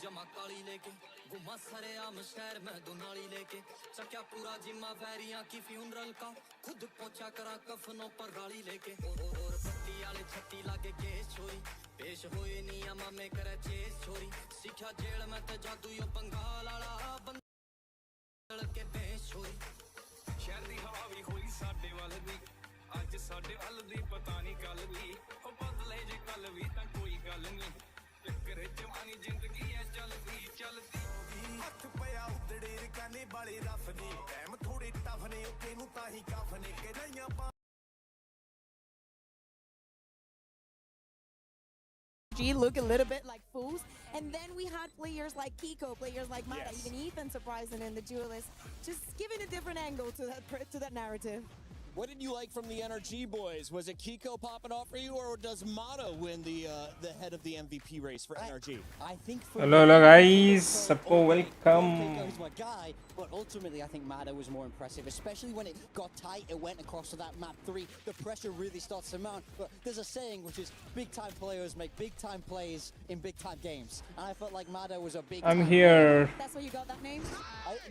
जमा काली लेके घुमा सरे आम शहर में दुनाली लेके चक्या पूरा जिम्मा वैरियां की फ्यूनरल का खुद पहुंचा करा कफनों पर गाड़ी लेके और पट्टी वाले छत्ती लागे केस छोरी पेश होए नहीं अमा में करे चेस छोरी सीखा जेल में ते जादू यो बंगाल वाला बंदल के पेश छोरी शहर दी हवा भी होई साडे वाल दी अज साडे वाल दी पता नहीं कल भी ओ बदले जे कल भी तां कोई गल नहीं करे जवानी जिंदगी है चलदी चलदी हथ पिया उदड़े काने वाले रफ ने टाइम थोड़े टफ ने ओके नु ताही कफ ने के नैया look a little bit like fools, and then we had players like Kiko, players like Mata, even Ethan surprising in the duelist, just giving a different angle to that narrative. What did you like from the NRG boys? Was it Kiko popping off for you, or does Mata win the head of the MVP race for NRG? I think for hello guys, सबको welcome. Kiko's my guy, but ultimately I think Mata was more impressive, especially when it got tight. It went across to that map 3. The pressure really starts to mount. But there's a saying which is big time players make big time plays in big time games, and I felt like Mata was a big. I'm here. That's why you got that name?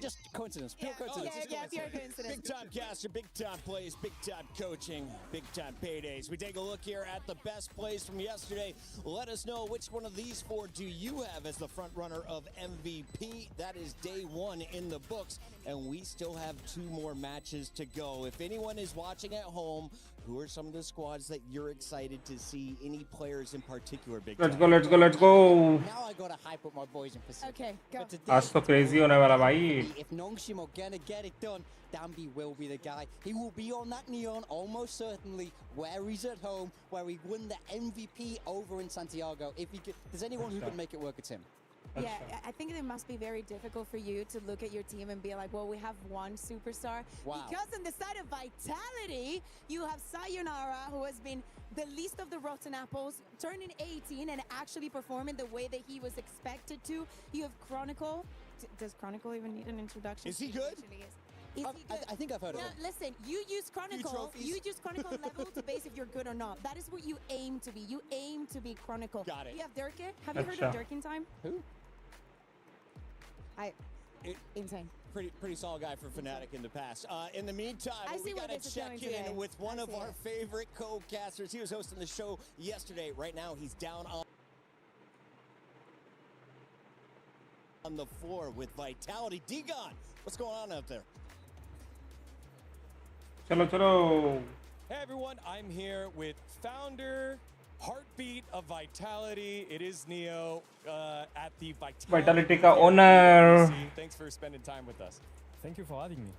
Just coincidence. Pure coincidence. Yeah, pure coincidence. Big time caster, big time plays, big time coaching, big time paydays. We take a look here at the best plays from yesterday. Let us know which one of these 4 do you have as the front runner of MVP. That is day 1 in the books, and we still have 2 more matches to go. If anyone is watching at home, who are some of the squads that you're excited to see? Any players in particular? Big Let's time? let's go. Now I gotta hype up my boys in Pacific. Okay, go. आज तो crazy होने वाला भाई. If Nongshimo gonna get it done, Danby will be the guy. He will be on that neon almost certainly where he's at home, where he won the MVP over in Santiago. If he could, there's anyone who can make it work, it's him. Yeah, I think it must be very difficult for you to look at your team and be like, well, we have one superstar. Wow. Because on the side of Vitality, you have Sayonara, who has been the least of the rotten apples, turning 18 and actually performing the way that he was expected to. You have Chronicle. Does Chronicle even need an introduction? Is he good? Is he good? I think I've heard of him. Listen, you use Chronicle. You use Chronicle level to base if you're good or not. That is what you aim to be. You aim to be Chronicle. Got it. You have Durkin. Have you heard of Durkin time? Who? Insane. Pretty solid guy for Fnatic in the past. In the meantime, we got to check in with one of our favorite co-casters. He was hosting the show yesterday. Right now, he's down on the floor with Vitality. Digon, what's going on out there? चलो. Hey everyone, I'm here with founder, heartbeat of Vitality. It is Neo at the Vitality का owner. Thanks for spending time with us. Thank you for having me.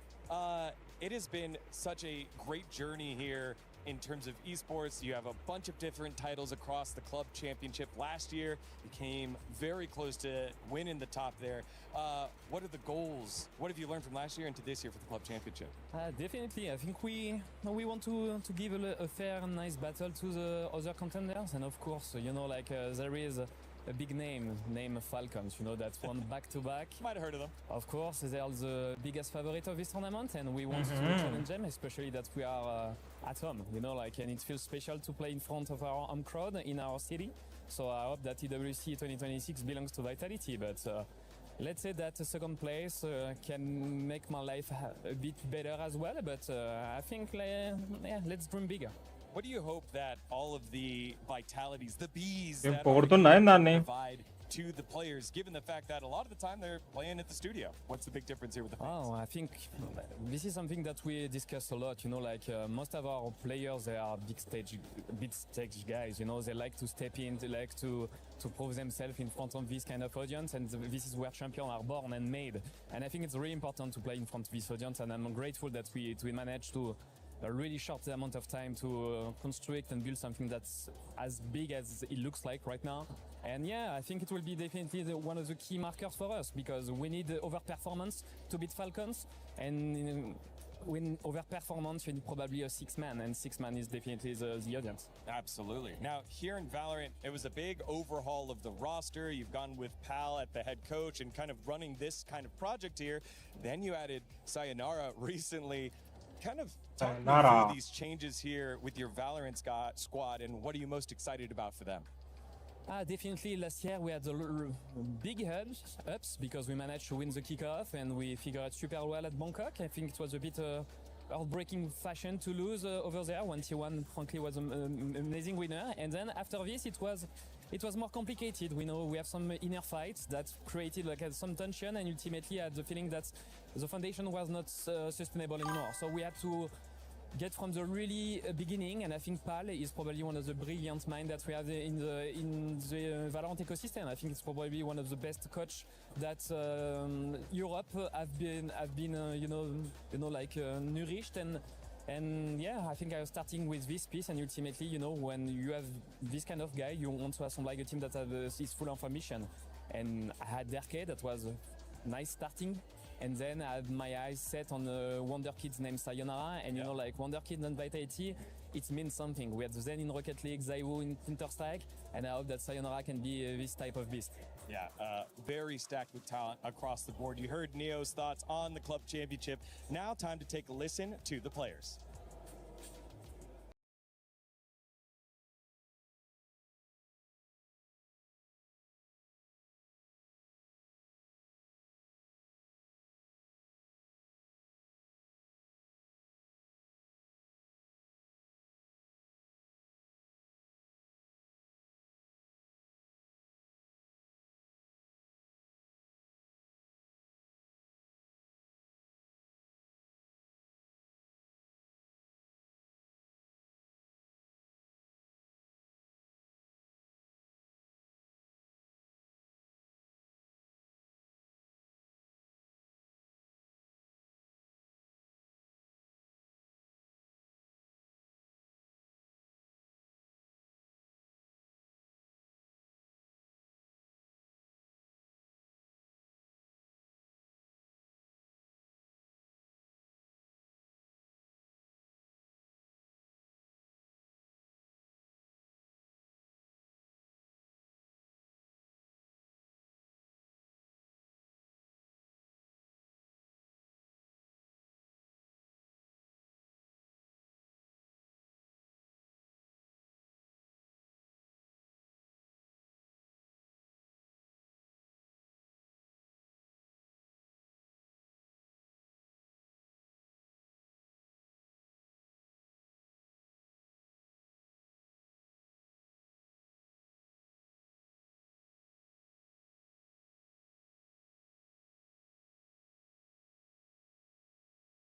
It has been such a great journey here in terms of esports. You have a bunch of different titles across the club championship. Last year, you came very close to winning the top there. What are the goals? What have you learned from last year into this year for the club championship? Definitely, I think we want to give a fair and nice battle to the other contenders, and of course, you know, like there is a big name Falcons, you know, that's won back-to-back. Might have heard of them. Of course, they are the biggest favorite of this tournament, and we want to challenge them, especially that we are at home, you know, like, and it feels special to play in front of our home crowd in our city. So I hope that EWC 2026 belongs to Vitality, but let's say that second place can make my life a bit better as well, but I think, let's dream bigger. What do you hope that all of the Vitalities, the bees, That provide to the players, given the fact that a lot of the time they're playing at the studio? What's the big difference here with the fans? Oh, I think this is something that we discuss a lot, you know, like most of our players, they are big stage guys, you know, they like to step in, they like to prove themselves in front of this kind of audience, and this is where champions are born and made. And I think it's really important to play in front of this audience, and I'm grateful that we managed to a really short amount of time to construct and build something that's as big as it looks like right now. And yeah, I think it will be definitely one of the key markers for us, because we need overperformance to beat Falcons, and when overperformance, you need probably a 6-man, and 6-man is definitely the audience. Absolutely. Now, here in Valorant, it was a big overhaul of the roster. You've gone with Pal at the head coach and kind of running this kind of project here. Then you added Sayonara recently. Kind of talk me through these changes here with your Valorant squad, and what are you most excited about for them? Definitely last year we had big ups because we managed to win the kickoff and we figured out super well at Bangkok. I think it was a bit heartbreaking fashion to lose over there. 1T1 frankly was an amazing winner, and then after this it was more complicated. We know we have some inner fights that created like some tension, and ultimately I had the feeling that the foundation was not sustainable anymore. So we had to get from the really beginning, and I think Pal is probably one of the brilliant minds that we have in the Valorant ecosystem. I think it's probably one of the best coach that Europe have been nourished, and yeah, I think I was starting with this piece, and ultimately, when you have this kind of guy, you want to assemble like a team that is full of ambition. And I had Derke, that was a nice starting. And then I had my eyes set on a Wonder Kids named Sayonara, and Wonder Kids and Vitality, it means something. We had Zen in Rocket League, Zaiwu in Counter-Strike, and I hope that Sayonara can be this type of beast. Yeah, very stacked with talent across the board. You heard Neo's thoughts on the club championship. Now time to take a listen to the players.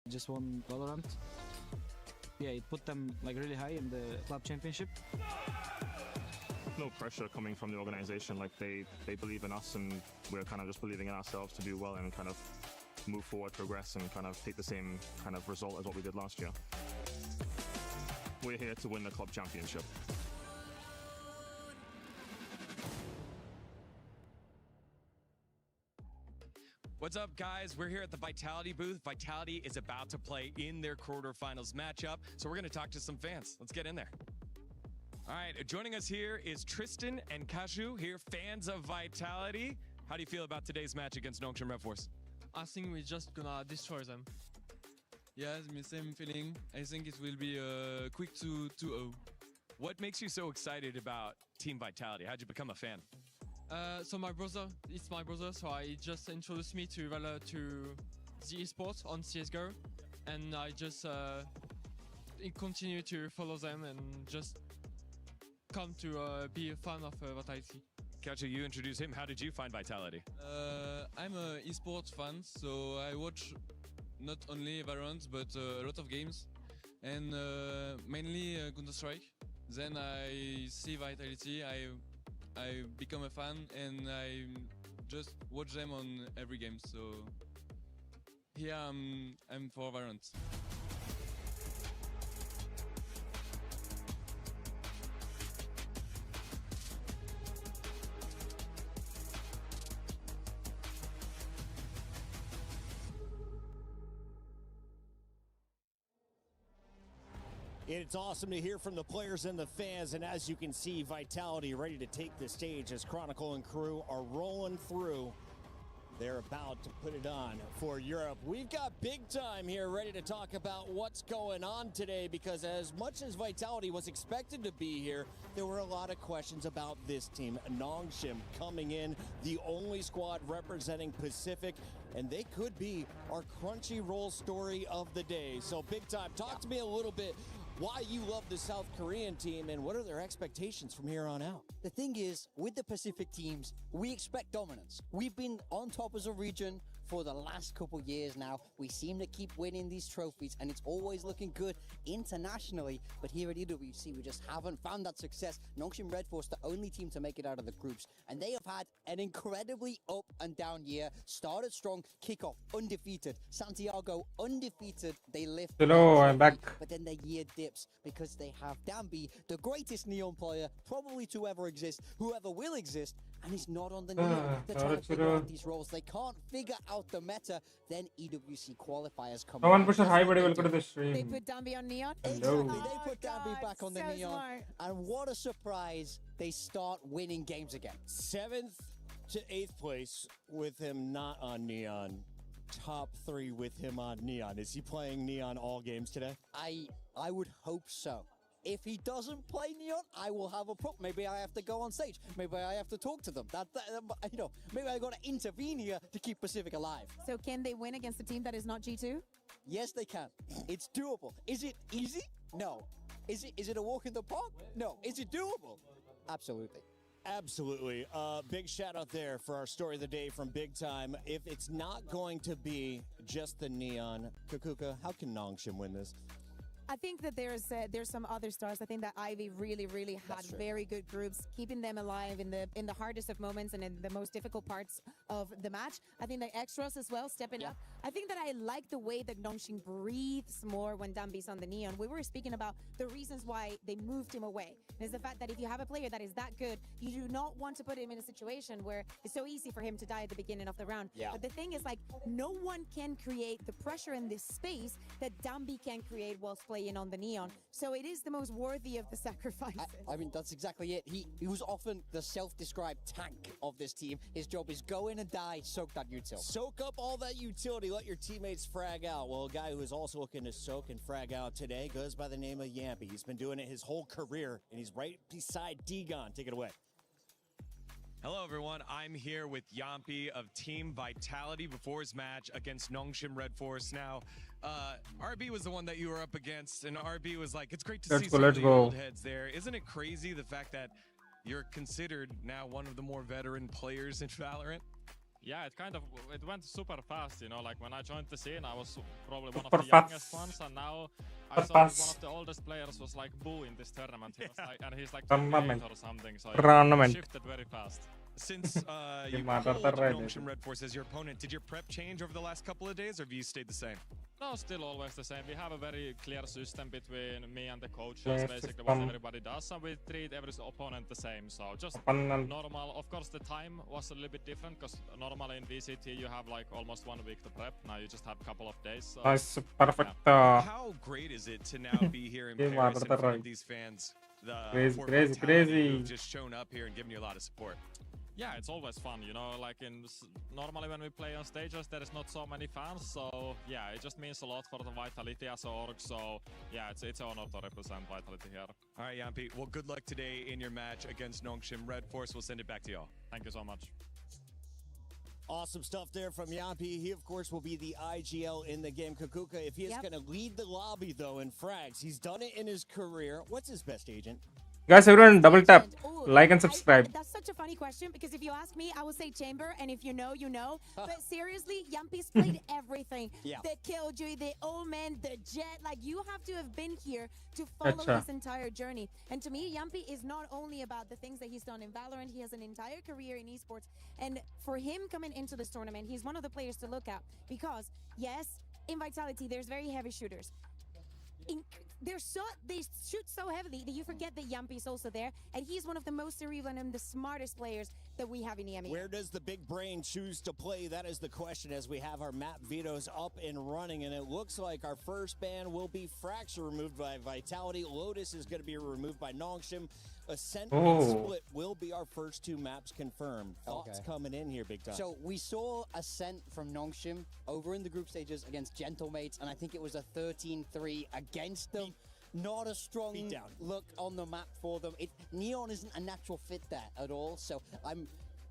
Just won Valorant. Yeah, it put them like really high in the club championship. No pressure coming from the organization. Like they believe in us, and we're kind of just believing in ourselves to do well and kind of move forward, progress, and kind of take the same kind of result as what we did last year. We're here to win the club championship. What's up, guys? We're here at the Vitality booth. Vitality is about to play in their quarterfinals matchup, so we're going to talk to some fans. Let's get in there. All right, joining us here is Tristan and Kashu here, fans of Vitality. How do you feel about today's match against Nongshim Red Force? I think we're just gonna destroy them. Yeah, same feeling. I think it will be a quick 2-0. What makes you so excited about Team Vitality? How'd you become a fan? So it's my brother, so he just introduced me to the esports on CSGO, and I just continue to follow them and just come to be a fan of Vitality. Kacha, you introduced him. How did you find Vitality? I'm an esports fan, so I watch not only Valorant, but a lot of games, and mainly Counter-Strike. Then I see Vitality, I become a fan, and I just watch them on every game. So here I'm for Valorant. It's awesome to hear from the players and the fans, and as you can see, Vitality ready to take the stage as Chronicle and crew are rolling through They're about to put it on for Europe. We've got Big Time here ready to talk about what's going on today, because as much as Vitality was expected to be here, there were a lot of questions about this team. Nongshim coming in, the only squad representing Pacific, and they could be our Crunchyroll story of the day. So Big Time, talk to me a little bit why you love the South Korean team and what are their expectations from here on out. The thing is, with the Pacific teams, we expect dominance. We've been on top as a region for the last couple years now. We seem to keep winning these trophies, and it's always looking good internationally. But here at EWC, we just haven't found that success. Nongshim Red Force, the only team to make it out of the groups, and they have had an incredibly up and down year. Started strong, kickoff undefeated. Santiago undefeated. They lift. Hello, I'm back. But then their year dips because they have Dambi, the greatest Neon player probably to ever exist, whoever will exist, and he's not on the Neon. They're trying to figure out these roles. They can't figure out the meta. Then EWC qualifiers come. Someone push a hi buddy, welcome to the stream. They put Dambi on Neon. Hello. Exactly, they put Dambi back on the so Neon. smart. And what a surprise, they start winning games again. 7th to 8th place with him not on Neon. Top 3 with him on Neon. Is he playing Neon all games today? I would hope so. If he doesn't play Neon, I will have a problem. Maybe I have to go on stage. Maybe I have to talk to them. Maybe I got to intervene here to keep Pacific alive. So can they win against a team that is not G2? Yes, they can. It's doable. Is it easy? No. Is it a walk in the park? No. Is it doable? Absolutely. Absolutely. Big shout out there for our story of the day from Big Time. If it's not going to be just the Neon, Kakuka, how can Nongshim win this? I think that there's some other stars. I think that Ivy really had very good groups, keeping them alive in the hardest of moments and in the most difficult parts of the match. I think that Extras as well stepping up. I think that I like the way that Nongshim breathes more when Dambi's on the Neon. We were speaking about the reasons why they moved him away. It's the fact that if you have a player that is that good, you do not want to put him in a situation where it's so easy for him to die at the beginning of the round. Yeah. But the thing is, like, no one can create the pressure in this space that Dambi can create whilst playing on the Neon. So it is the most worthy of the sacrifices. I mean, that's exactly it. He was often the self-described tank of this team. His job is go in and die, soak that util. Soak up all that utility, let your teammates frag out. Well, a guy who is also looking to soak and frag out today goes by the name of Yampy. He's been doing it his whole career, and he's right beside Degon. Take it away. Hello, everyone. I'm here with Yampy of Team Vitality before his match against Nongshim Red Force. Now, RB was the one that you were up against, and RB was like, it's great to see some of the old heads there. Isn't it crazy the fact that you're considered now one of the more veteran players in Valorant? Yeah, it went super fast, you know, like when I joined the scene, I was probably one of the youngest ones, and now I saw one of the oldest players was like Boo in this tournament. He was like, and he's like 28 or something, so it shifted very fast. Since you pulled Nongshim Red Force as your opponent, did your prep change over the last couple of days, or have you stayed the same? No, still always the same. We have a very clear system between me and the coaches, basically what everybody does, and we treat every opponent the same. So just normal. Of course, the time was a little bit different, because normally in VCT you have like almost 1 week to prep. Now you just have a couple of days. So, nice, perfect. How great is it to now be here in Paris in front of these fans? Crazy. Who've just shown up here and given you a lot of support. Yeah, it's always fun, you know, like normally when we play on stages there is not so many fans, so yeah, it just means a lot for the Vitality as an org, so yeah, it's an honor to represent Vitality here. All right, Yampy, well, good luck today in your match against Nongshim Red Force. We'll send it back to y'all. Thank you so much. Awesome stuff there from Yampy. He, of course, will be the IGL in the game. Kakuka, if he is going to lead the lobby, though, in frags, he's done it in his career. What's his best agent? Guys, everyone double tap, like and subscribe. That's such a funny question, because if you ask me, I would say Chamber, and if you know, you know. But seriously, Yampy's played everything. The Killjoy, the Omen, the Jet. Like, you have to have been here to follow his entire journey. And to me, Yampy is not only about the things that he's done in Valorant, he has an entire career in esports. And for him coming into this tournament, he's one of the players to look at, because, yes, in Vitality, there's very heavy shooters. They shoot so heavily that you forget that Yampy is also there, and he's one of the most cerebral and the smartest players that we have in EMEA. Where does the big brain choose to play? That is the question as we have our map vetoes up and running, and it looks like our first ban will be Fracture removed by Vitality. Lotus is going to be removed by Nongshim. Ascent Oh. and Split will be our first two maps confirmed. Thoughts coming in here, big time. So we saw Ascent from Nongshim over in the group stages against Gentlemates, and I think it was a 13-3 against them. Not a strong look on the map for them. Neon isn't a natural fit there at all, so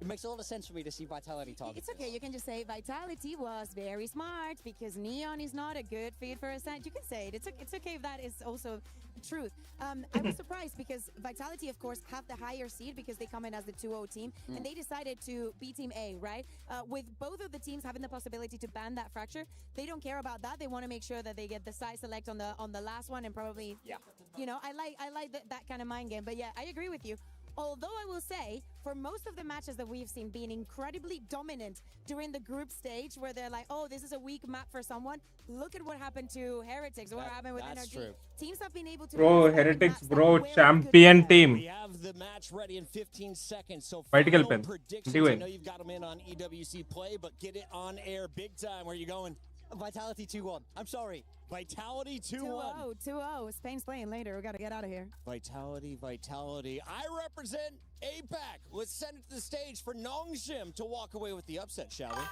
it makes a lot of sense for me to see Vitality target. It's okay, you can just say Vitality was very smart because Neon is not a good fit for Ascent. You can say it. It's okay if that is also truth. I was surprised because Vitality, of course, have the higher seed because they come in as the 2-0 team, and they decided to be Team A, right? With both of the teams having the possibility to ban that fracture, they don't care about that. They want to make sure that they get the side select on the last one and probably, you know, I like that kind of mind game. But yeah, I agree with you. Although I will say, for most of the matches that we've seen being incredibly dominant during the group stage, where they're like, oh, this is a weak map for someone, look at what happened to Heretics, what happened with NRG. True. Teams have been able to... Bro, Heretics, bro, champion team. We have the match ready in 15 seconds, so Vertical final pen. predictions. Do I it. know you've got them in on EWC Play, but get it on air big time. Where are you going? Vitality 2-1. I'm sorry. Vitality 2-1. 2-0. Spain's playing later. We got to get out of here. Vitality. I represent APAC. Let's send it to the stage for Nongshim to walk away with the upset, shall we?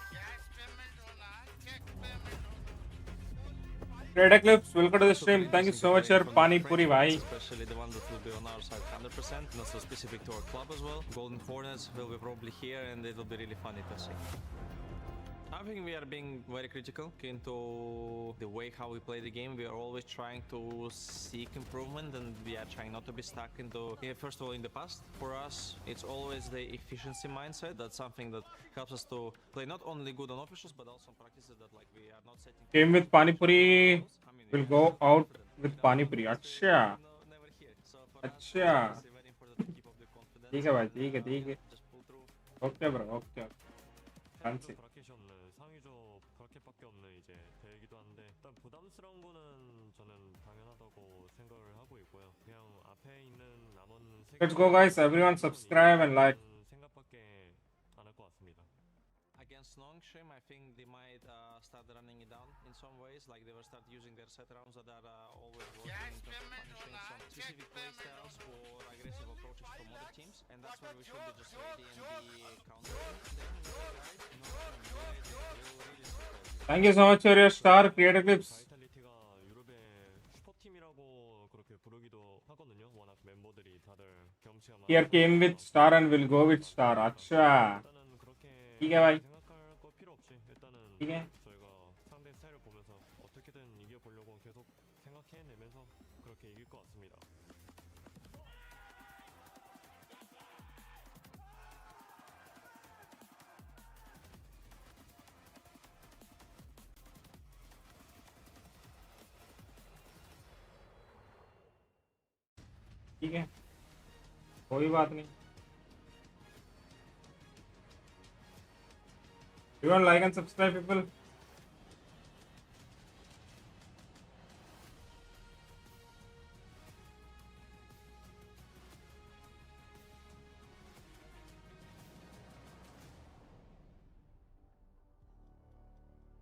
Red Eclipse, welcome to the stream. Thank you so much, sir. Pani Puri bhai. Especially the one that will be on our side 100%, not so specific to our club as well. Golden Hornets will be probably here, and it will be really funny to see. I think we are being very critical into the way how we play the game. We are always trying to seek improvement, and we are trying not to be stuck into, first of all, in the past. For us, it's always the efficiency mindset. That's something that helps us to play not only good on officials, but also practices that like we are not setting. Game with Pani Puri will go out with Pani Puri. Acha. Acha. ठीक है भाई, ठीक है. Okay bro, okay. Fancy. 밖에 없는 이제 대회이기도 한데 일단 부담스러운 거는 저는 당연하다고 생각을 하고 있고요. 그냥 앞에 있는 남은 Let's go guys, everyone subscribe and like. 생각밖에 안 할 것 같습니다. Against Nongshim, I think they might start running it down in some ways, like they will start using their set rounds that are always working in terms of punishing some specific playstyles or aggressive approaches from other teams, and that's where we should be just ready and be countering them. Thank you so much for your star, Creative Clips. 바이탈리티가 유럽의 슈퍼팀이라고 그렇게 부르기도 하거든요. 워낙 멤버들이 다들 경험치가 많아서. Here came with star and will go with star. Acha. 일단은 그렇게 ठीक है भाई. 생각할 거 필요 없이 일단은 ठीक है. 저희가 상대 스타일을 보면서 어떻게든 이겨보려고 계속 생각해내면서 그렇게 이길 것 같습니다. ठीक है, कोई बात नहीं. You want like and subscribe, people?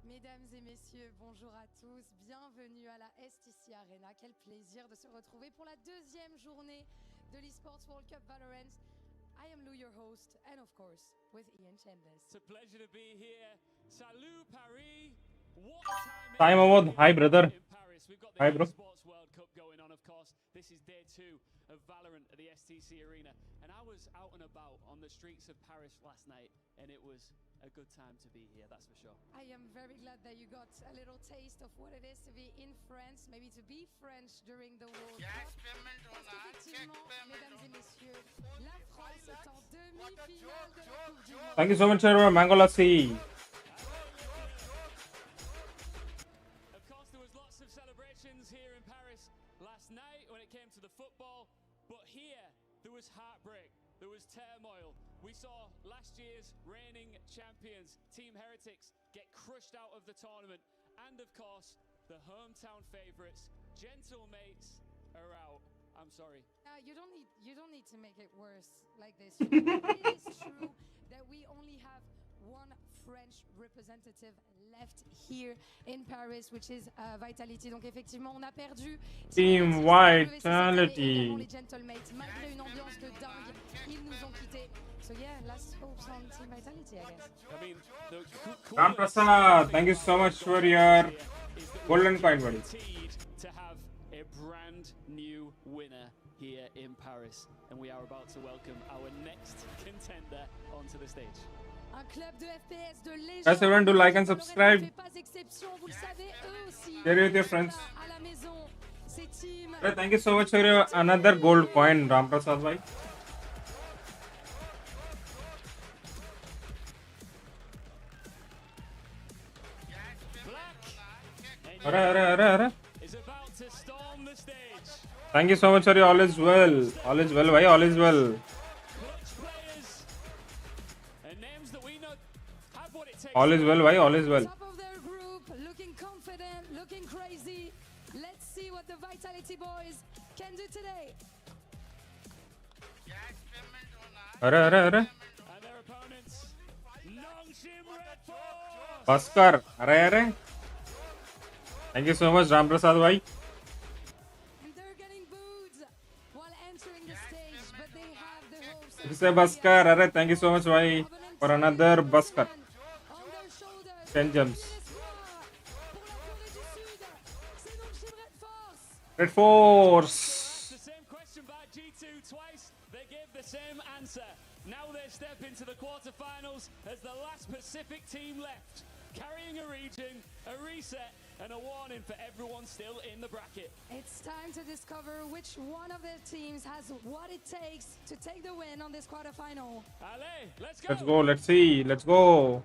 Mesdames et messieurs, bonjour à tous, bienvenue à la STC Arena. Quel plaisir de se retrouver pour la deuxième journée de l'eSports World Cup Valorant. I am Lou, your host, and of course, with Ian Chambers. It's a pleasure to be here. Salut Paris. What a time Award. Hi brother. in Paris. We've got the Hi bro. eSports World Cup going on, of course. This is day 2 of Valorant at the STC Arena. And I was out and about on the streets of Paris last night, and it was a good time to be here, that's for sure. I am very glad that you got a little taste of what it is to be in France, maybe to be French during the World Cup. Parce qu'effectivement, mesdames et messieurs, la France est en demi-finale de la Coupe du Monde. Thank you so much, sir. Mango Lassi. Of course, there was lots of celebrations here in Paris last night when it came to the football, but here there was heartbreak, there was turmoil. We saw last year's reigning champions, Team Heretics, get crushed out of the tournament, and of course, the hometown favourites, Gentlemates, are out. I'm sorry. You don't need to make it worse like this. You know, it is true that we only have one French representative left here in Paris, which is Vitality. Donc effectivement, on a perdu Team Vitality. Vitality. Les Gentlemates, malgré une ambiance de dingue, ils nous ont quittés. So yeah, last hopes on Team Vitality, I guess. I mean, Ram Prasad, thank you so much for your golden coin, buddy. to have a brand new winner here in Paris, and we are about to welcome our next contender onto the stage. Un club de FPS de légende. Guys, everyone do like and subscribe. Ne fait pas exception, vous le savez, eux aussi. Share it with your friends. À la maison, c'est Team. Thank you so much for your another gold coin, Ram Prasad bhai. Arre. Thank you so much for your all is well. All is well, bhai. All is well. All is well, bhai. All is well. Top of their group, looking confident, looking crazy. Let's see what the Vitality boys can do today. Arre. Bhaskar. Arre. Thank you so much, Ram Prasad bhai. And they're getting booed while entering the stage, but they have the hopes of It's a Bhaskar. Arre. Thank you so much bhai for another Bhaskar. 10 gems. Red Force. The same question by G2 twice. They gave the same answer. Now they step into the quarterfinals as the last Pacific team left, carrying a region, a reset, and a warning for everyone still in the bracket. It's time to discover which one of their teams has what it takes to take the win on this quarterfinal. Allez, let's go. Let's go. Let's see. Let's go.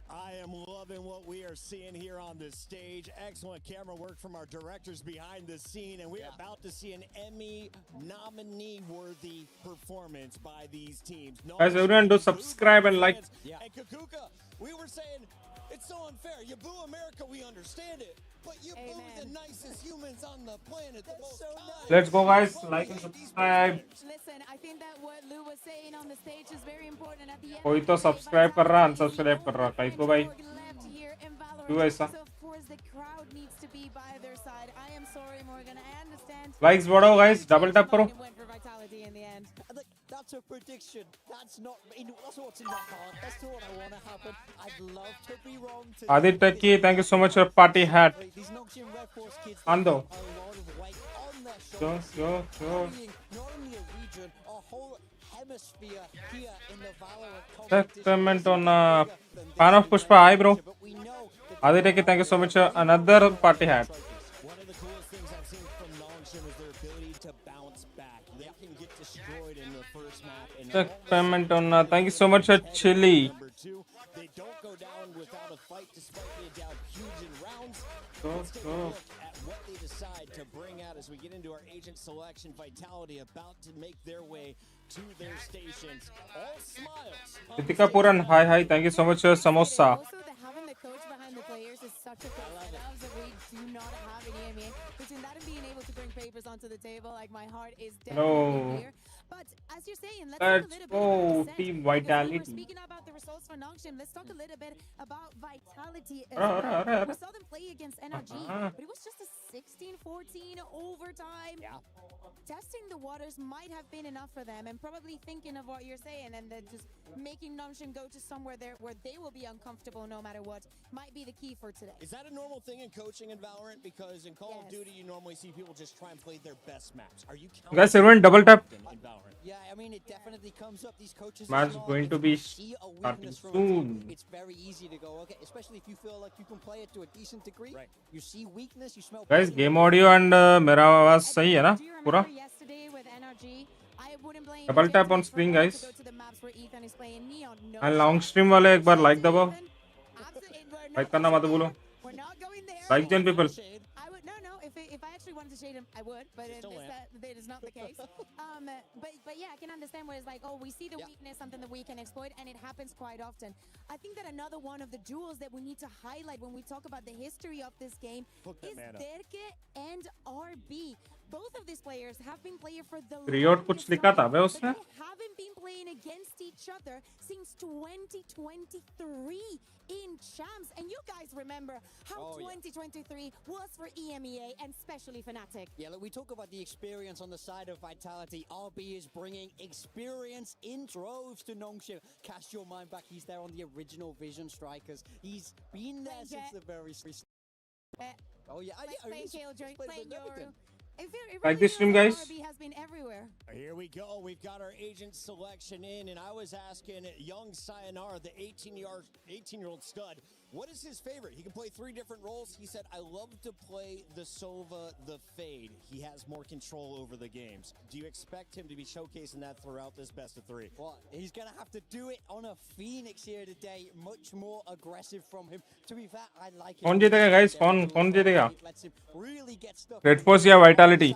I am loving what we are seeing here on this stage. Excellent camera work from our directors behind the scene, and we're about to see an Emmy nominee-worthy performance by these teams. Guys, everyone do subscribe and like. And Kukuka, we were saying it's so unfair. You boo America, we understand it, but you boo the nicest humans on the planet. The most kind. Let's go, guys. Like and subscribe. Listen, I think that what Lou was saying on the stage is very important at the end. कोई तो subscribe कर रहा, unsubscribe कर रहा. कहीं को भाई. क्यों ऐसा? So of course the crowd needs to be by their side. I am sorry, Morgan. I understand. Likes बढ़ाओ, guys. Double tap करो. Vitality in the end. That's a prediction. That's not. That's what's in my heart. That's not what I want to happen. I'd love to be wrong. Adit Techie, thank you so much for party hat. These Nongshim Red Force kids. Ando. A lot of weight on their shoulders. Sure. Not only a region, a whole hemisphere here in the Valorant. Check comment on fan of Pushpa. Hi, bro. Adit Techie, thank you so much for another party hat. One of the coolest things I've seen from Nongshim is their ability to bounce back. They can get destroyed in the first map. And Check comment on thank you so much for Chili. number two, they don't go down without a fight despite being down huge in rounds. Go. Look at what they decide to bring out as we get into our agent selection. Vitality about to make their way to their stations. All smiles. Ritika Puran, hi. Thank you so much for samosa. Also, having the coach behind the players is such a good setup that we do not have any. I mean, between that and being able to bring papers onto the table, like my heart is definitely here. But as you're saying, let's talk a little bit about Team because Vitality. we were speaking about the results for Nongshim. Let's talk a little bit about Vitality as well. We saw them play against NRG, but it was just a 16-14 overtime. Testing the waters might have been enough for them, and probably thinking of what you're saying, and then just making Nongshim go to somewhere there where they will be uncomfortable no matter what might be the key for today. Is that a normal thing in coaching in Valorant? Because in Call of Duty, you normally see people just try and play their best maps. Are you counting Guys, everyone double tap. in Valorant? Yeah, I mean, it definitely comes up. These coaches. Match going to be see a starting weakness from a soon. team, it's very easy to go, okay, especially if you feel like you can play it to a decent degree. Right. You see weakness, you smell. Guys, game audio and मेरा आवाज सही है ना पूरा? Double tap on screen, guys. And long stream वाले एक बार like दबाओ. Like करना मत भूलो. Like 10 people. If I actually wanted to shade him, I would, but that is not the case. But yeah, I can understand where it's like, oh, we see the weakness, something that we can exploit, and it happens quite often. I think that another one of the jewels that we need to highlight when we talk about the history of this game is Derke and RB. Both of these players have been playing for the Riot कुछ लिखा था बे उसमें? haven't been each other since 2023 in champs. And you guys remember how 2023 was for EMEA and especially Fnatic. Yeah, look, we talk about the experience on the side of Vitality. RB is bringing experience in droves to Nongshim. Cast your mind back, he's there on the original Vision Strikers. He's been there since the very start. Oh yeah, Play Killjoy, play Yoru. Like this stream, guys. RB has been everywhere. Here we go. We've got our agent selection in, and I was asking young Sayonara, the 18-year-old stud, what is his favorite? He can play 3 different roles. He said, I love to play the Sova, the Fade. He has more control over the games. Do you expect him to be showcasing that throughout this best of 3? Well, he's going to have to do it on a Phoenix here today. Much more aggressive from him. To be fair, I like it. कौन जीतेगा guys? कौन जीतेगा? Really get stuck. Red Force या Vitality?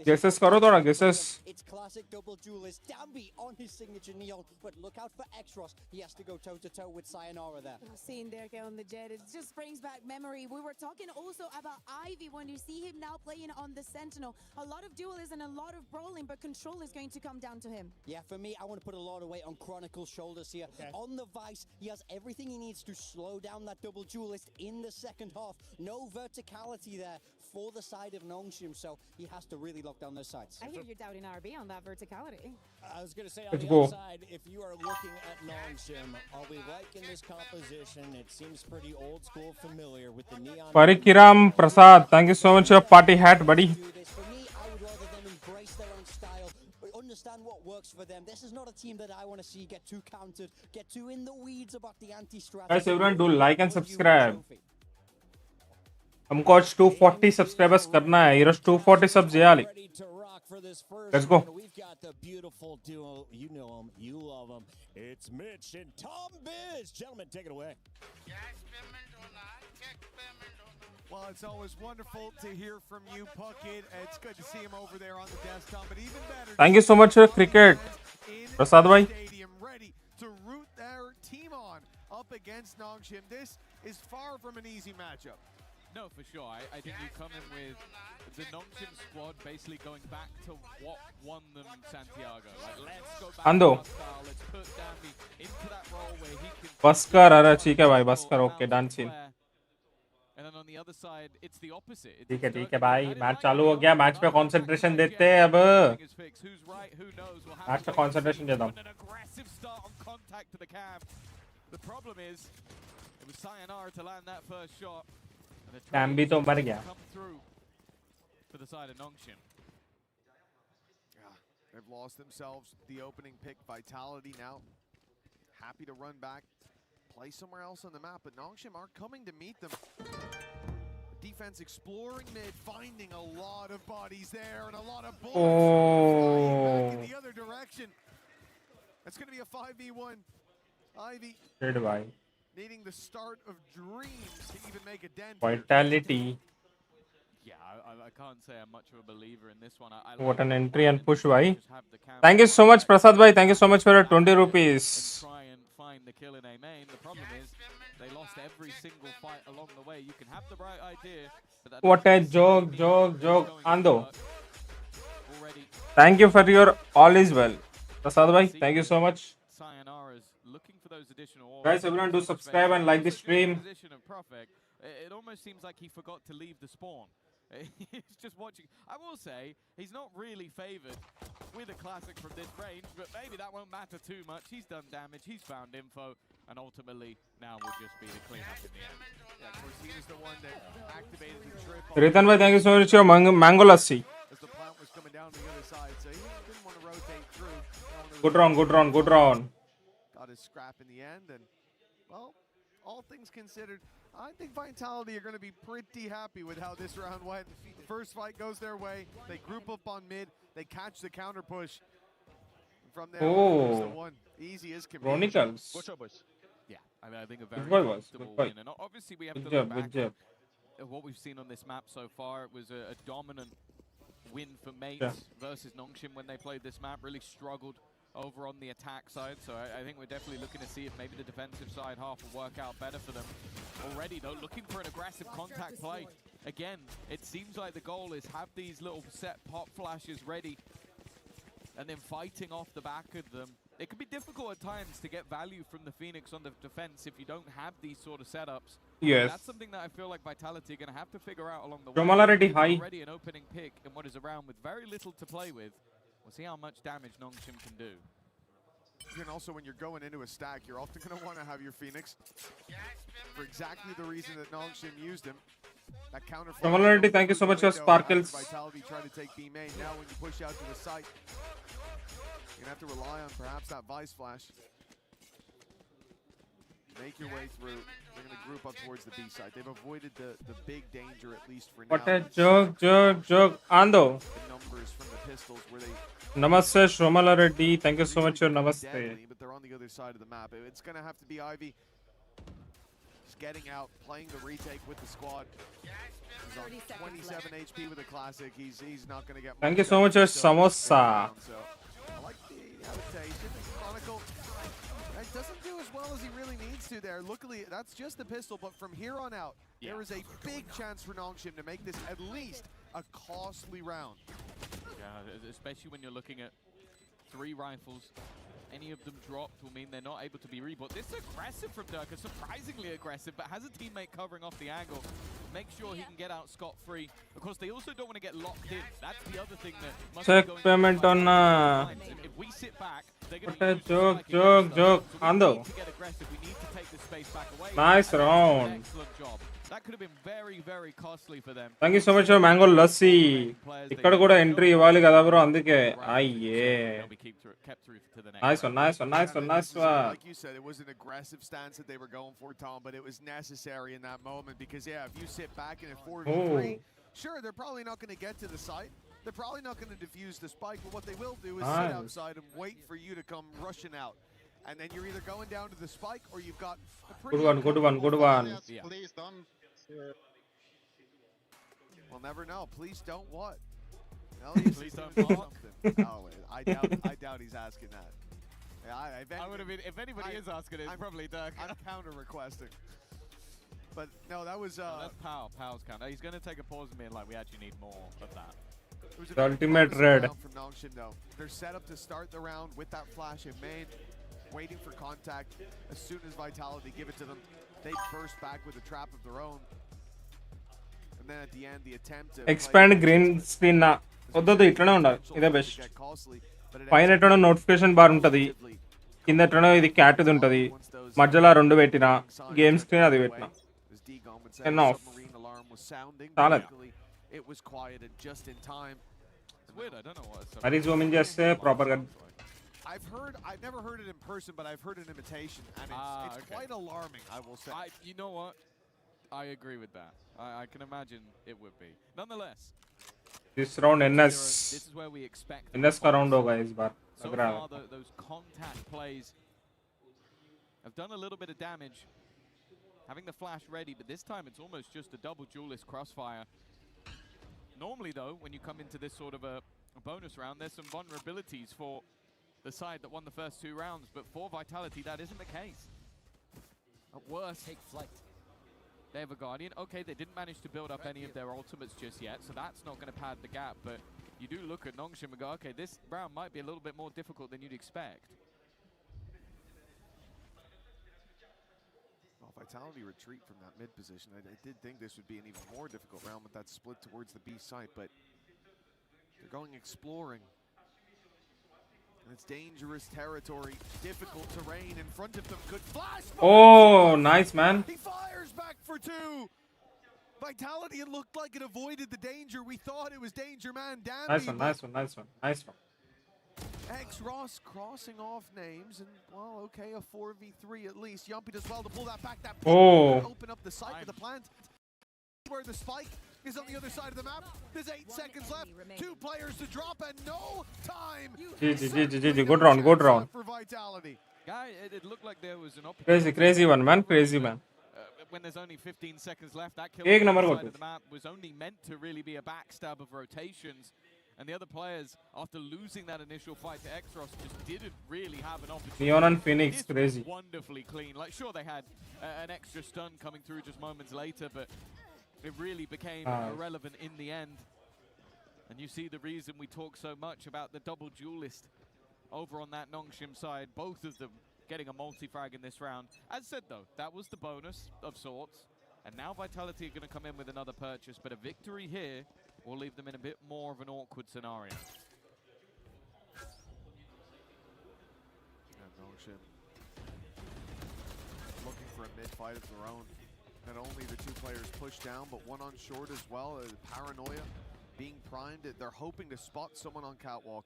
Guesses करो थोड़ा guesses. It's classic double duelist. Dambi on his signature neon, but look out for Exros. He has to go toe to toe with Sayonara there. Seeing there on the jet, it just brings back memory. We were talking also about Ivy when you see him now playing on the Sentinel. A lot of duelism and a lot of brawling, but control is going to come down to him. Yeah, for me, I want to put a lot of weight on Chronicle's shoulders here. Okay. On the Vice, he has everything he needs to slow down that double duelist in the second half. No verticality there for the side of Nongshim, so he has to really lock down those sides. I hear you're doubting RB on that verticality. I was going to say on the outside, if you are looking at Nongshim, are we liking this composition? It seems pretty old school, familiar with the neon. Parikiram Prasad, thank you so much for your party hat, buddy. For me, I would rather them embrace their own style, but understand what works for them. This is not a team that I want to see get too countered, get too in the weeds about the anti-strategy. Guys, everyone do like and subscribe. हमको आज 240 subscribers करना है. Heroes 240 subs చేయాలి. Let's go. We've got the beautiful duo. You know them, you love them. It's Mitch and Tom Biz. Gentlemen, take it away. Well, it's always wonderful to hear from you, Puckett. It's good to see him over there on the desktop, but even better. Thank you so much for cricket, Prasad bhai. Ready to root their team on up against Nongshim. This is far from an easy matchup. No, for sure. I think you come in with the Nongshim squad basically going back to what won them Santiago. Like, let's go back Ando. to our style. Let's put Dambi into that role where he can... बस कर अरे ठीक है भाई बस कर okay done scene. And then on the other side, it's the opposite. ठीक है भाई मैच चालू हो गया. मैच पे कंसंट्रेशन देते हैं अब. मैच पे कंसंट्रेशन देता हूं. An aggressive start on contact to the cam. The problem is, it was Sayonara to land that first shot. Dambi तो मर गया. For the side of Nongshim. Yeah, they've lost themselves the opening pick. Vitality now happy to run back, play somewhere else on the map, but Nongshim are coming to meet them. Defense exploring mid, finding a lot of bodies there and a lot of bullets flying back in the other direction. That's going to be a 5v1. Ivy needing the start of dreams to even make a dent. Vitality. Yeah, I can't say I'm much of a believer in this one. What an entry and push, bhai. Thank you so much, Prasad bhai. Thank you so much for your 20 rupees. Try and find the kill in a main. The problem is they lost every single fight along the way. You can have the right idea, but that What a joke. Ando. Thank you for your all is well. Prasad bhai, thank you so much. Sayonara's looking for those additional Guys, everyone do subscribe and like the stream. It almost seems like he forgot to leave the spawn. He's just watching. I will say, he's not really favored with a classic from this range, but maybe that won't matter too much. He's done damage, he's found info, and ultimately now will just be the cleanup in the end. Yeah, of course, he was the one that activated the trip. Ritan bhai, thank you so much for your mango lassi. As the plant was coming down the other side, so he didn't want to rotate through. Good round. Got his scrap in the end, and, well, all things considered, I think Vitality are going to be pretty happy with how this round went. The first fight goes their way. They group up on mid. They catch the counter push. From there, there's the one. Easy as can be. Chronicles. Good job, boys. Yeah, I think a very comfortable win. And obviously we have to look back at what we've seen on this map so far. It was a dominant win for Mates versus Nongshim when they played this map. Really struggled over on the attack side, so I think we're definitely looking to see if maybe the defensive side half will work out better for them. Already though, looking for an aggressive contact play. Again, it seems like the goal is have these little set pop flashes ready, and then fighting off the back of them. It can be difficult at times to get value from the Phoenix on the defense if you don't have these sort of setups. Yes. That's something that I feel like Vitality are going to have to figure out along the way. Jomalarity high. Already an opening pick in what is a round with very little to play with. We'll see how much damage Nongshim can do. And also, when you're going into a stack, you're often going to want to have your Phoenix for exactly the reason that Nongshim used him. That counter. Jomalarity, thank you so much for Sparkles. Vitality trying to take B main. Now, when you push out to the site, you're going to have to rely on perhaps that Vice Flash. Make your way through. They're going to group up towards the B side. They've avoided the big danger, at least for now. What a joke. Ando. The numbers from the pistols where they... Namaste, Jomalarity. Thank you so much for Namaste. Deadly, but they're on the other side of the map. It's going to have to be Ivy. Just getting out, playing the retake with the squad. He's on 27 HP with a classic. He's not going to get... Thank you so much for Samosa. So, I like the adaptation. Chronicle doesn't do as well as he really needs to there. Luckily, that's just the pistol, but from here on out, there is a big chance for Nongshim to make this at least a costly round. Yeah, especially when you're looking at 3 rifles. Any of them dropped will mean they're not able to be rebought. This is aggressive from Durka, surprisingly aggressive, but has a teammate covering off the angle. Make sure he can get out scot-free. Of course, they also don't want to get locked in. That's the other thing that must Check be going payment on If we sit back, they're what going a to joke. Ando. to get aggressive. We need to take this space back away. Nice round. Excellent job. That could have been very, very costly for them. Thank you so much for Mango Lassi. ఇక్కడ కూడా entry ఇవ్వాలి కదా bro అందుకే అయ్యే nice one. Like you said, it was an aggressive stance that they were going for, Tom, but it was necessary in that moment because, yeah, if you sit back in a 4v3, sure, they're probably not going to get to the site. They're probably not going to defuse the spike, but what they will do is sit outside and wait for you to come rushing out. And then you're either going down to the spike or you've got a pretty... Good one. Yeah. Please don't... We'll never know. Please don't what? Please don't something. Oh, I doubt he's asking that. Yeah, I would have been, if anybody is asking it, it's probably Dirk. I'm counter requesting. But no, that was that's Powell's counter. He's going to take a pause and be like, we actually need more of that. The ultimate red. From Nongshim, though. They're set up to start the round with that flash in main, waiting for contact. As soon as Vitality give it to them, they burst back with a trap of their own. And then at the end, the attempt to expand green screen na వద్దొద్దు ఇట్లనే ఉండాలి ఇదే best పైన ఎట్లనో notification bar ఉంటుంది కింద ఎట్లనో ఇది క్యాట్ది ఉంటుంది మధ్యలో 2 పెట్టిన గేమ్ స్క్రీన్ అది పెట్టిన ఎన్ ఆఫ్ చాలా it was quiet and just in time. It's weird, I don't know what it's మరి జూమ్ ఇన్ చేస్తే ప్రాపర్ గా I've never heard it in person, but I've heard an imitation, and it's quite alarming, I will say. You know what? I agree with that. I can imagine it would be. Nonetheless, this round NS this is where we expect NS का round होगा इस बार so far those contact plays have done a little bit of damage, having the flash ready, but this time it's almost just a double duelist crossfire. Normally though, when you come into this sort of a bonus round, there's some vulnerabilities for the side that won the first 2 rounds, but for Vitality that isn't the case. At worst, take flight. They have a Guardian. Okay, they didn't manage to build up any of their ultimates just yet, so that's not going to pad the gap, but you do look at Nongshim and go, okay, this round might be a little bit more difficult than you'd expect. Well, Vitality retreat from that mid position. I did think this would be an even more difficult round with that split towards the B site, but they're going exploring. And it's dangerous territory, difficult terrain in front of them. Good flash! Oh, nice, man. He fires back for 2. Vitality, it looked like it avoided the danger. We thought it was danger man. Nice one. X-Ross crossing off names, and, well, okay, a 4v3 at least. Yumpy does well to pull that back. That open up the site of the plant. Where the spike is on the other side of the map. There's 8 seconds left. 2 players to drop and no time. GG. Good round. For Vitality. Guy, it looked like there was an opportunity. Crazy one, man. Crazy man. When there's only 15 seconds left, that kill Ek on number the got side of the map was only meant to really be a backstab of rotations. And the other players, after losing that initial fight to X-Ross, just didn't really have an opportunity. Neon and Phoenix, crazy. Wonderfully clean. Like, sure, they had an extra stun coming through just moments later, but it really became irrelevant in the end. And you see the reason we talk so much about the double duelist over on that Nongshim side. Both of them getting a multi-frag in this round. As said though, that was the bonus of sorts. And now Vitality are going to come in with another purchase, but a victory here will leave them in a bit more of an awkward scenario. And Nongshim looking for a mid-fight of their own. Not only the two players pushed down, but one on short as well. Paranoia being primed. They're hoping to spot someone on catwalk.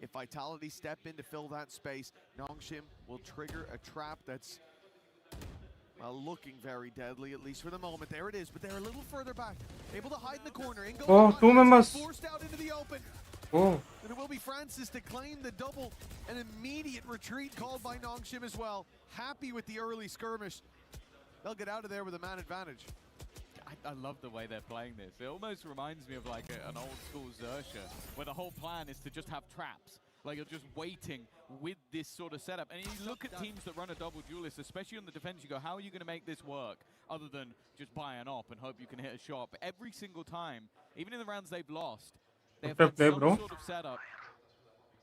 If Vitality step in to fill that space, Nongshim will trigger a trap that's looking very deadly, at least for the moment. There it is, but they're a little further back. Able to hide in the corner. In goes Oh, two members. Forced out into the open. Oh. And it will be Francis to claim the double. An immediate retreat called by Nongshim as well. Happy with the early skirmish. They'll get out of there with a man advantage. I love the way they're playing this. It almost reminds me of like an old school Xersha, where the whole plan is to just have traps. Like you're just waiting with this sort of setup. And you look at teams that run a double duelist, especially on the defense, you go, how are you going to make this work other than just buy an op and hope you can hit a shot? But every single time, even in the rounds they've lost, they have had some sort of setup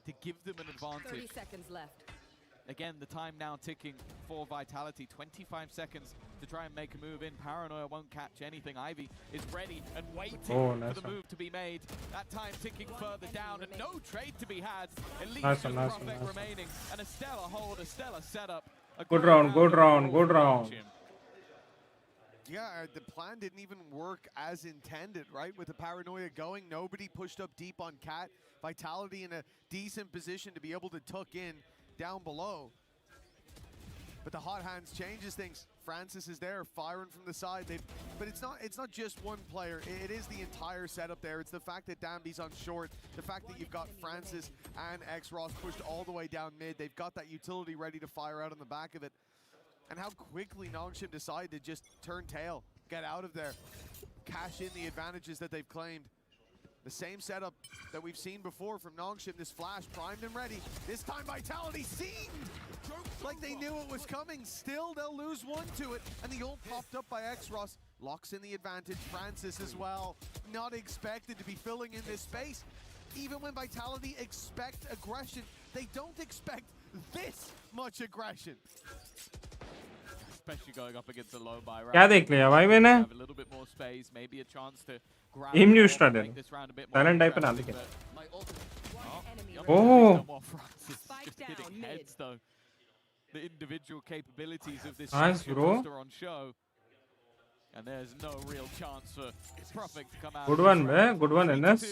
to give them an advantage. 30 seconds left. Again, the time now ticking for Vitality. 25 seconds to try and make a move in. Paranoia won't catch anything. Ivy is ready and waiting for the move to be made. That time ticking further down and no trade to be had. At least just Prophet remaining. And a stellar hold, a stellar setup. Good round, good round, good round. Yeah, the plan didn't even work as intended, right? With the Paranoia going, nobody pushed up deep on Cat. Vitality in a decent position to be able to tuck in down below. But the hot hands changes things. Francis is there firing from the side. But it's not just one player. It is the entire setup there. It's the fact that Dambi's on short, the fact that you've got Francis and X-Ross pushed all the way down mid. They've got that utility ready to fire out on the back of it. And how quickly Nongshim decide to just turn tail, get out of there, cash in the advantages that they've claimed. The same setup that we've seen before from Nongshim. This flash primed and ready. This time Vitality seemed like they knew it was coming. Still, they'll lose one to it. And the ult popped up by X-Ross. Locks in the advantage. Francis as well. Not expected to be filling in this space. Even when Vitality expect aggression, they don't expect this much aggression. Especially going up against a low buy round. क्या देख लिया भाई मैंने? Have a little bit more space, maybe a chance to grab Aim the new ball, started. make this round a bit more Silent type बना interesting, लेकिन. but- Oh. More Francis just hitting heads though. The individual capabilities of this Nice, bro. roster on show. And there's no real chance for Prophet to come out. Good of one, this man. round. Good one, 3-2. NS.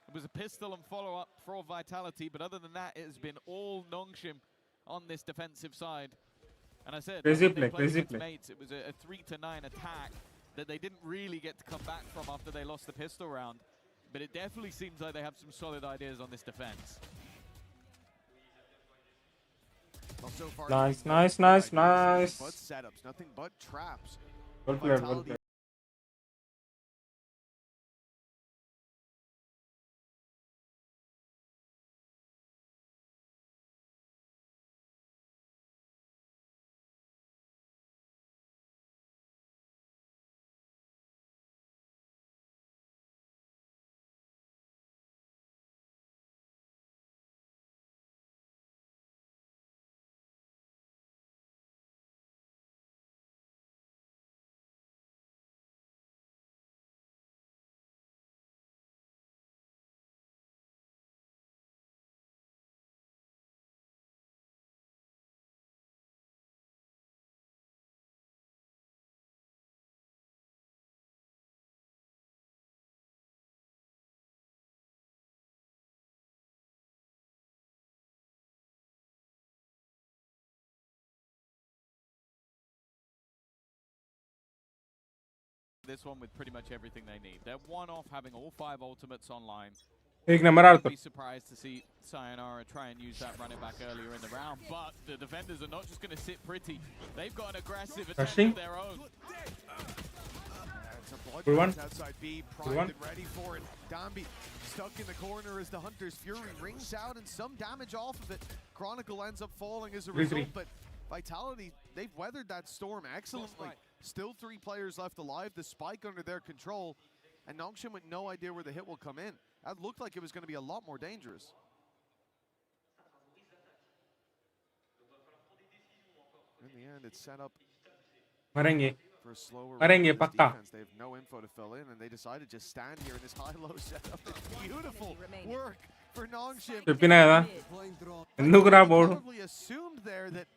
It was a pistol and follow-up for Vitality, but other than that, it has been all Nongshim on this defensive side. And I said, Crazy when they play, played crazy against play. Mates, it was a 3-9 attack that they didn't really get to come back from after they lost the pistol round. But it definitely seems like they have some solid ideas on this defense. Well, so far, Nice, nothing nice, but nice, ideas, nice. Nothing but setups, nothing but traps. Well played, well Vitality played. This one with pretty much everything they need. They're one off having all 5 ultimates online. एक number I'd Arthur. be surprised to see Sayonara try and use that running back earlier in the round, but the defenders are not just going to sit pretty. They've got an aggressive attack Rushing. of their own. It's a blood Good one. dance outside B, Good primed one. and ready for it. Dambi stuck in the corner as the Hunter's Fury rings out and some damage off of it. Chronicle ends up falling as a result, but Vitality, they've weathered that storm excellently. Still 3 players left alive, the spike under their control, and Nongshim with no idea where the hit will come in. That looked like it was going to be a lot more dangerous. In the end, it's set up Marenge. for a slower Marenge, run of this pakka. defense. They have no info to fill in, and they decided to just stand here in this high-low setup. It's beautiful work for Nongshim. చెప్పినా కదా ఎందుకురా board Probably assumed there that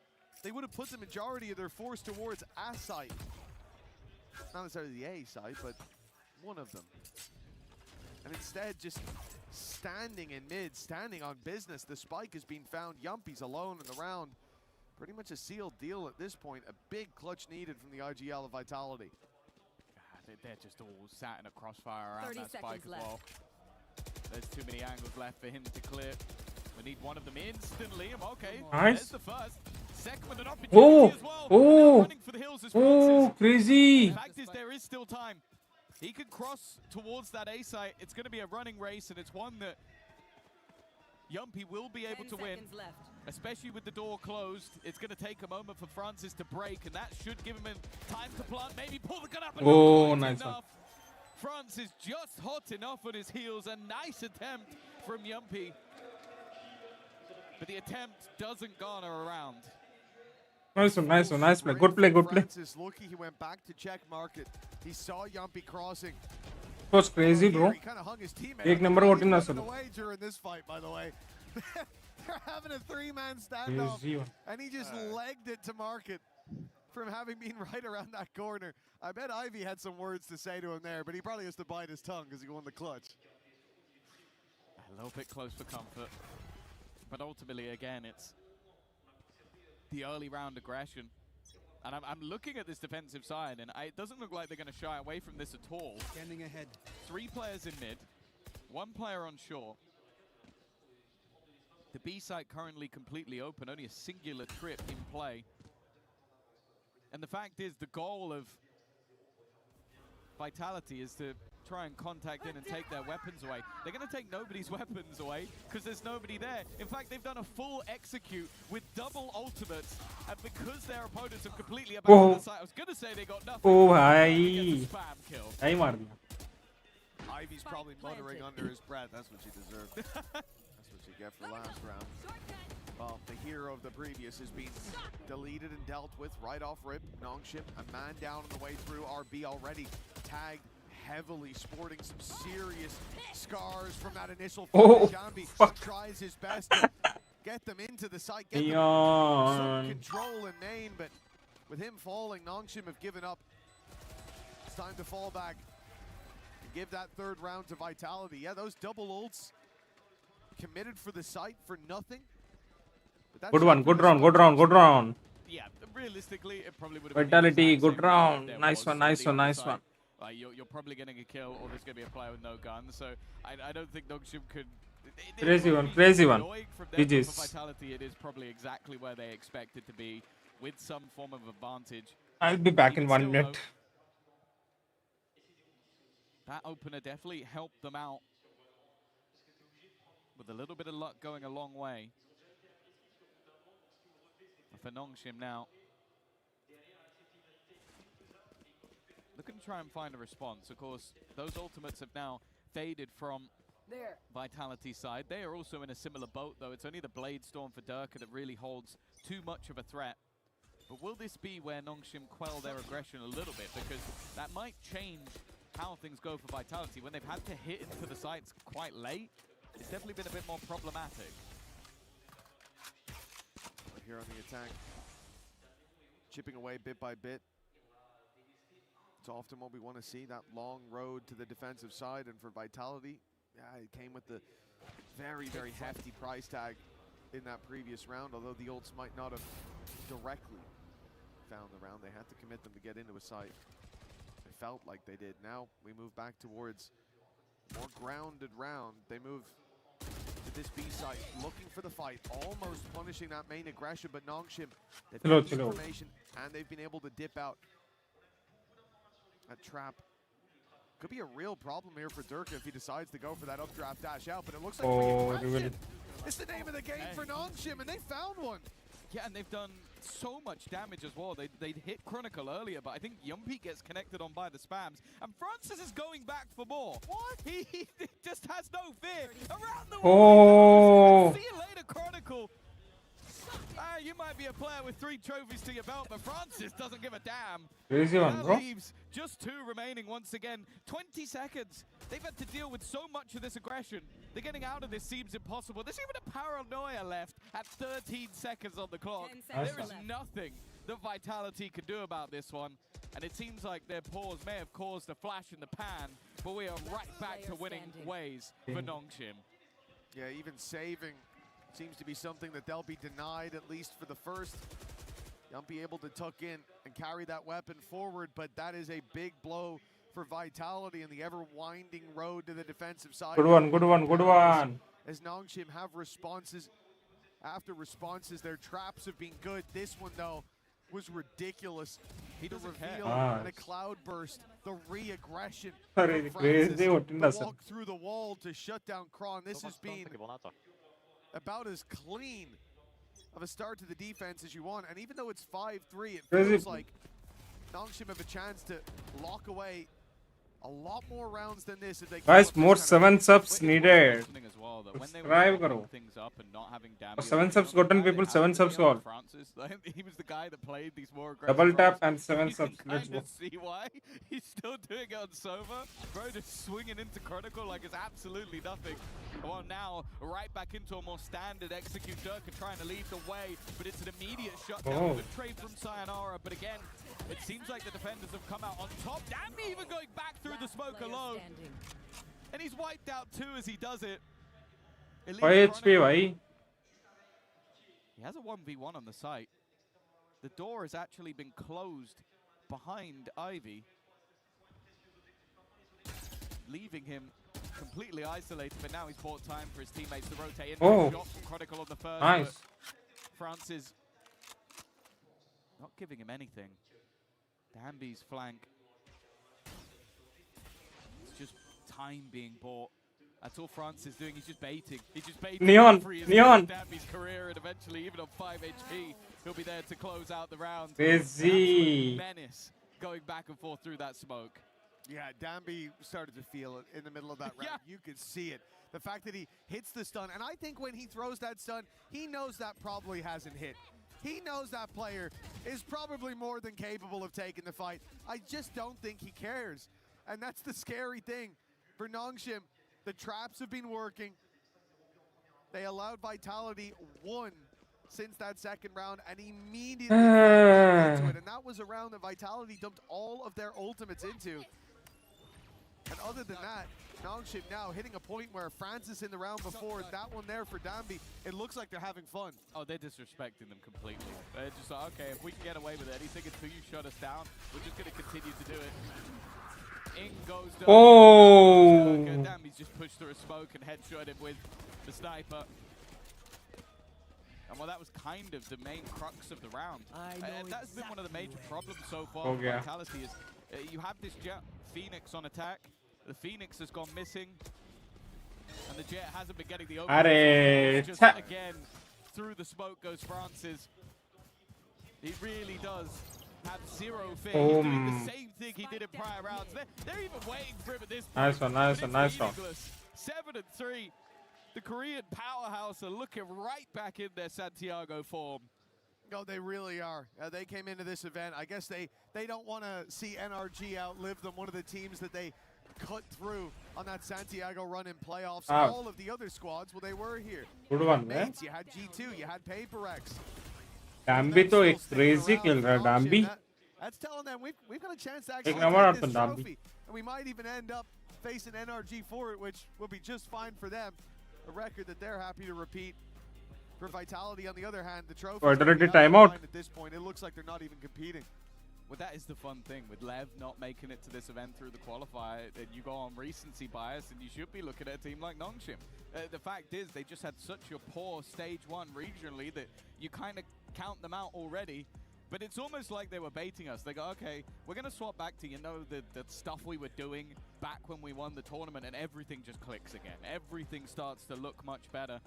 they would have put the majority of their force towards a site. Not necessarily the A site, but one of them. And instead, just standing in mid, standing on business. The spike has been found. Yumpy's alone in the round. Pretty much a sealed deal at this point. A big clutch needed from the IGL of Vitality. They're just all sat in a crossfire around that spike as well. There's too many angles left for him to clear. We need one of them instantly. Okay, Nice. there's the first. Second with an opportunity as well. Oh, Running for the hills is oh, Francis. crazy. The fact is there is still time. He can cross towards that A site. It's going to be a running race, and it's one that Yumpy will be able to win. Especially with the door closed. It's going to take a moment for Francis to break, and that should give him time to plant. Maybe pull the gun up. And Oh, not nice enough. Francis just hot enough on his heels. A nice attempt from Yumpy. But the attempt doesn't garner around. Nice one, nice one, nice play. Good play, good play. Francis lucky he went back to check market. He saw Yumpy crossing. It was crazy, bro. He kind of hung his teammate. Ek number He's కొట్టింది looking అసలు. away during this fight, by the way. They're having a three-man standoff, Crazy one. and he just legged it to market from having been right around that corner. I bet Ivy had some words to say to him there, but he probably has to bite his tongue because he won the clutch. A little bit close for comfort. But ultimately, again, it's the early round aggression. And I'm looking at this defensive side, and it doesn't look like they're going to shy away from this at all. Standing ahead. 3 players in mid, 1 player on shore. The B site currently completely open, only a singular trip in play. And the fact is, the goal of Vitality is to try and contact in and take their weapons away. They're going to take nobody's weapons away because there's nobody there. In fact, they've done a full execute with double ultimates, and because their opponents have completely abandoned the site, I was going to say they got nothing. Oh, They hi. get the spam kill. Hi, Marna. Ivy's probably muttering under his breath. That's what she deserved. That's what you get for last round. Well, the hero of the previous has been deleted and dealt with right off rip. Nongshim, a man down on the way through. RB already tagged heavily, sporting some serious scars from that initial fight. Jambi tries his best to get them into the site, get them some control and name, but with him falling, Nongshim have given up. It's time to fall back and give that third round to Vitality. Yeah, those double ults committed for the site for nothing. Good one, good round, good round, good round. Yeah, realistically, it probably would have Vitality, been good round. Nice one, nice one, nice one. You're probably getting a kill, or there's going to be a player with no gun. So I don't think Nongshim could. Crazy one, crazy one. GG's. For Vitality, it is probably exactly where they expect it to be, with some form of advantage. I'll be back in 1 minute. That opener definitely helped them out. With a little bit of luck going a long way. For Nongshim now. Looking to try and find a response. Of course, those ultimates have now faded from Vitality's side. They are also in a similar boat, though. It's only the Blade Storm for Durka that really holds too much of a threat. But will this be where Nongshim quell their aggression a little bit? Because that might change how things go for Vitality. When they've had to hit into the sites quite late, it's definitely been a bit more problematic. Here on the attack, chipping away bit by bit. It's often what we want to see, that long road to the defensive side, and for Vitality, yeah, it came with the very, very hefty price tag in that previous round, although the ults might not have directly found the round. They had to commit them to get into a site. It felt like they did. Now we move back towards a more grounded round. They move to this B site, looking for the fight, almost punishing that main aggression, but Nongshim, they've got the information, and they've been able to dip out. That trap could be a real problem here for Durka if he decides to go for that updraft dash out, but it looks like it's the name of the game for Nongshim, and they found one. Yeah, and they've done so much damage as well. They hit Chronicle earlier, but I think Yumpy gets connected on by the spams. And Francis is going back for more. What? He just has no fear. Around the Oh. See you later, Chronicle. You might be a player with 3 trophies to your belt, but Francis doesn't give a damn. Crazy one, That bro. leaves just 2 remaining once again. 20 seconds. They've had to deal with so much of this aggression. They're getting out of this seems impossible. There's even a paranoia left at 13 seconds on the clock. There is nothing that Vitality can do about this one. And it seems like their pause may have caused a flash in the pan, but we are right back to winning ways for Nongshim. Yeah, even saving seems to be something that they'll be denied, at least for the first. Yumpy able to tuck in and carry that weapon forward, but that is a big blow for Vitality in the ever-winding road to the defensive side. Good one, good one, good one. As Nongshim have responses after responses, their traps have been good. This one, though, was ridiculous. The reveal and a cloud burst, the re-aggression from Francis, the walk through the wall to shut down Kron. This has been about as clean of a start to the defense as you want. And even though it's 5-3, it feels like Nongshim have a chance to lock away a lot more rounds than this if they Guys, more 7 subs needed. Subscribe karo. 7 subs gotten people, 7 subs all. He was the guy that played these more Double tap and 7 subs. Let's go. See why he's still doing it on Sova. Bro, just swinging into Chronicle like it's absolutely nothing. Well, now right back into a more standard execute. Durka trying to lead the way, but it's an immediate shutdown. Good trade from Sayonara, but again, it seems like the defenders have come out on top. Damn, even going back through the smoke alone. And he's wiped out too as he does it. 5 HP, bhai. He has a 1v1 on the site. The door has actually been closed behind Ivy, leaving him completely isolated, but now he's bought time for his teammates to rotate in. Oh, Shot from Chronicle on the first. nice. Francis not giving him anything. Danby's flank. It's just time being bought. That's all Francis is doing. He's just baiting. He's just baiting. Neon, Neon. Danby's career, and eventually, even on 5 HP, he'll be there to close out the round. Crazy. Menace going back and forth through that smoke. Yeah, Danby started to feel it in the middle of that round. You could see it. The fact that he hits the stun, and I think when he throws that stun, he knows that probably hasn't hit. He knows that player is probably more than capable of taking the fight. I just don't think he cares. And that's the scary thing for Nongshim. The traps have been working. They allowed Vitality 1 since that second round and immediately into it. And that was a round that Vitality dumped all of their ultimates into. And other than that, Nongshim now hitting a point where Francis in the round before, that one there for Danby, it looks like they're having fun. Oh, they're disrespecting them completely. They're just like, okay, if we can get away with anything until you shut us down, we're just going to continue to do it. In goes Durka. Oh! Danby's just pushed through a smoke and headshot him with the sniper. And well, that was kind of the main crux of the round. That's been one of the major problems so far for Vitality is you have this Jet Phoenix on attack. The Phoenix has gone missing. And the Jet hasn't been getting the open. Just again, through the smoke goes Francis. He really does have zero fear. He's doing the same thing he did in prior rounds. They're even waiting for him at this point. Nice one, nice one, nice one. 7-3. The Korean powerhouse are looking right back in their Santiago form. No, they really are. They came into this event. I guess they don't want to see NRG outlive them, one of the teams that they cut through on that Santiago run in playoffs. All of the other squads, well, they were here. Good one, man. You had G2, you had PaperX. Danby to a crazy kill, right? Danby. That's telling them we've got a chance to actually take this trophy. And we might even end up facing NRG for it, which will be just fine for them. A record that they're happy to repeat. For Vitality, on the other hand, the trophy timeout. At this point, it looks like they're not even competing. Well, that is the fun thing with Lev not making it to this event through the qualifier. And you go on recency bias, and you should be looking at a team like Nongshim. The fact is, they just had such a poor stage 1 regionally that you kind of count them out already. But it's almost like they were baiting us. They go, okay, we're going to swap back to, the stuff we were doing back when we won the tournament, and everything just clicks again. Everything starts to look much better.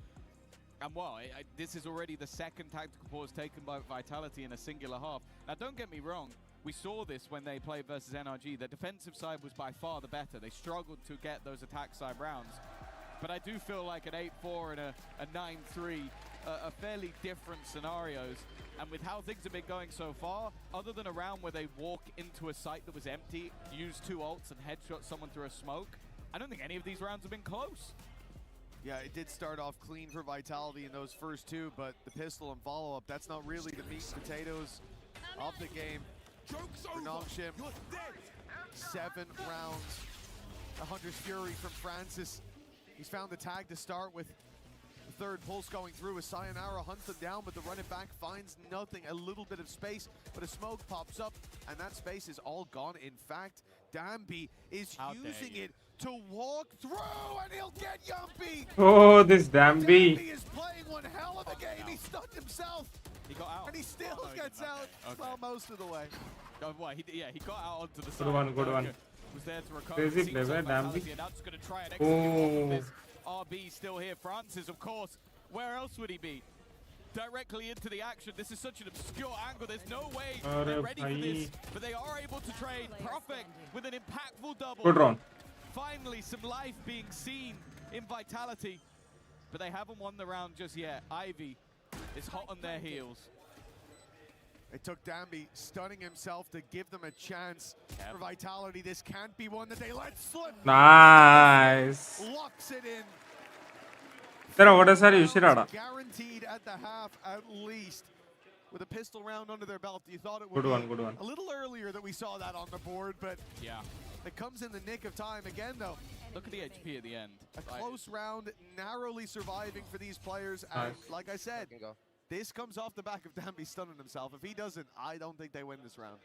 And well, this is already the second tactical pause taken by Vitality in a singular half. Now, don't get me wrong. We saw this when they played versus NRG. The defensive side was by far the better. They struggled to get those attack side rounds. But I do feel like an 8-4 and a 9-3 are fairly different scenarios. And with how things have been going so far, other than a round where they walk into a site that was empty, use 2 ults and headshot someone through a smoke, I don't think any of these rounds have been close. Yeah, it did start off clean for Vitality in those first 2, but the pistol and follow-up, that's not really the meat and potatoes of the game. For Nongshim, 7 rounds. The Hunter's Fury from Francis. He's found the tag to start with. The third pulse going through as Sayonara hunts them down, but the run it back finds nothing. A little bit of space, but a smoke pops up, and that space is all gone. In fact, Dambi is using it to walk through, and he'll get Yumpy. Oh, this Dambi. Dambi is playing one hell of a game. He stunned himself. He got out. And he still gets out, well, most of the way. Oh, well, he got out onto the side. Good one, good one. Was there to recover. Crazy play by Dambi. Now just going to try and execute this. RB still here. Francis, of course. Where else would he be? Directly into the action. This is such an obscure angle. There's no way they're ready for this. But they are able to trade. Perfect with an impactful double. Good run. Finally, some life being seen in Vitality. But they haven't won the round just yet. Ivy is hot on their heels. It took Dambi stunning himself to give them a chance. For Vitality, this can't be one that they let slip. Nice. Locks it in. Guaranteed at the half at least. With a pistol round under their belt, you thought it would be a little earlier that we saw that on the board, but yeah, it comes in the nick of time again, though. Look at the HP at the end. A close round, narrowly surviving for these players, and like I said, this comes off the back of Dambi stunning himself. If he doesn't, I don't think they win this round.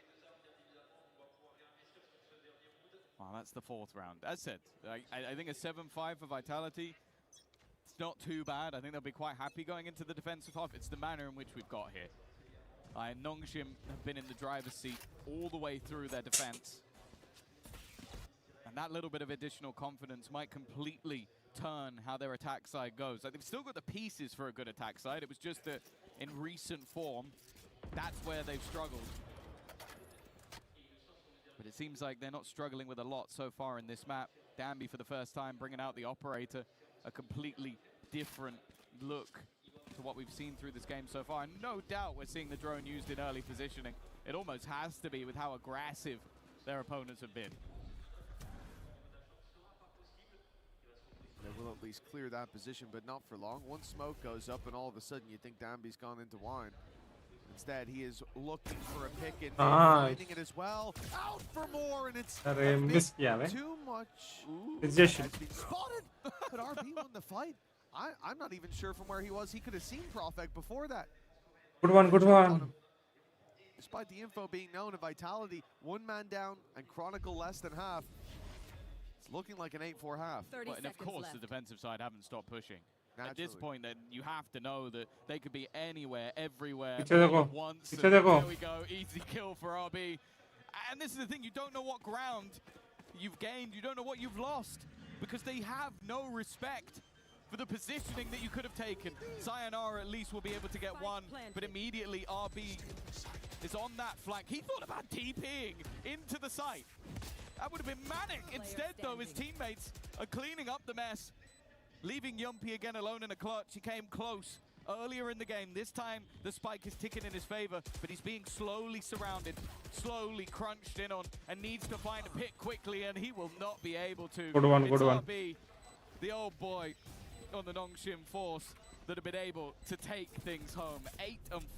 Well, that's the 4th round. As said, I think a 7-5 for Vitality. It's not too bad. I think they'll be quite happy going into the defensive half. It's the manner in which we've got here. Nongshim have been in the driver's seat all the way through their defense. And that little bit of additional confidence might completely turn how their attack side goes. Like, they've still got the pieces for a good attack side. It was just that in recent form, that's where they've struggled. But it seems like they're not struggling with a lot so far in this map. Dambi for the first time bringing out the operator, a completely different look to what we've seen through this game so far. And no doubt we're seeing the drone used in early positioning. It almost has to be with how aggressive their opponents have been. They will at least clear that position, but not for long. One smoke goes up, and all of a sudden you think Dambi's gone into wine. Instead, he is looking for a pick and finding it as well. Out for more, and it's too much. Has been spotted, but RB won the fight. I'm not even sure from where he was. He could have seen Profek before that. Good one, good one. Despite the info being known of Vitality, 1 man down and Chronicle less than half. It's looking like an 8-4 half. Well, and of course, the defensive side haven't stopped pushing. At this point, then you have to know that they could be anywhere, everywhere, once. There we go, easy kill for RB. And this is the thing, you don't know what ground you've gained, you don't know what you've lost, because they have no respect for the positioning that you could have taken. Sayonara at least will be able to get one, but immediately RB is on that flank. He thought about TPing into the site. That would have been manic. Instead, though, his teammates are cleaning up the mess, leaving Yumpy again alone in a clutch. He came close earlier in the game. This time, the spike is ticking in his favor, but he's being slowly surrounded, slowly crunched in on, and needs to find a pick quickly, and he will not be able to. Good one, it's good one. RB, the old boy on the Nongshim force that have been able to take things home.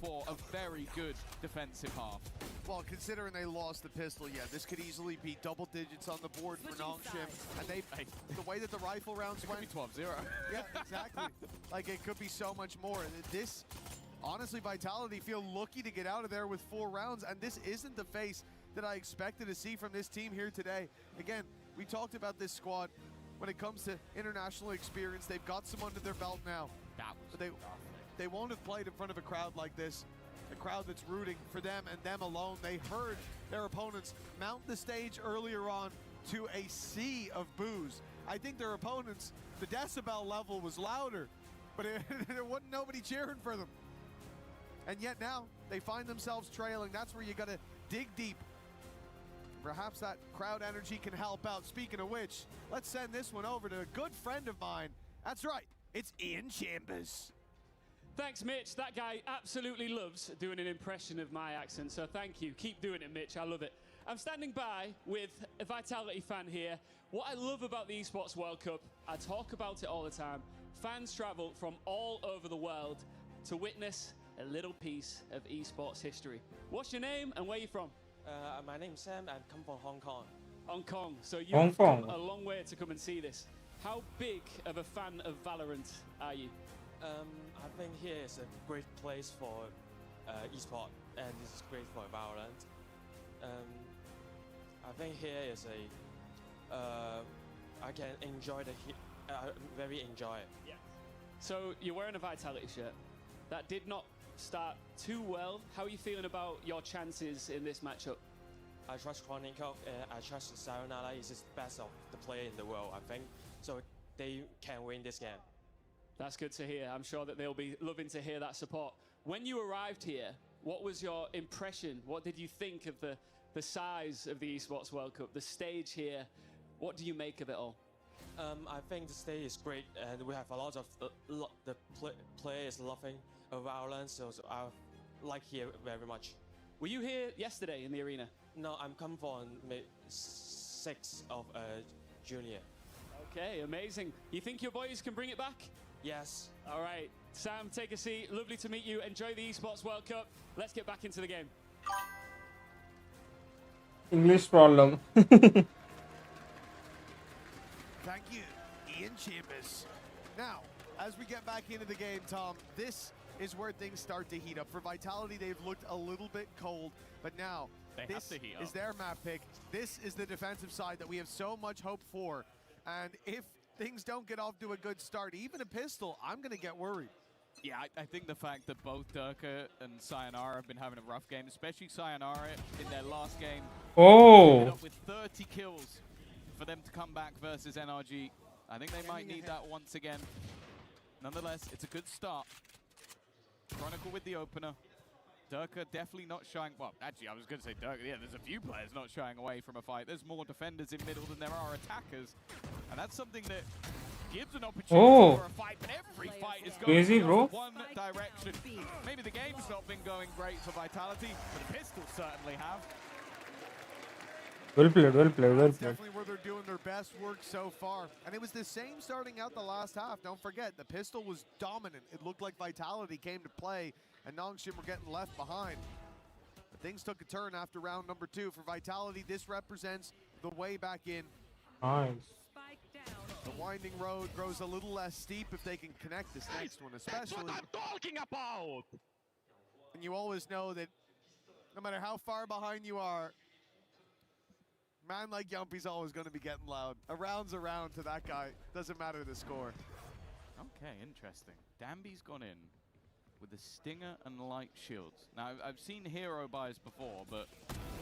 8-4, a very good defensive half. Well, considering they lost the pistol, yeah, this could easily be double digits on the board for Nongshim. And the way that the rifle rounds went, 12-0. Yeah, exactly. Like, it could be so much more. And this, honestly, Vitality feel lucky to get out of there with 4 rounds. And this isn't the face that I expected to see from this team here today. Again, we talked about this squad. When it comes to international experience, they've got some under their belt now. But they won't have played in front of a crowd like this, a crowd that's rooting for them and them alone. They heard their opponents mount the stage earlier on to a sea of boos. I think their opponents, the decibel level was louder but there wasn't nobody cheering for them. And yet now they find themselves trailing. That's where you got to dig deep. Perhaps that crowd energy can help out. Speaking of which, let's send this one over to a good friend of mine. That's right, it's Ian Chambers. Thanks, Mitch. That guy absolutely loves doing an impression of my accent, so thank you. Keep doing it, Mitch. I love it. I'm standing by with a Vitality fan here. What I love about the Esports World Cup, I talk about it all the time, fans travel from all over the world to witness a little piece of esports history. What's your name and where are you from? My name's Sam. I come from Hong Kong. Hong Kong. So you've come a long way to come and see this. How big of a fan of Valorant are you? I think here is a great place for esport, and it's great for Valorant. I think here is I can enjoy very enjoy it. Yeah. So you're wearing a Vitality shirt. That did not start too well. How are you feeling about your chances in this matchup? I trust Chronicle. I trust Sayonara is the best of the player in the world, I think. So they can win this game. That's good to hear. I'm sure that they'll be loving to hear that support. When you arrived here, what was your impression? What did you think of the size of the Esports World Cup, the stage here? What do you make of it all? I think the stage is great, and we have a lot of players loving Valorant, so I like here very much. Were you here yesterday in the arena? No, I'm come from 6th of Junior. Okay, amazing. You think your boys can bring it back? Yes. All right, Sam, take a seat. Lovely to meet you. Enjoy the Esports World Cup. Let's get back into the game. English problem. Thank you, Ian Chambers. Now, as we get back into the game, Tom, this is where things start to heat up. For Vitality, they've looked a little bit cold, but now this is their map pick. This is the defensive side that we have so much hope for. And if things don't get off to a good start, even a pistol, I'm going to get worried. Yeah, I think the fact that both Durka and Sayonara have been having a rough game, especially Sayonara in their last game. Oh! Up with 30 kills for them to come back versus NRG. I think they might need that once again. Nonetheless, it's a good start. Chronicle with the opener. Durka definitely not shying. Well, actually, I was going to say Durka. Yeah, there's a few players not shying away from a fight. There's more defenders in middle than there are attackers. And that's something that gives an opportunity for a fight. But every fight is going Crazy, bro. one direction. Maybe the game's not been going great for Vitality, but the Pistols certainly have. Well played, well played, well That's played. definitely where they're doing their best work so far. And it was the same starting out the last half. Don't forget, the pistol was dominant. It looked like Vitality came to play, and Nongshim were getting left behind. But things took a turn after round number 2. For Vitality, this represents the way back in. Nice. The winding road grows a little less steep if they can connect this next one, especially. That's what I'm talking about! And you always know that no matter how far behind you are, man like Yumpy's always going to be getting loud. A round's a round to that guy. Doesn't matter the score. Okay, interesting. Danby's gone in with the Stinger and Light Shields. Now, I've seen hero buys before, but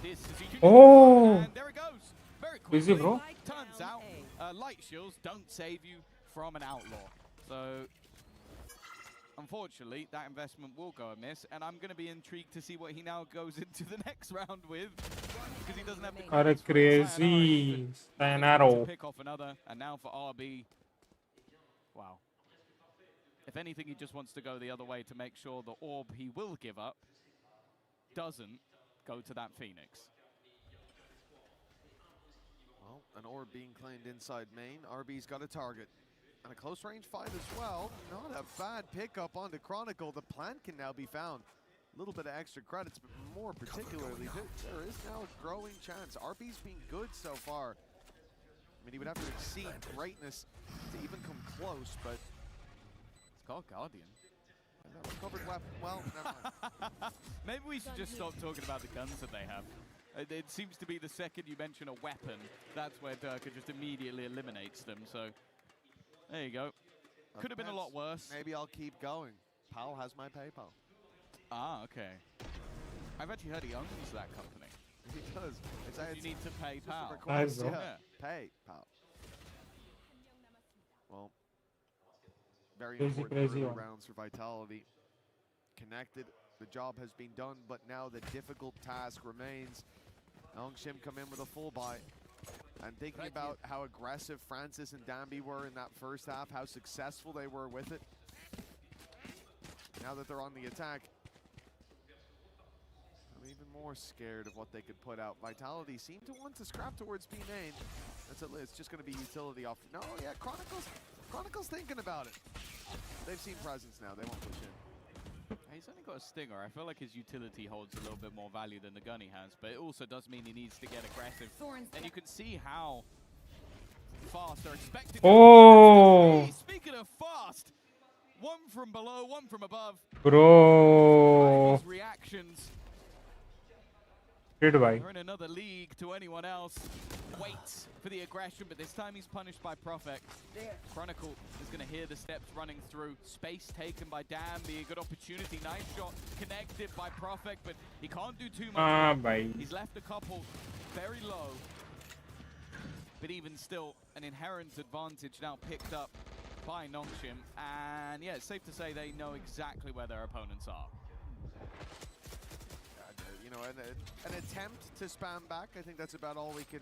this is... Oh! And there it goes. Very quickly. Busy, bro. Turns out, Light Shields don't save you from an outlaw. So, unfortunately, that investment will go amiss, and I'm going to be intrigued to see what he now goes into the next round with, because he doesn't have the Are crazy. to pick off another, and now for RB, wow. If anything, he just wants to go the other way to make sure the orb he will give up doesn't go to that Phoenix. Well, an orb being claimed inside main. RB's got a target. And a close range fight as well. Not a bad pickup onto Chronicle. The plant can now be found. A little bit of extra credits, but more particularly, there is now a growing chance. RB's been good so far. I mean, he would have to exceed greatness to even come close, but... It's called Guardian. Recovered weapon. Well, never mind. Maybe we should just stop talking about the guns that they have. It seems to be the second you mention a weapon, that's where Durka just immediately eliminates them. So, there you go. Could have been a lot worse. Maybe I'll keep going. Pal has my PayPal. Ah, okay. I've actually heard he owns that company. He does. You need to pay PAL. Nice, bro. Yeah. Pay PAL. Well, Very Crazy, important crazy early one. rounds for Vitality. Connected, the job has been done, but now the difficult task remains. Nongshim come in with a full buy. And thinking about how aggressive Francis and Danby were in that first half, how successful they were with it. Now that they're on the attack, I'm even more scared of what they could put out. Vitality seem to want to scrap towards B main. It's just going to be utility off. No, yeah, Chronicle's thinking about it. They've seen presence now. They won't push in. He's only got a stinger. I feel like his utility holds a little bit more value than the gun he has, but it also does mean he needs to get aggressive. And you can see how fast they're expecting. Oh, Speaking of fast, one from below, one from above. bro. These reactions. Did bhai. They're in another league to anyone else. Waits for the aggression, but this time he's punished by Prophet. Chronicle is going to hear the steps running through. Space taken by Danby. Good opportunity. Nice shot connected by Prophet, but he can't do too much. Bhai. He's left a couple very low. But even still, an inherent advantage now picked up by Nongshim. And yeah, it's safe to say they know exactly where their opponents are. You know, an attempt to spam back. I think that's about all we can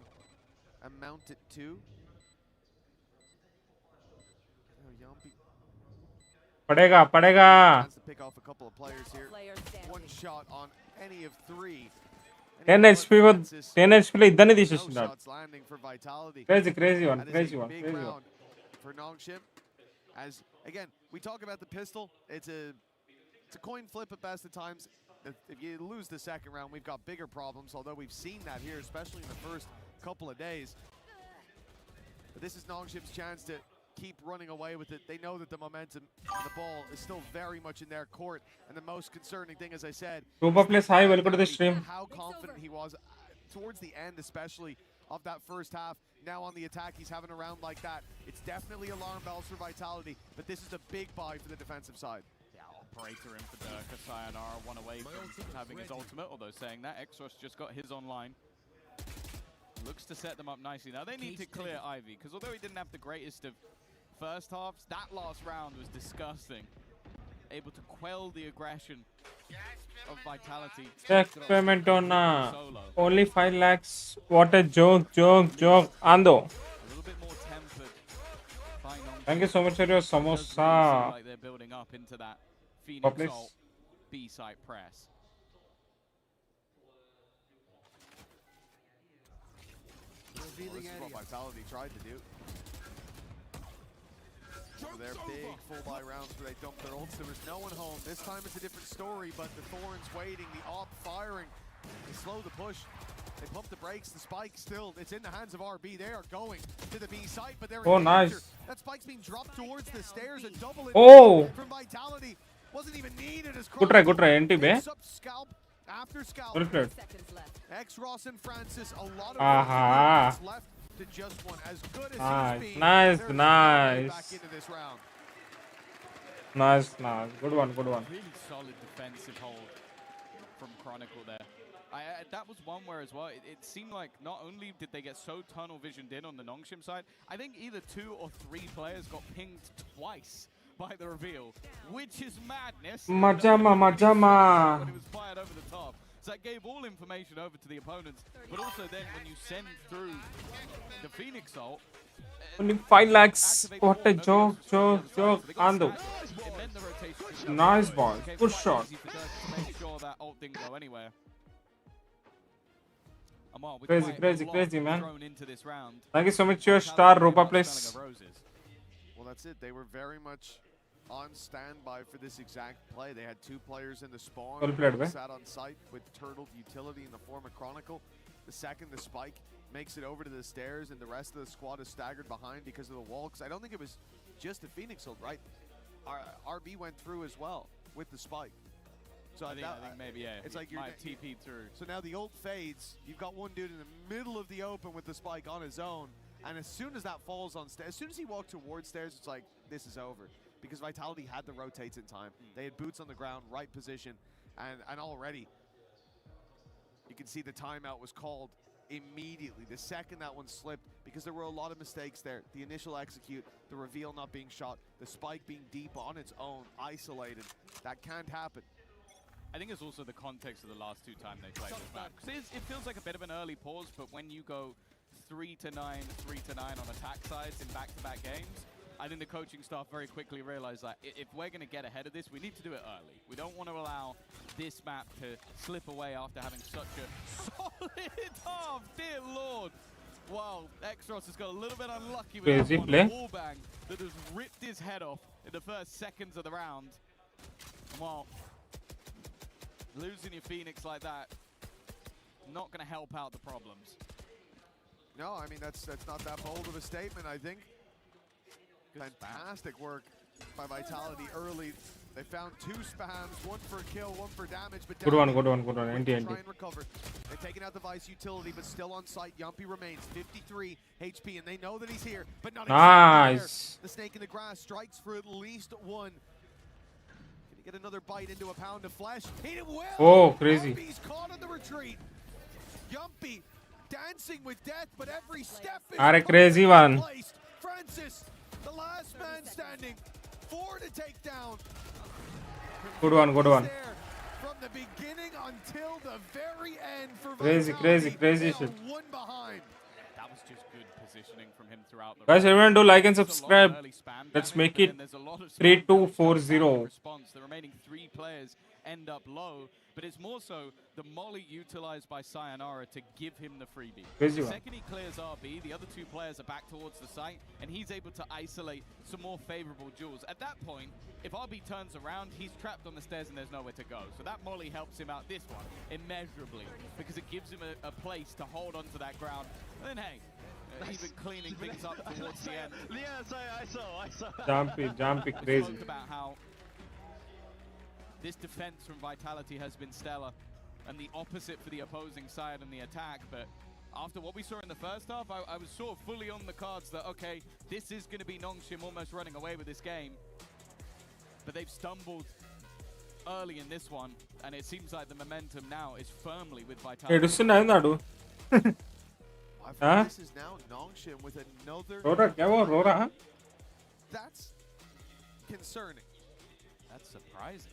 amount it to. Padega. Chance to pick off a couple of players here. One shot on any of three. 10 HP with 10 HP లో ఇద్దరిని No తీసేస్తున్నాడు. shots landing for Vitality. Crazy one, That is crazy a one, big crazy one. round for Nongshim. As again, we talk about the pistol. It's a coin flip at best at times. If you lose the second round, we've got bigger problems. Although we've seen that here, especially in the first couple of days. But this is Nongshim's chance to keep running away with it. They know that the momentum and the ball is still very much in their court. And the most concerning thing, as I said, Super Place, hi, welcome to the stream. how confident he was towards the end, especially of that first half. Now on the attack, he's having a round like that. It's definitely alarm bells for Vitality, but this is a big buy for the defensive side. Yeah, operator in for Durka. Sayonara, one away from having his ultimate, although saying that, Exos just got his online. Looks to set them up nicely. Now they need to clear Ivy, because although he didn't have the greatest of first halves, that last round was disgusting. Able to quell the aggression of Vitality. Experiment on only 5 lakhs. What a joke. Ando. A little bit more tempered by Nongshim. Thank you so much for your It does really samosa. seem like they're building up into that Phoenix Please. ult B-site press. This is what Vitality tried to do. So they're big full buy rounds where they dump their ults. There was no one home. This time it's a different story, but the Thorns waiting, the op firing. They slow the push. They pump the brakes. The spike still, it's in the hands of RB. They are going to the B site, but they're in danger. Nice. That spike's being dropped towards the stairs. A double Oh. from Vitality. Wasn't even needed as Good try. NT be. picks up scalp after scalp. Well played. X-Ross and Francis, a lot of Aha. left to just one. As good as Nice, he's been, nice, they're nice. back into this round. Nice. Good one. Really solid defensive hold from Chronicle there. That was one where as well, it seemed like not only did they get so tunnel visioned in on the Nongshim side, I think either 2 or 3 players got pinged twice by the reveal, which is madness. Majama. When it was fired over the top. So that gave all information over to the opponents, but also then when you send through the Phoenix ult, Only 5 lakhs. What a joke. Ando. it meant the rotation. Nice boy. It Good quite shot. easy for Dirk to make sure that ult didn't go anywhere. Amal, with Crazy, quite a crazy, lot man. thrown into this round, Thank you so much for your star, Rupa Place. Well, that's it. They were very much on standby for this exact play. They had 2 players in the spawn. Well played, man. Sat on site with turtled utility in the form of Chronicle. The second the spike makes it over to the stairs and the rest of the squad is staggered behind because of the wall. Because I don't think it was just the Phoenix ult, right? RB went through as well with the spike. So I think maybe, yeah. It's like you might have TP'd through. So now the ult fades. You've got one dude in the middle of the open with the spike on his own. And as soon as that falls on stairs, as soon as he walked towards stairs, it's like, this is over. Because Vitality had the rotates in time. They had boots on the ground, right position. And already, you can see the timeout was called immediately. The second that one slipped, because because there were a lot of mistakes there. The initial execute, the reveal not being shot, the spike being deep on its own, isolated. That can't happen. I think it's also the context of the last two times they played this map. Because it feels like a bit of an early pause, but when you go 3-9, 3-9 on attack sides in back-to-back games, I think the coaching staff very quickly realized that if we're going to get ahead of this, we need to do it early. We don't want to allow this map to slip away after having such a solid half. Dear Lord. Wow, Exros has got a little bit unlucky with Crazy that one. play. Wallbang that has ripped his head off in the first seconds of the round. Well, losing your Phoenix like that, not going to help out the problems. No, I mean, that's not that bold of a statement, I think. Fantastic work by Vitality early. They found 2 spams, 1 for a kill, 1 for damage. But Good one. Try and recover. They're taking out the Vice utility, but still on site. Yumpy remains 53 HP, and they know that he's here, but not exactly there. The snake in the grass strikes for at least 1. Can he get another bite into a pound of flesh? He will. Oh, crazy. Yumpy's caught on the retreat. Yumpy dancing with death, but every step is Are crazy one. placed. Francis, the last man standing, 4 to take down. Good one. From the beginning until the very end for Crazy shit. 1 behind. That was just good positioning from him throughout the Guys, round. everyone do like and subscribe. Early spam Let's damage, make but it then there's a lot of spam 3240. response. The remaining 3 players end up low, but it's more so the molly utilized by Sayonara to give him the freebie. Crazy The one. second he clears RB, the other 2 players are back towards the site, and he's able to isolate some more favorable duels. At that point, if RB turns around, he's trapped on the stairs and there's nowhere to go. So that molly helps him out this one immeasurably, because it gives him a place to hold onto that ground. And then, hey, even cleaning things up towards the end. Yes, I saw. Jumpy, We crazy. spoke about how this defense from Vitality has been stellar, and the opposite for the opposing side in the attack. But after what we saw in the first half, I was sort of fully on the cards that, okay, this is going to be Nongshim almost running away with this game. But they've stumbled early in this one, and it seems like the momentum now is firmly with Vitality. I think this is now Nongshim with another. Rora. That's concerning. That's surprising.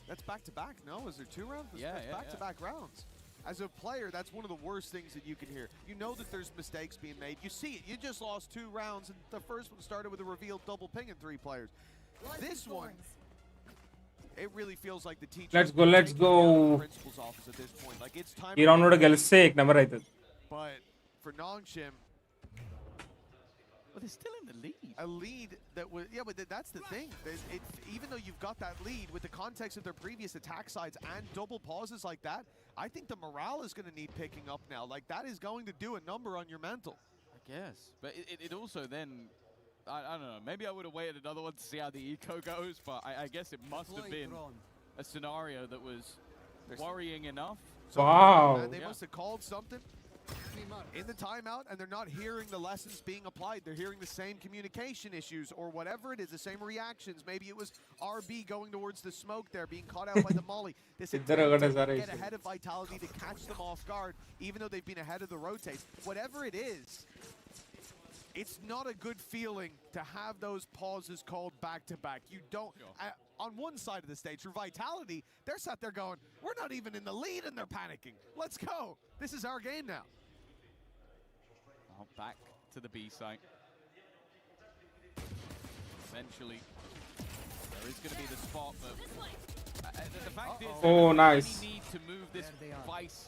That's back-to-back, no? Is there 2 rounds? That's back-to-back rounds. As a player, that's one of the worst things that you can hear. You know that there's mistakes being made. You see it. You just lost 2 rounds, and the first one started with a revealed double ping in 3 players. This one, it really feels like the teacher. Let's go. Principal's office at this point. Like, it's time. ఈ round కూడా గెలిస్తే एक number అవుతుంది. But for Nongshim, well, they're still in the lead. A lead that was, yeah, but that's the thing. Even though you've got that lead with the context of their previous attack sides and double pauses like that, I think the morale is going to need picking up now. Like, that is going to do a number on your mental. I guess. But it also then, I don't know, maybe I would have waited another one to see how the eco goes, but I guess it must have been a scenario that was worrying enough. Wow. And they must have called something in the timeout, and they're not hearing the lessons being applied. They're hearing the same communication issues or whatever it is, the same reactions. Maybe it was RB going towards the smoke there, being caught out by the molly. This attempt to get ahead of Vitality to catch them off guard, even though they've been ahead of the rotates. Whatever it is, it's not a good feeling to have those pauses called back-to-back. You don't... on one side of the stage, for Vitality, they're sat there going, we're not even in the lead and they're panicking. Let's go. This is our game now. Back to the B site. Eventually, there is going to be the spot, but the fact is, Oh, nice. we need to move this Vice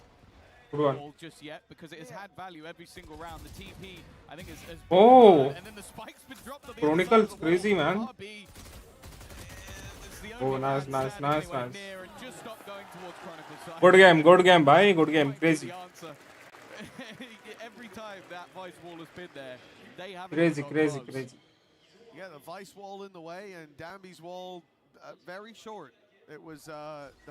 Good one. wall just yet, because it has had value every single round. The TP, I think, is Oh. and then the spike's been dropped on the Chronicles, other side of the crazy, wall. man. RB is the Oh, only nice, man nice, standing nice, anywhere nice. near and just stopped going towards Chronicles. So Good game, bye. Good game, crazy. the answer. Every time that Vice wall has been there, they haven't Crazy, got crazy, close. crazy. Yeah, the Vice wall in the way and Damby's wall very short. It was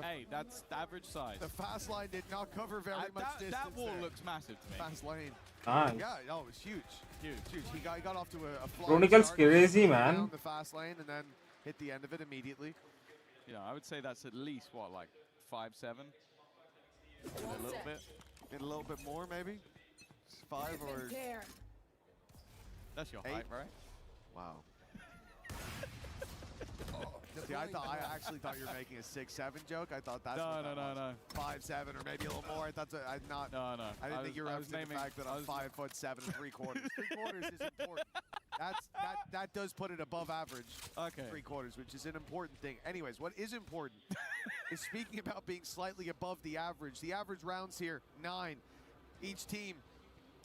hey, that's the average size. The fast line did not cover very much distance. That wall there. looks massive to me. Fast lane. Nice. Yeah, no, it was huge. Huge. He got off to a flying Chronicles start, crazy, man. down the fast lane and then hit the end of it immediately. You know, I would say that's at least what, like 5-7? A little bit. A little bit more, maybe. 5 or That's your 8. height, right? Wow. See, I actually thought you were making a 6'7" joke. I thought that's what that was. 5'7" or maybe a little more. I thought I didn't think you were referencing the fact that I'm 5'7" and 3/4. 3/4 is important. That does put it above average. Okay. 3/4, which is an important thing. Anyways, what is important is speaking about being slightly above the average. The average rounds here 9. Each team.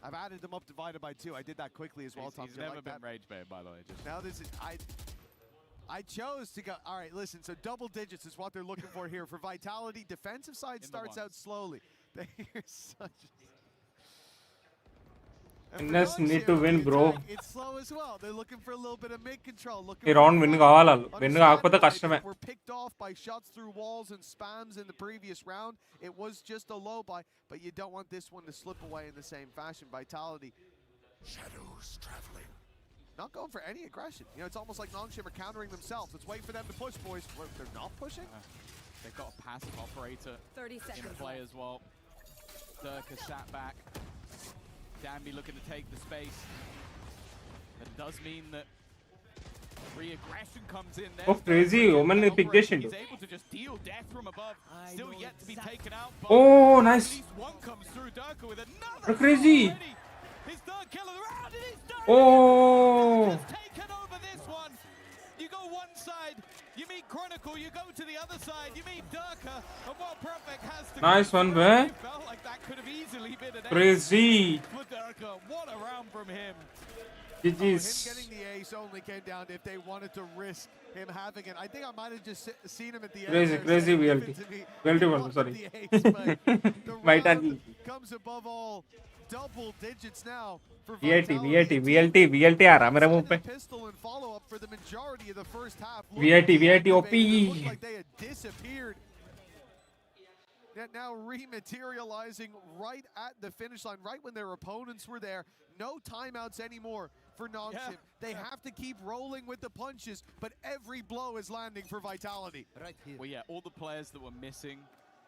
I've added them up divided by 2. I did that quickly as well. He's never been rage bait, by the way. Now this is I chose to go. All right, listen. So double digits is what they're looking for here for Vitality. Defensive side starts out slowly. They're such. Winners need to win, bro. It's slow as well. They're looking for a little bit of mid control. ఈ round win కావాలి వాళ్ళు. Win కాకపోతే కష్టమే. Were picked off by shots through walls and spams in the previous round. It was just a low buy, but you don't want this one to slip away in the same fashion. Vitality. Shadows traveling. Not going for any aggression. You know, it's almost like Nongshim are countering themselves. Let's wait for them to push, boys. They're not pushing? They've got a passive operator 30 seconds in play as well. Dirk has sat back. Danby looking to take the space. That does mean that re-aggression comes in there. Oh, crazy. Omen pick చేసిండు. He's able to just deal death from above. Still yet to be taken out. Oh, nice. At least one comes through. Dirk with another. Crazy. His third kill of the round, and he's done. Oh. He's taken over this one. You go one side, you meet Chronicle, you go to the other side, you meet Durka, and what Perfect has to Nice one, man. Felt like that could have easily been an Crazy. ace for Durka. What a round from him. GG's. Him getting the ace only came down to if they wanted to risk him having it. I think I might have just seen him at the end. Crazy VLT. VLT one, sorry. Vitality. Comes above all. Double digits now for VLT आ रहा मेरे मुंह पे. Pistol and follow up for the majority of the first half. VLT OP. Looked like they had disappeared. Yet now rematerializing right at the finish line, right when their opponents were there. No timeouts anymore for Nongshim. They have to keep rolling with the punches, but every blow is landing for Vitality. Right here. Well, yeah, all the players that were missing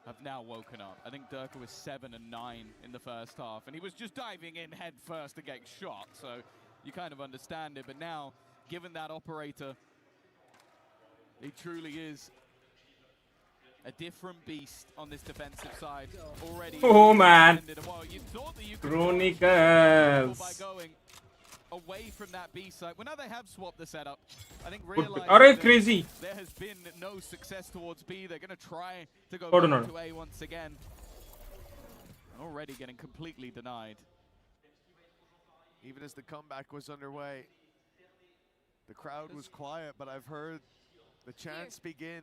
have now woken up. I think Durka was 7 and 9 in the first half, and he was just diving in head first to get shot, so you kind of understand it. But now, given that operator, he truly is a different beast on this defensive side already. Oh man, well, you thought that you could Chronicles by going away from that B side. Well, now they have swapped the setup. I think realizing Alright, crazy. There has been no success towards B. They're going to try to go Hold back on. to A once again. Already getting completely denied. Even as the comeback was underway, the crowd was quiet, but I've heard the chants begin.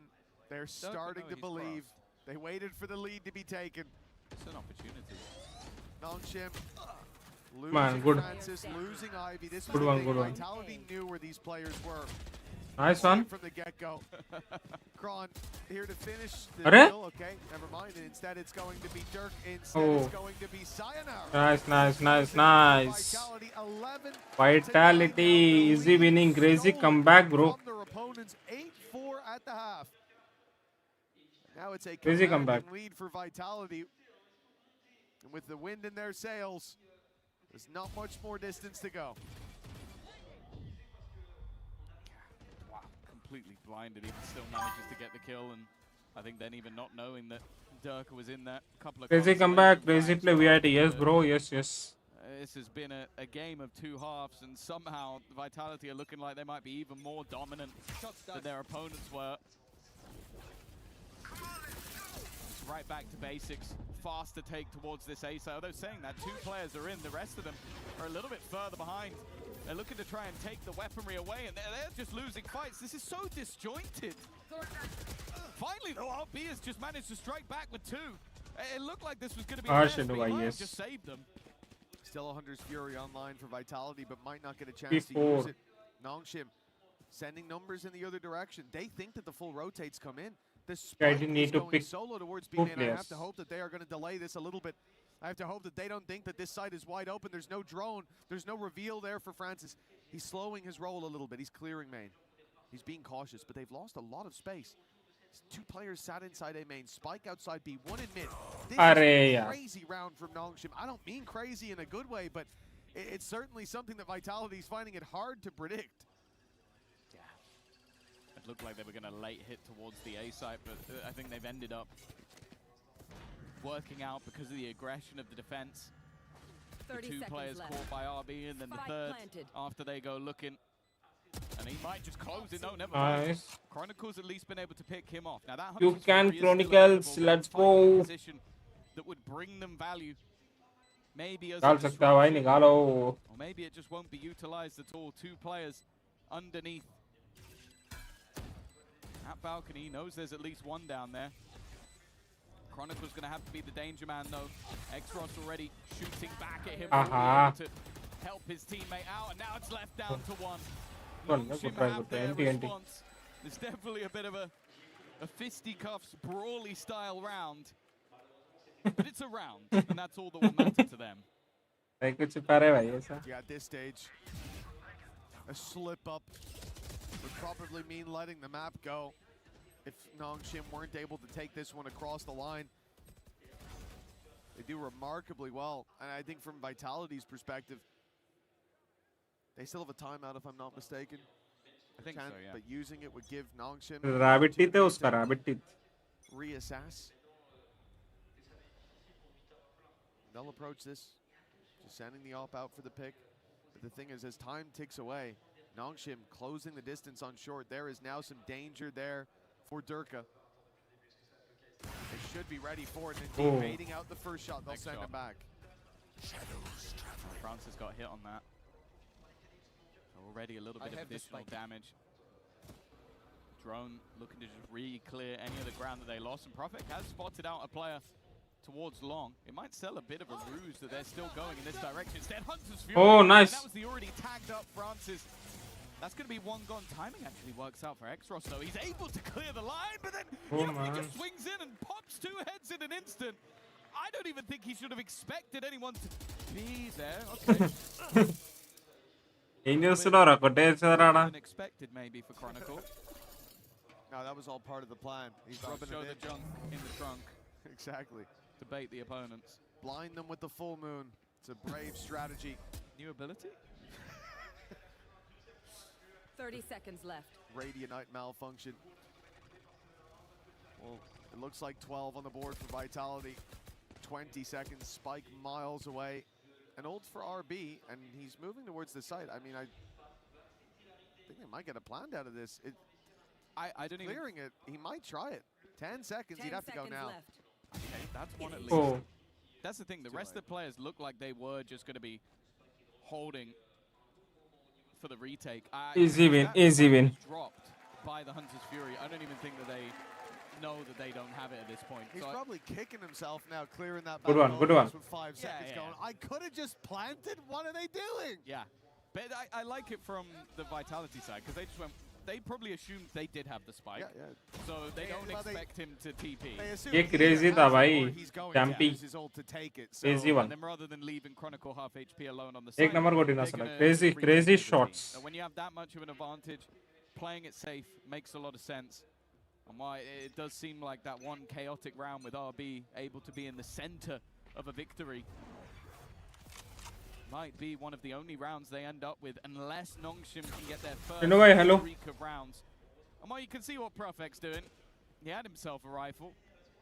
They're starting to believe. They waited for the lead to be taken. It's an opportunity. Nongshim Man, good. Francis, losing Ivy. This was Good the one, thing. good one. Vitality knew where these players were. Nice one. From the get-go. Kron here to finish the Arre? deal. Okay, never mind. And instead it's going to be Dirk. Instead it's going to be Sayonara. Nice. Vitality 11. Vitality, easy winning, crazy comeback, bro. From their opponents, 8-4 at the half. Now it's a Crazy commanding comeback. lead for Vitality. And with the wind in their sails, there's not much more distance to go. Wow, completely blinded. He still manages to get the kill, and I think then even not knowing that Durka was in that couple of Crazy comeback, crazy play VIT. Yes, bro. Yes. This has been a game of two halves, and somehow Vitality are looking like they might be even more dominant than their opponents were. Right back to basics. Fast to take towards this A side. Although saying that, 2 players are in, the rest of them are a little bit further behind. They're looking to try and take the weaponry away, and they're just losing fights. This is so disjointed. Finally, though, RB has just managed to strike back with 2. It looked like this was going to be Harsh the best, but he might have yes. just saved them. Still a Hunter's Fury online for Vitality, but might not get a chance to use it. Nongshim sending numbers in the other direction. They think that the full rotates come in. The spike is going solo towards B main. I have to hope that they are going to delay this a little bit. I have to hope that they don't think that this side is wide open. There's no drone. There's no reveal there for Francis. He's slowing his roll a little bit. He's clearing main. He's being cautious, but they've lost a lot of space. 2 players sat inside A main. Spike outside B. 1 in mid. This is a crazy round from Nongshim. I don't mean crazy in a good way, but it's certainly something that Vitality is finding it hard to predict. It looked like they were going to late hit towards the A site, but I think they've ended up working out because of the aggression of the defense. The 2 players left. Caught by RB, and then the third after they go looking. And he might just close it. No, never mind. Nice. Chronicles at least been able to pick him off. Now that You can Chronicles. Let's go. Position that would bring them value. Maybe as निकाल सकता है भाई निकालो. Or maybe it just won't be utilized at all. 2 players underneath. At balcony, knows there's at least one down there. Chronicle's going to have to be the danger man though. X-Ross already shooting back at him. To help his teammate out, and now it's left down to 1. There's definitely a bit of a fisticuffs, brawly style round. But it's a round, and that's all that will matter to them. Yeah, at this stage, a slip up would probably mean letting the map go if Nongshim weren't able to take this one across the line. They do remarkably well, and I think from Vitality's perspective, they still have a timeout if I'm not mistaken. I think so, yeah. But using it would give Nongshim Rabbit teeth है उसका rabbit teeth. Reassess. They'll approach this, just sending the op out for the pick. But the thing is, as time ticks away, Nongshim closing the distance on short. There is now some danger there for Durka. They should be ready for it, and baiting out the first shot, they'll send him back. Francis got hit on that. Already a little bit of additional damage. Drone looking to just re-clear any of the ground that they lost, and Prophet has spotted out a player towards long. It might sell a bit of a ruse that they're still going in this direction. Instead, Hunter's Fury. Oh, nice. And that was the already tagged up Francis. That's going to be one gone. Timing actually works out for X-Ross, though. He's able to clear the line, but then he just swings in and pops 2 heads in an instant. I don't even think he should have expected anyone to be there. Okay. Unexpected maybe for Chronicle. No, that was all part of the plan. He's rubbing show it the junk in the trunk. Exactly. To bait the opponents. Blind them with the full moon. It's a brave strategy. New ability? 30 seconds left. Radianite malfunction. Well, it looks like 12 on the board for Vitality. 20 seconds, Spike miles away. An ult for RB, and he's moving towards the site. I mean, I think they might get a plan out of this. I don't even... Clearing it, he might try it. 10 seconds, he'd have to go now. Left. Okay, that's one at least. That's the thing, the rest of the players look like they were just going to be holding for the retake. Easy win, easy win. Dropped by the Hunter's Fury. I don't even think that they know that they don't have it at this point. He's probably kicking himself now, clearing that good one, good one. With 5 seconds going. I could have just planted. What are they doing? Yeah, but I like it from the Vitality side because they just went. They probably assumed they did have the spike, so they don't expect him to TP. ये crazy था भाई, jumpy, crazy one. And then rather than leaving Chronicle half HP alone on the side, एक number को देना सला, crazy shots. When you have that much of an advantage, playing it safe makes a lot of sense. And why it does seem like that one chaotic round with RB able to be in the center of a victory might be one of the only rounds they end up with unless Nongshim can get their first streak of rounds. And well, you can see what Profek's doing. He had himself a rifle.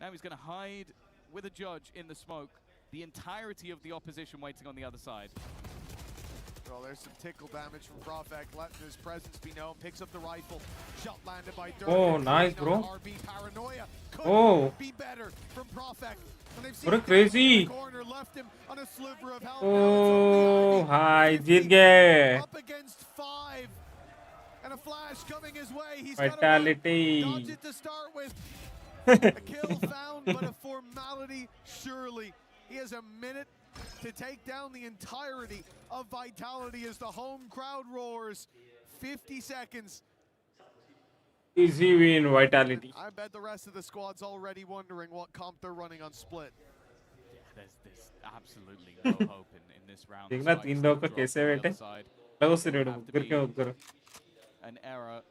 Now he's going to hide with a judge in the smoke. The entirety of the opposition waiting on the other side. Well, there's some tickle damage from Profek, letting his presence be known. Picks up the rifle. Shot landed by Durka. Oh, nice, bro. RB paranoia. Couldn't be better from Profek. What a crazy. Oh, hi, जीत गए. Up against 5. And a flash coming his way. He's Vitality. got to dodge it to start with. A kill found, but a formality surely. He has a minute to take down the entirety of Vitality as the home crowd roars. 50 seconds. Easy win, Vitality. I bet the rest of the squad's already wondering what comp they're running on Split. Yeah, there's absolutely no hope in this round. देखना 3 लोग का कैसे बैठे लगो से red उधर क्या उधर an error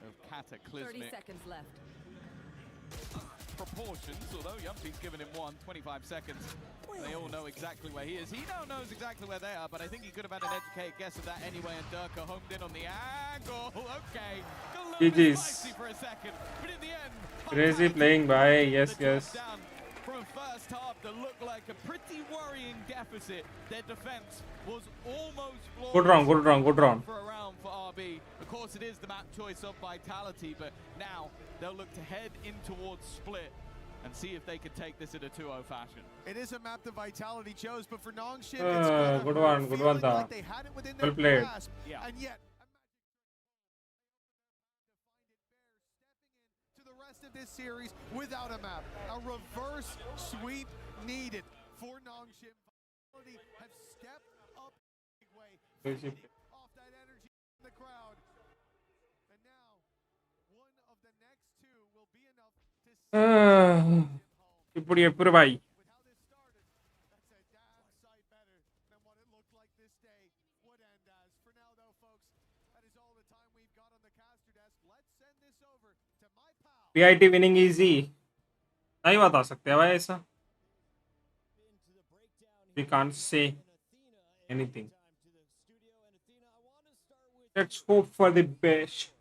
of cataclysmic. 30 seconds left. proportions, although Yumpy's given him 25 seconds. They all know exactly where he is. He now knows exactly where they are, but I think he could have had an educated guess of that anyway, and Durka homed in on the angle. Okay, got a little bit spicy for a second, but in the end, Crazy playing by, yes. from first half that looked like a pretty worrying deficit. Their defense was almost flawless. Good round. For a round for RB. Of course, it is the map choice of Vitality, but now they'll look to head in towards Split and see if they can take this in a 2-0 fashion. It is a map that Vitality chose, but for Nongshim, Good one, like they had it within their Well played. grasp, and yet to the rest of this series without a map. A reverse sweep needed for Nongshim. Vitality have stepped up big way, off that energy in the crowd. And now, one of the next two will be enough to ఇప్పుడు ఎప్పుడు bye PIT winning easy नहीं बता सकते भाई ऐसा we can't say anything. Let's hope for the best.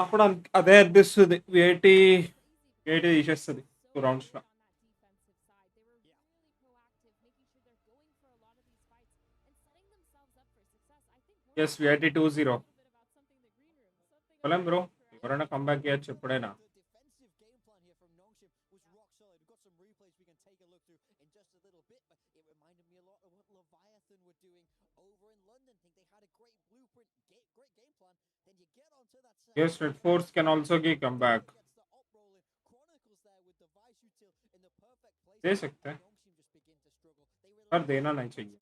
అప్పుడు అదే అనిపిస్తుంది వేటి తీసేస్తుంది 2 rounds లో. ఎస్ విఐటి 2-0 బ్రో ఎవరైనా కంబ్యాక్ చేయొచ్చు ఎప్పుడైనా. Yes, Red Force can also get comeback. दे सकते हैं पर देना नहीं चाहिए.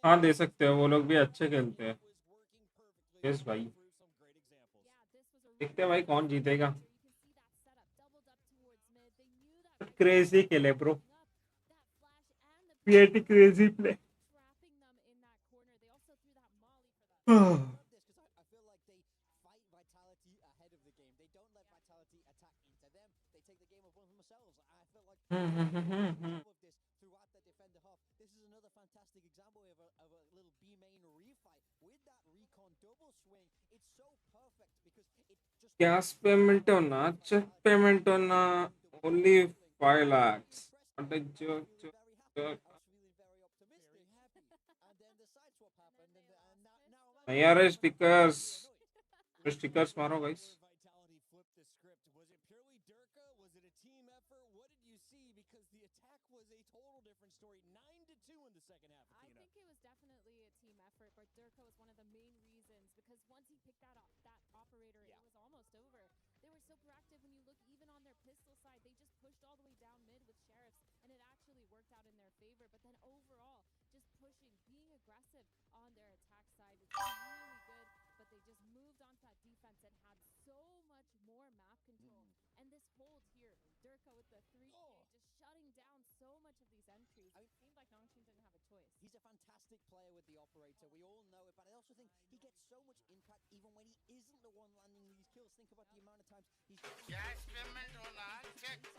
हाँ दे सकते हैं वो लोग भी अच्छे खेलते हैं. यस भाई देखते हैं भाई कौन जीतेगा. क्रेजी खेले bro. PIT crazy play. Gas payment on check payment on only 5 lakhs. What a joke. यार स्टिकर्स मारो guys.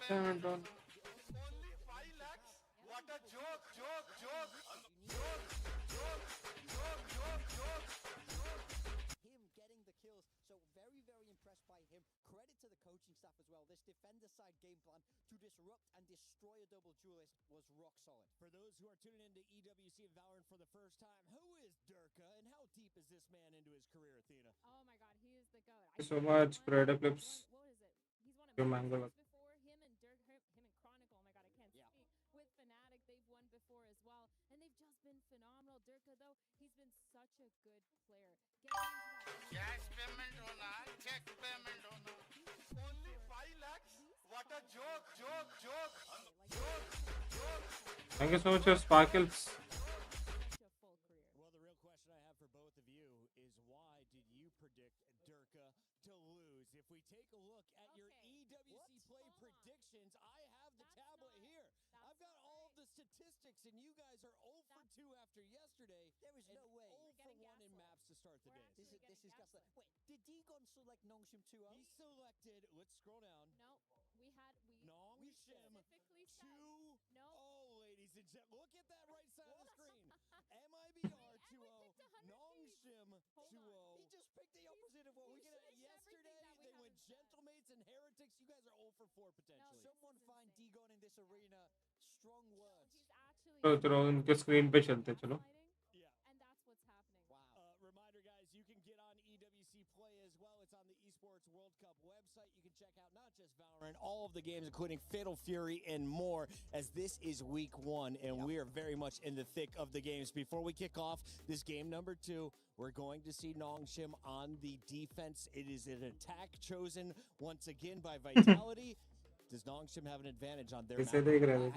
Payment on only 5 lakhs. What a joke. Him getting the kills, so very, very impressed by him. Credit to the coaching staff as well. This defender side game plan to disrupt and destroy a double duelist was rock solid. For those who are tuning into EWC and Valorant for the first time, who is Durka and how deep is this man into his career, Athena? Oh my god, he is the GOAT. Thank you so much, Predator Clips. What is it? He's won a Your million mango. times before. Him and Chronicle, oh my god, I can't speak. With Fnatic, they've won before as well. And they've just been phenomenal. Durka, though, he's been such a good player. Cash payment होना, check payment होना. Only 5 lakhs. What a joke. Thank you so much, Sparkles. Well, the real question I have for both of you is why did you predict Durka giveaway predictions. I have the tablet here. I've got all of the statistics, and you guys are 0 for 2 after yesterday. There is no way. 0 for 1 in maps to start the day. This is gaslit. Wait, did Degon select Nongshim 2-0? He selected, let's scroll down. No, we Nongshim specifically 2. No. Oh, ladies and gentlemen, look at that right side of the screen. MIBR 2-0, Nongshim 2-0. He just picked the opposite of what we Look at that. Yesterday, they went Gentlemates and Heretics. You guys are 0 for 4 potentially. Someone find Degon in this arena. Strong words. चलो उनके screen पे चलते चलो. And that's what's happening. Wow. Reminder, guys, you can get on EWC Play as well. It's on the Esports World Cup website. You can check out not just Valorant, all of the games, including Fatal Fury and more, as this is week 1, and we are very much in the thick of the games. Before we kick off this game number 2, we're going to see Nongshim on the defense. It is an attack chosen once again by Vitality. Does Nongshim have an advantage on their map?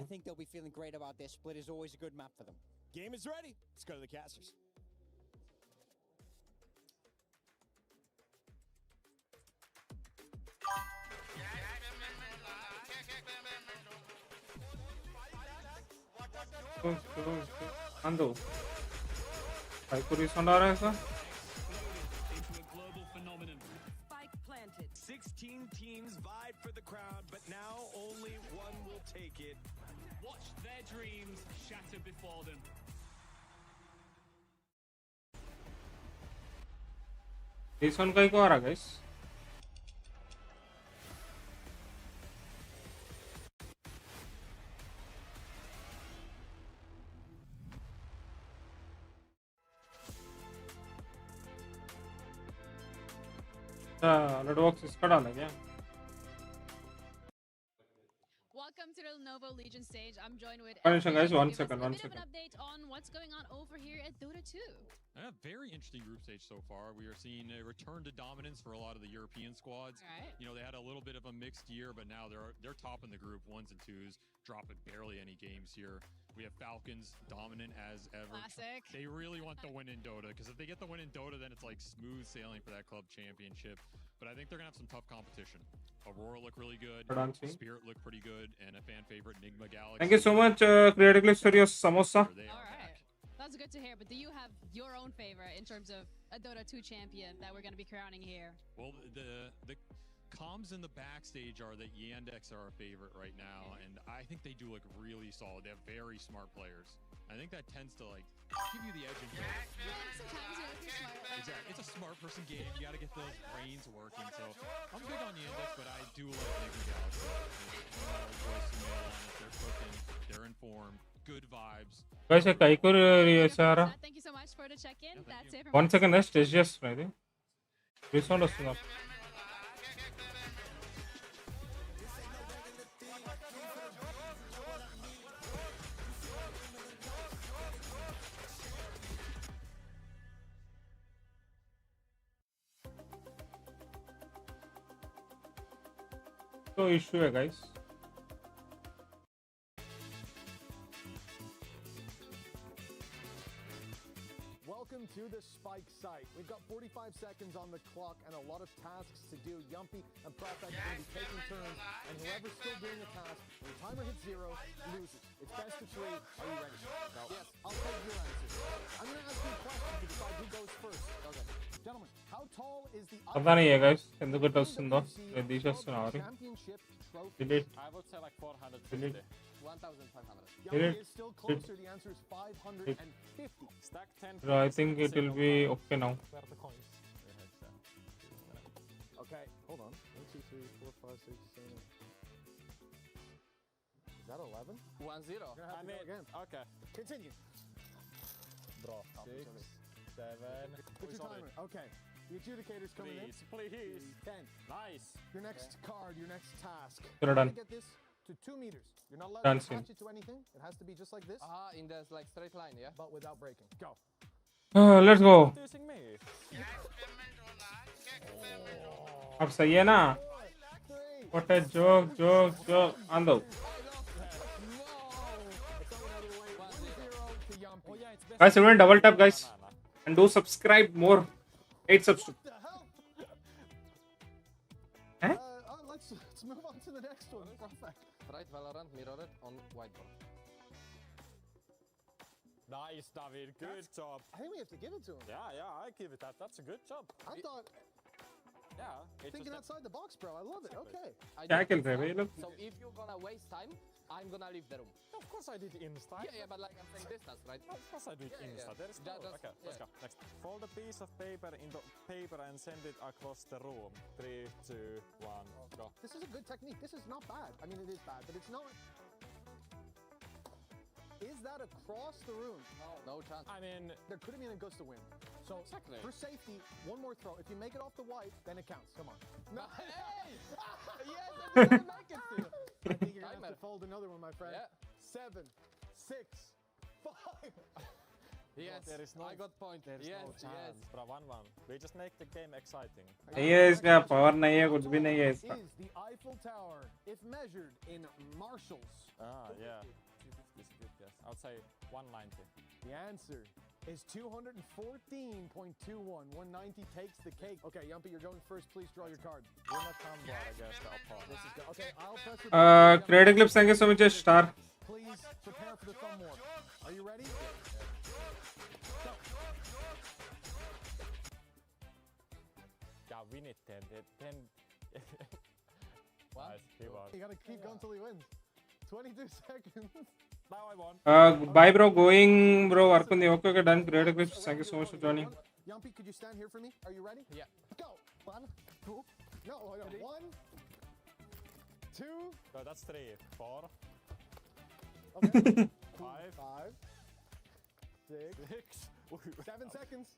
I think they'll be feeling great about this. Split is always a good map for them. Game is ready. Let's go to the casters. आंदो भाई पूरी सुना रहा है ऐसा. Spike planted. 16 teams vied for the crown, but now only one will take it. Watch their dreams shatter before them. This one का ही को आ रहा guys. Redbox इसका डाला क्या? Welcome to the Lenovo Legion stage. I'm joined with One second, guys. One Give us second, a one bit of second. an update on what's going on over here at Dota 2. A very interesting group stage so far. We are seeing a return to dominance for a lot of the European squads. Right. You know, they had a little bit of a mixed year, but now they're topping the group 1s and 2s, dropping barely any games here. We have Falcons dominant as ever. Classic. They really want the win in Dota, because if they get the win in Dota, then it's like smooth sailing for that club championship. But I think they're gonna have some tough competition. Aurora look really good. Pardon, Spirit look pretty good, and a fan favorite Enigma Galaxy. Thank you so much, Creatively Studios Samosa. All right. That's good to hear. But do you have your own favorite in terms of a Dota 2 champion that we're going to be crowning here? Well, the comms in the backstage are that Yandex are our favorite right now, and I think they do look really solid. They have very smart players. I think that tends to like give you the edge in Dota. Exactly. It's a smart person game. You got to get those brains working. So I'm big on Yandex, but I do like Enigma Galaxy. They're cooking. They're informed. Good vibes. Guys, I could Sarah. Thank you so much for the check-in. That's it from 1 us. second, that's just right. Resound వస్తున్నా. तो issue है guys. Welcome to the Spike site. We've got 45 seconds on the clock and a lot of tasks to do. Yumpy and Prophet are going to be taking turns, and whoever's still doing the task, when the timer hits 0, loses. It's best of 3. Are you ready? No. Yes, I'll take your answers. I'm going to ask you a question to decide who goes first. Okay. Gentlemen, how tall is the पता नहीं है guys ఎందుకు ఇట్లా వస్తుందో నేను తీసేస్తున్నా championship trophy? delete I would say like 450. delete 1,500. Delete. Yumpy is still closer. The answer is 550. Stack 10. so I think it will be okay now. Where are the coins? Okay, hold on. 1, 2, 3, 4, 5, 6, 7. Is that 11? 1-0. You're gonna have to go again. Okay. Continue. Bra. 6, 7. Put your timer. Okay. The adjudicator's coming in. Please. 10. Nice. Your next card, your next task. You're You're done. gonna get this to 2 meters. You're not allowed Done, to attach it to anything. It has to be just like this. In the like straight line, yeah. But without breaking. Go. Let's go. Using me. अब सही है ना? What a joke. आंदो. Guys, everyone double tap, guys, and do subscribe more. 8 subs. Let's Let's move on to the next one. Perfect. Right, Valorant, mirror it on whiteboard. Nice, David. Good job. I think we have to give it to him. Yeah, I give it that. That's a good job. I thought... Yeah. Thinking outside the box, bro. I love it. Okay. क्या खेल रहे हैं भाई लोग? So if you're gonna waste time, I'm gonna leave the room. Of course I did insta. Yeah, but like I'm saying distance, right? Of course I do it insta. There is no... Okay, let's go. Next. Fold a piece of paper into paper and send it across the room. 3, 2, 1, go. This is a good technique. This is not bad. I mean, it is bad, but it's not... Is that across the room? No chance. I mean... There could have been a ghost to win. So, exactly. For safety, one more throw. If you make it off the white, then it counts. Come on. No. Hey! Yes, I think you're going to have to fold another one, my friend. Yeah. 7, 6, 5. Yes, there is no, I got point. There is Yes, no chance. Bro, 1-1. We just make the game exciting. नहीं है इसका power नहीं है कुछ भी नहीं है इसका. Is the Eiffel Tower, if measured in marshals? Yeah. 250, yes. I would say 190. The answer is 214.21. 190 takes the cake. Okay, Yumpy, you're going first. Please draw your card. You're not combo against the opponent. This is good. Okay, I'll press the Creative clips thank you so much star. Please prepare for the thumb war. Are you ready? Go. Yeah, we need 10. 10. Nice, keep on. You gotta keep going till he wins. 22 seconds. Now I won. Bye bro, going bro, work on the okay, done. Creative clips thank you so much for joining. Yumpy, could you stand here for me? Are you ready? Yeah. Go. 1, 2. No, 1, 2. No, that's 3. 4. Okay. 5. 5. 6. 7 seconds.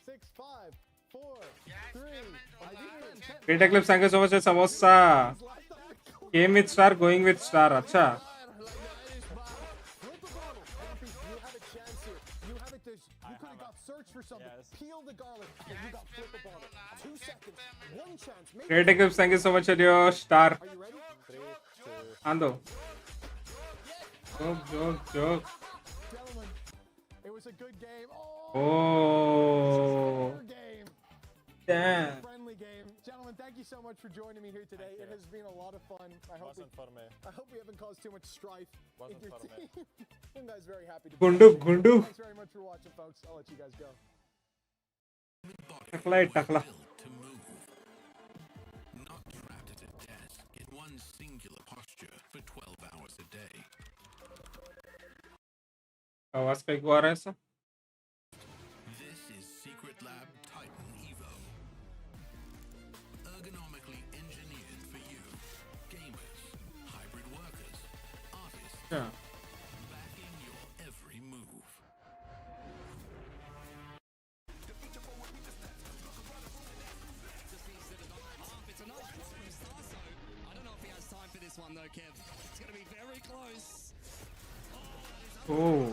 6, 5, 4, 3. Creative clips thank you so much for samosa. Came with star, going with star. अच्छा. Search for something. Yes. Peel the garlic. And you got flip a bottle. 2 seconds. 1 chance. Creative clips thank you so much for your star. Are you ready? 3, 2. Ando. Joke. Gentlemen, it was a good game. Oh. Game. Damn. Friendly game. Gentlemen, thank you so much for joining me here today. It has been a lot of fun. I hope we haven't caused too much strife in your team. I'm guys very happy to be here. Gundu. Thanks very much for watching, folks. I'll let you guys go. Takla. Not trapped at a desk in one singular posture for 12 hours a day. आवाज पे क्यों आ रहा है ऐसा? This is Secret Lab Titan Evo. Ergonomically engineered for you, gamers, hybrid workers, artists. Yeah. Backing your every move. I don't know if he has time for this one though, Kev. It's going to be very close. Oh.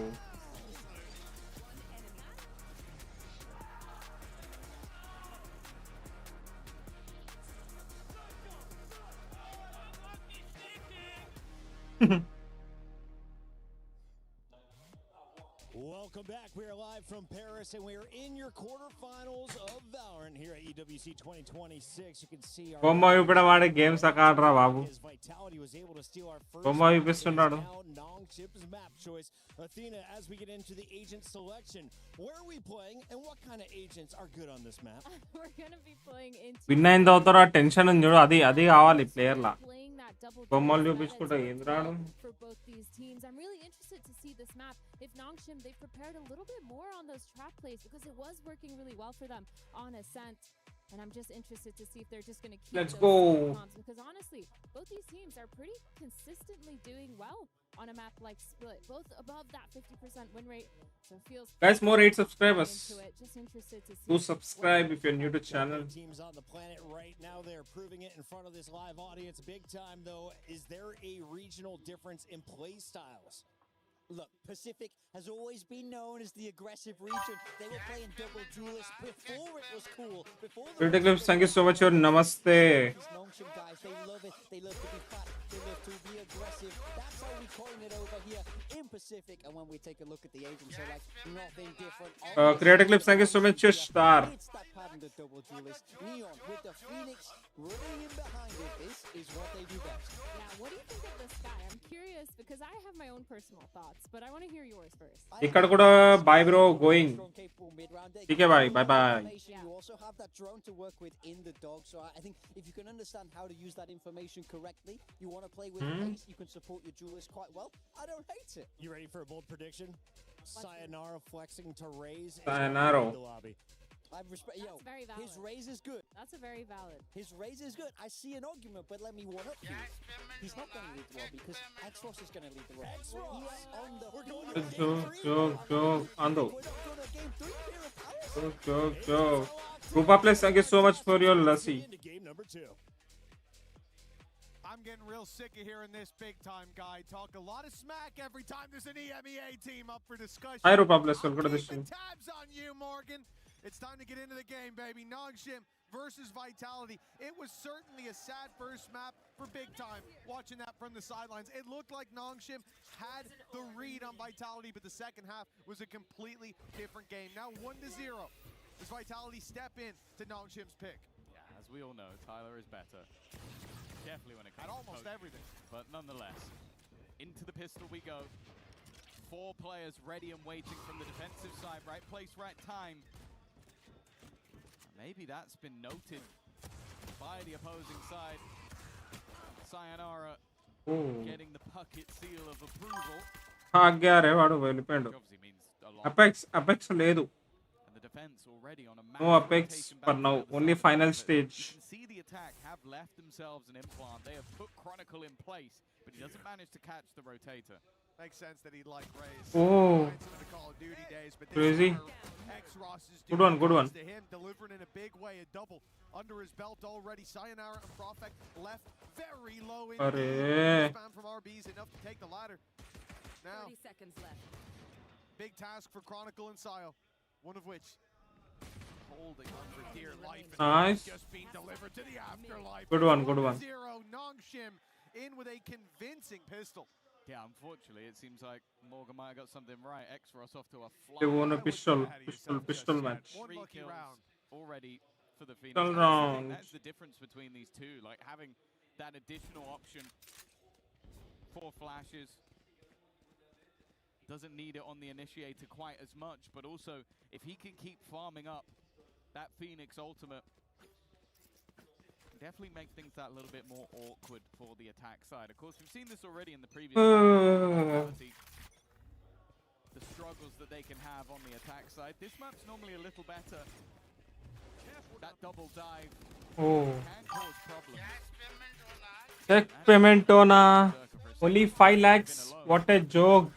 Welcome back. We are live from Paris, and we are in your quarterfinals of Valorant here at EWC 2026. You can see our games ఆడరా బాబు. Vitality was able to steal our first చూపిస్తున్నాడు. Nongshim's map choice. Athena, as we get into the agent selection, where are we playing and what kind of agents are good on this map? We're going to be playing into win అయిన తర్వాత tension ఉంది చూడు, అది కావాలి player లా. బొమ్మలు చూపించుకుంటా ఏంద్రాడు. For both these teams, I'm really interested to see this map. If Nongshim, they've prepared a little bit more on those trap plays because it was working really well for them on Ascent. And I'm just interested to see if they're just going to keep Let's those go. comps, because honestly, both these teams are pretty consistently doing well on a map like Split, both above that 50% win rate. So it feels Guys, more 8 subscribers. Just interested to see. Do subscribe if you're new to channel. Teams on the planet right now, they're proving it in front of this live audience big time though. Is there a regional difference in play styles? Look, Pacific has always been known as the aggressive region. They were playing double duelists before it was cool. Before the Critical Clips, thank you so much. Your namaste. these Nongshim guys, they love it. They love to be fast. They love to be aggressive. That's how we coin it over here in Pacific. And when we take a look at the agents, they're like nothing different. Critical Clips, thank you so much. Your star. It's that pattern, the double duelist. Neon with the Phoenix running in behind it. This is what they do best. Yeah, what do you think of this guy? I'm curious because I have my own personal thoughts, but I want to hear yours first. ఇక్కడ కూడా bye bro going. ठीक है bye bye. You also have that drone to work with in the dog, so I think if you can understand how to use that information correctly, you want to play with pace, you can support your duelist quite well. I don't hate it. You ready for a bold prediction? Sayonara flexing to raise. Sayonara. I respect. Yo, very valid. his raise is good. That's a very valid. His raise is good. I see an argument, but let me one up you. He's not going to lead the world because X-Ross is going to lead the world. He's on the Joke, Ando. Joke. Rupa Place, thank you so much for your lassi. I'm getting real sick of hearing this big-time guy talk a lot of smack every time there's an EMEA team up for discussion. Hi Rupa Place, welcome to the stream. Tabs on you, Morgan. It's time to get into the game, baby. Nongshim versus Vitality. It was certainly a sad first map for Big Time. Watching that from the sidelines, it looked like Nongshim had the read on Vitality, but the second half was a completely different game. Now 1-0. Does Vitality step in to Nongshim's pick? Yeah, as we all know, Tyler is better. Definitely when it comes at almost to everything. But nonetheless, into the pistol we go. 4 players ready and waiting from the defensive side. Right place, right time. Maybe that's been noted by the opposing side. Sayonara getting the bucket seal of approval. ఆగారే వాడు వెళ్ళిపోయాడు. Apex లేదు. And the defense already on a No Apex for now, only final stage. You can see the attack have left themselves an implant. They have put Chronicle in place, but he doesn't manage to catch the rotator. Makes sense that he'd like Raze. Oh, Call of Duty days, but crazy. Good one, good one. To him, delivering in a big way, a double under his belt already. Sayonara and Profek left very low in. Spam from RBs enough to take the ladder. Now, 30 seconds left. Big task for Chronicle and Sio, one of which holding on for dear life. Nice. Just being delivered to the afterlife. Good one, good one. 0 Nongshim in with a convincing pistol. Yeah, unfortunately, it seems like Morgan might have got something right. X-Ross off to a fly. They won a pistol match. 3 kills already for the Phoenix. Pistol round. That's the difference between these two. Like having that additional option for flashes. Doesn't need it on the initiator quite as much, but also if he can keep farming up that Phoenix ultimate, definitely make things that little bit more awkward for the attack side. Of course, we've seen this already in the previous the struggles that they can have on the attack side. This map's normally a little better. That double dive can cause problems. Check payment on only 5 lakhs. What a joke.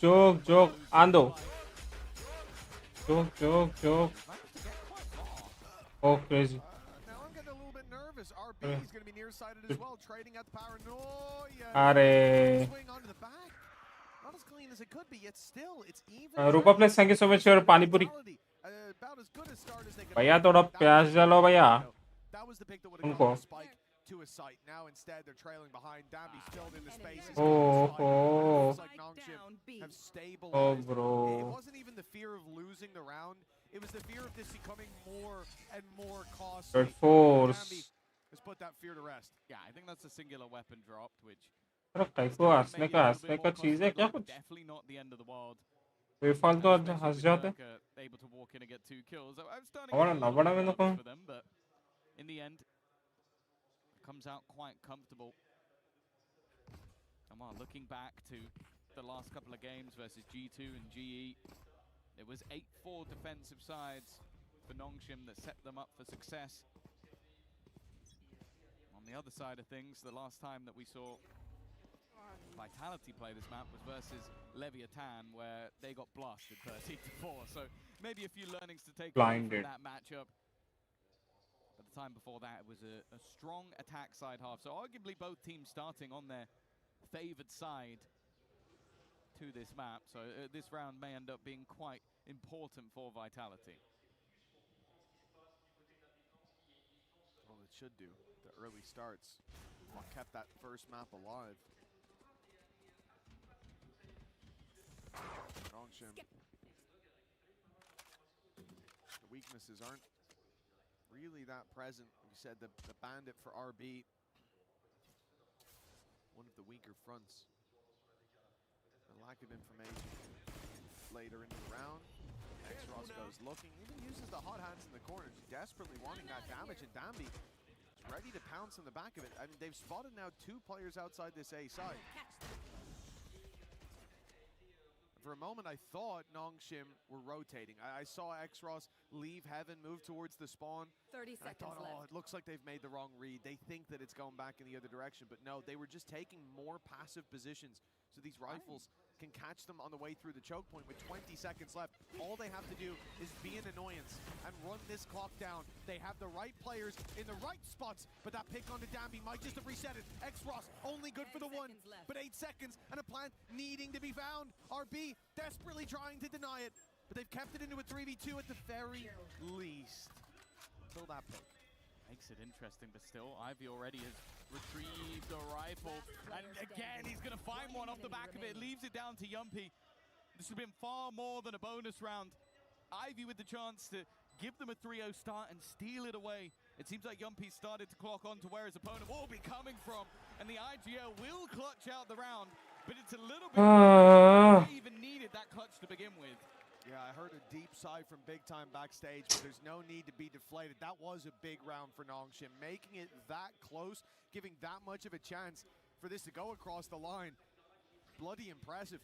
Ando. Joke. Oh, crazy. RB is going to be nearsighted as well, trading at the paranoia. Are. Swing onto the back. Not as clean as it could be, yet still, it's even. Rupa Place, thank you so much for your pani puri. About as good a start as they could. भैया थोड़ा प्याज डालो भैया. That was the pick that would have gone spike to a site. Now instead they're trailing behind. Dambi's filled in the spaces. Like Nongshim have stabilized. Oh, bro. It wasn't even the fear of losing the round. It was the fear of this becoming more and more costly. Red Force. Let's put that fear to rest. Yeah, I think that's a singular weapon dropped, which हंसने का चीज है क्या कुछ? definitely not the end of the world. बेफालतू हंस जाते. Able to walk in and get 2 kills. I'm starting नवड़ा में तो for them, but in the end, it comes out quite comfortable. Come on, looking back to the last couple of games versus G2 and GE, it was 8-4 defensive sides for Nongshim that set them up for success. On the other side of things, the last time that we saw Vitality play this map was versus Leviathan, where they got blasted 13-4. So maybe a few learnings to take away from that matchup. But the time before that, it was a strong attack side half. So arguably both teams starting on their favored side to this map, so this round may end up being quite important for Vitality. Well, it should do. The early starts what kept that first map alive. Nongshim. The weaknesses aren't really that present. You said the bandit for RB. One of the weaker fronts. A lack of information later into the round. X-Ross goes looking, even uses the hot hands in the corners, desperately wanting that damage, and Dambi is ready to pounce on the back of it. I mean, they've spotted now 2 players outside this A side. For a moment, I thought Nongshim were rotating. I saw X-Ross leave Heaven, move towards the spawn. 30 seconds I thought, oh, left. it looks like they've made the wrong read. They think that it's going back in the other direction, but no, they were just taking more passive positions. So these rifles can catch them on the way through the choke point with 20 seconds left. All they have to do is be an annoyance and run this clock down. They have the right players in the right spots, but that pick onto Dambi might just have reset it. X-Ross only good for the one, but 8 seconds and a plant needing to be found. RB desperately trying to deny it, but they've kept it into a 3v2 at the very least. Until that pick. Makes it interesting, but still, Ivy already has retrieved a rifle. And again, he's going to find one off the back of it. Leaves it down to Yumpy. This has been far more than a bonus round. Ivy with the chance to give them a 3-0 start and steal it away. It seems like Yumpy started to clock on to where his opponent will be coming from. And the IGL will clutch out the round. But it's a little bit they even needed that clutch to begin with. Yeah, I heard a deep sigh from Big Time backstage, but there's no need to be deflated. That was a big round for Nongshim. Making it that close, giving that much of a chance for this to go across the line. Bloody impressive.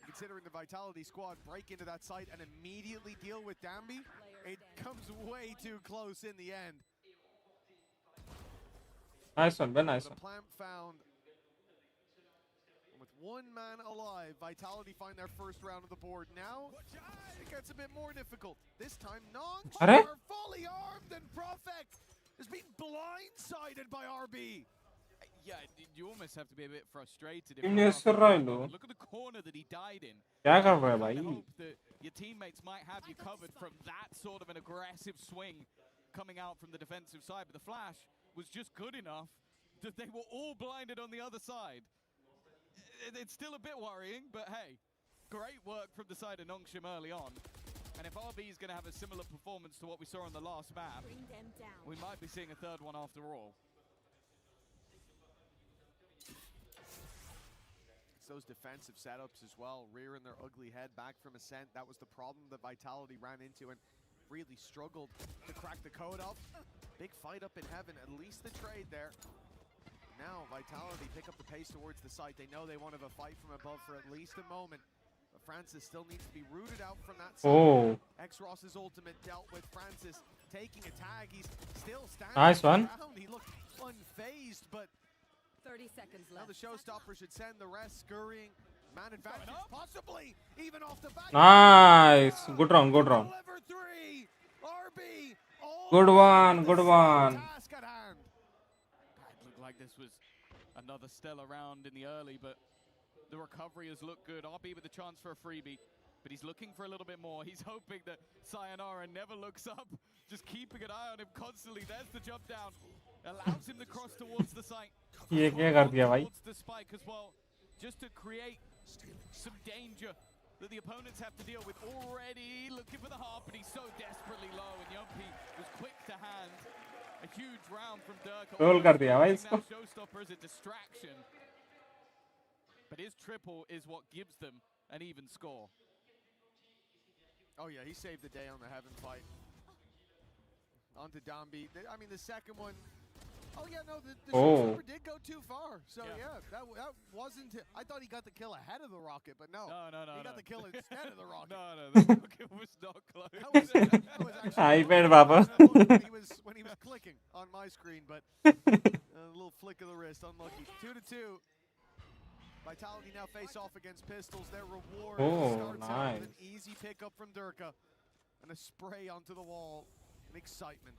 Considering the Vitality squad break into that site and immediately deal with Dambi, it comes way too close in the end. Nice one, very nice The one. plant found. With 1 man alive, Vitality find their first round of the board. Now, it gets a bit more difficult. This time, Nongshim are fully armed, and Profect has been blindsided by RB. Yeah, you almost have to be a bit frustrated. Look at the corner that he died in. क्या कर रहा है I भाई? hope that your teammates might have you covered from that sort of an aggressive swing coming out from the defensive side, but the flash was just good enough that they were all blinded on the other side. It's still a bit worrying, but hey, great work from the side of Nongshim early on. And if RB is going to have a similar performance to what we saw on the last map, we might be seeing a third one after all. It's those defensive setups as well, rearing their ugly head back from Ascent. That was the problem that Vitality ran into and really struggled to crack the code up. Big fight up in Heaven, at least the trade there. Now Vitality pick up the pace towards the site. They know they want to have a fight from above for at least a moment. But Francis still needs to be rooted out from that side. X-Ross's ultimate dealt with Francis taking a tag. He's still standing Nice one. around. He looked unfazed, but 30 seconds now left. the showstopper should send the rest scurrying. Man advantage, possibly even off the back. Nice. Good round, good round. Deliver 3. RB. Good one, good one. Task at hand. It looked like this was another stellar round in the early, but the recovery has looked good. RB with a chance for a freebie, but he's looking for a little bit more. He's hoping that Sayonara never looks up, just keeping an eye on him constantly. There's the jump down. Allows him to cross towards the site. ये क्या कर दिया भाई? Towards the spike as well, just to create some danger that the opponents have to deal with. Already looking for the half, but he's so desperately low, and Yumpy was quick to hand. A huge round from Dirk. Roll कर दिया भाई इसको. Showstopper is a distraction, but his triple is what gives them an even score. Oh yeah, he saved the day on the Heaven fight. On to Dambi. I mean, the second one. Oh yeah, no, the showstopper did go too far. So yeah, that wasn't. I thought he got the kill ahead of the rocket, but no. He got the kill instead of the rocket. The rocket was not close. That was actually iPad Baba. when he was clicking on my screen, but a little flick of the wrist, unlucky. 2-2. Vitality now face off against Pistols. Their reward starts out with an easy pickup from Durka and a spray onto the wall. An excitement.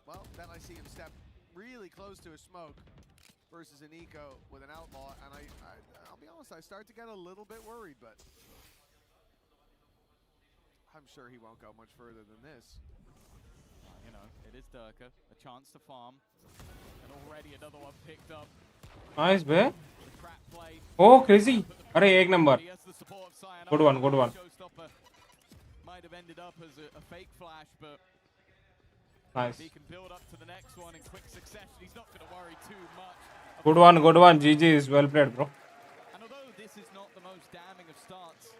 Well, then I see him step really close to a smoke. versus an eco with an outlaw, and I'll be honest, I start to get a little bit worried, but I'm sure he won't go much further than this. You know, it is Durka, a chance to farm, and already another one picked up. Nice, bhai. Oh, crazy. Arey, ek number. Good one, good one. Might have ended up as a fake flash, but Nice. he can build up to the next one in quick succession. He's not going to worry too much. Good one, good one. GG is well played, bro. And although this is not the most damning of starts,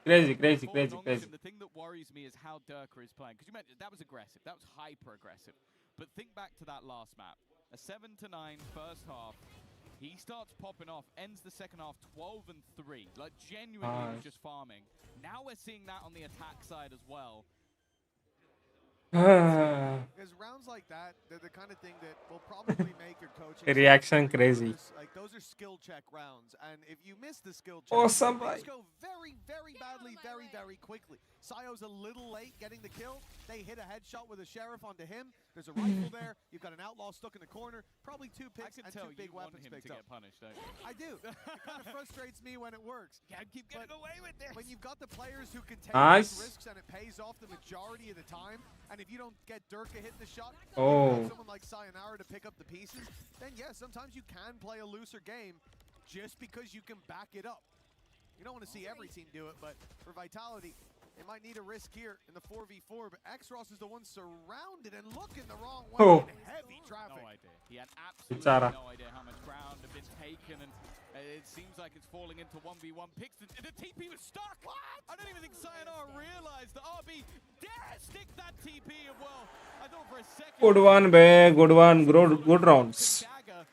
Crazy. the thing that worries me is how Durka is playing. Because you mentioned that was aggressive, that was hyper aggressive. But think back to that last map, a 7-9 first half. He starts popping off, ends the second half 12-3. Like genuinely was just farming. Now we're seeing that on the attack side as well. Because rounds like that, they're the kind of thing that will probably make your coaching Reaction crazy. like those are skill check rounds, and if you miss the skill check, Awesome, things bhai. go very, very badly, very quickly. Sayo's a little late getting the kill. They hit a headshot with a sheriff onto him. There's a rifle there. You've got an outlaw stuck in the corner. Probably two picks and two big weapons picked up. Get punished, don't you? I do. It kind of frustrates me when it works. Can't keep getting away with this. When you've got the players who can take Nice. those risks and it pays off the majority of the time, and if you don't get Durka hitting the shot, Oh. someone like Sayonara to pick up the pieces, then yeah, sometimes you can play a looser game just because you can back it up. You don't want to see every team do it, but for Vitality, they might need a risk here in the 4v4, but X-Ross is the one surrounded and looking the wrong way Oh. in heavy traffic. No idea. He had absolutely Bichara. no idea how much ground had been taken, and it seems like it's falling into 1v1 picks. The TP was stuck! What? I don't even think Sayonara realized that RB dare stick that TP as well. I thought for a second... Good one, bhai. Good one. Good rounds. Dagger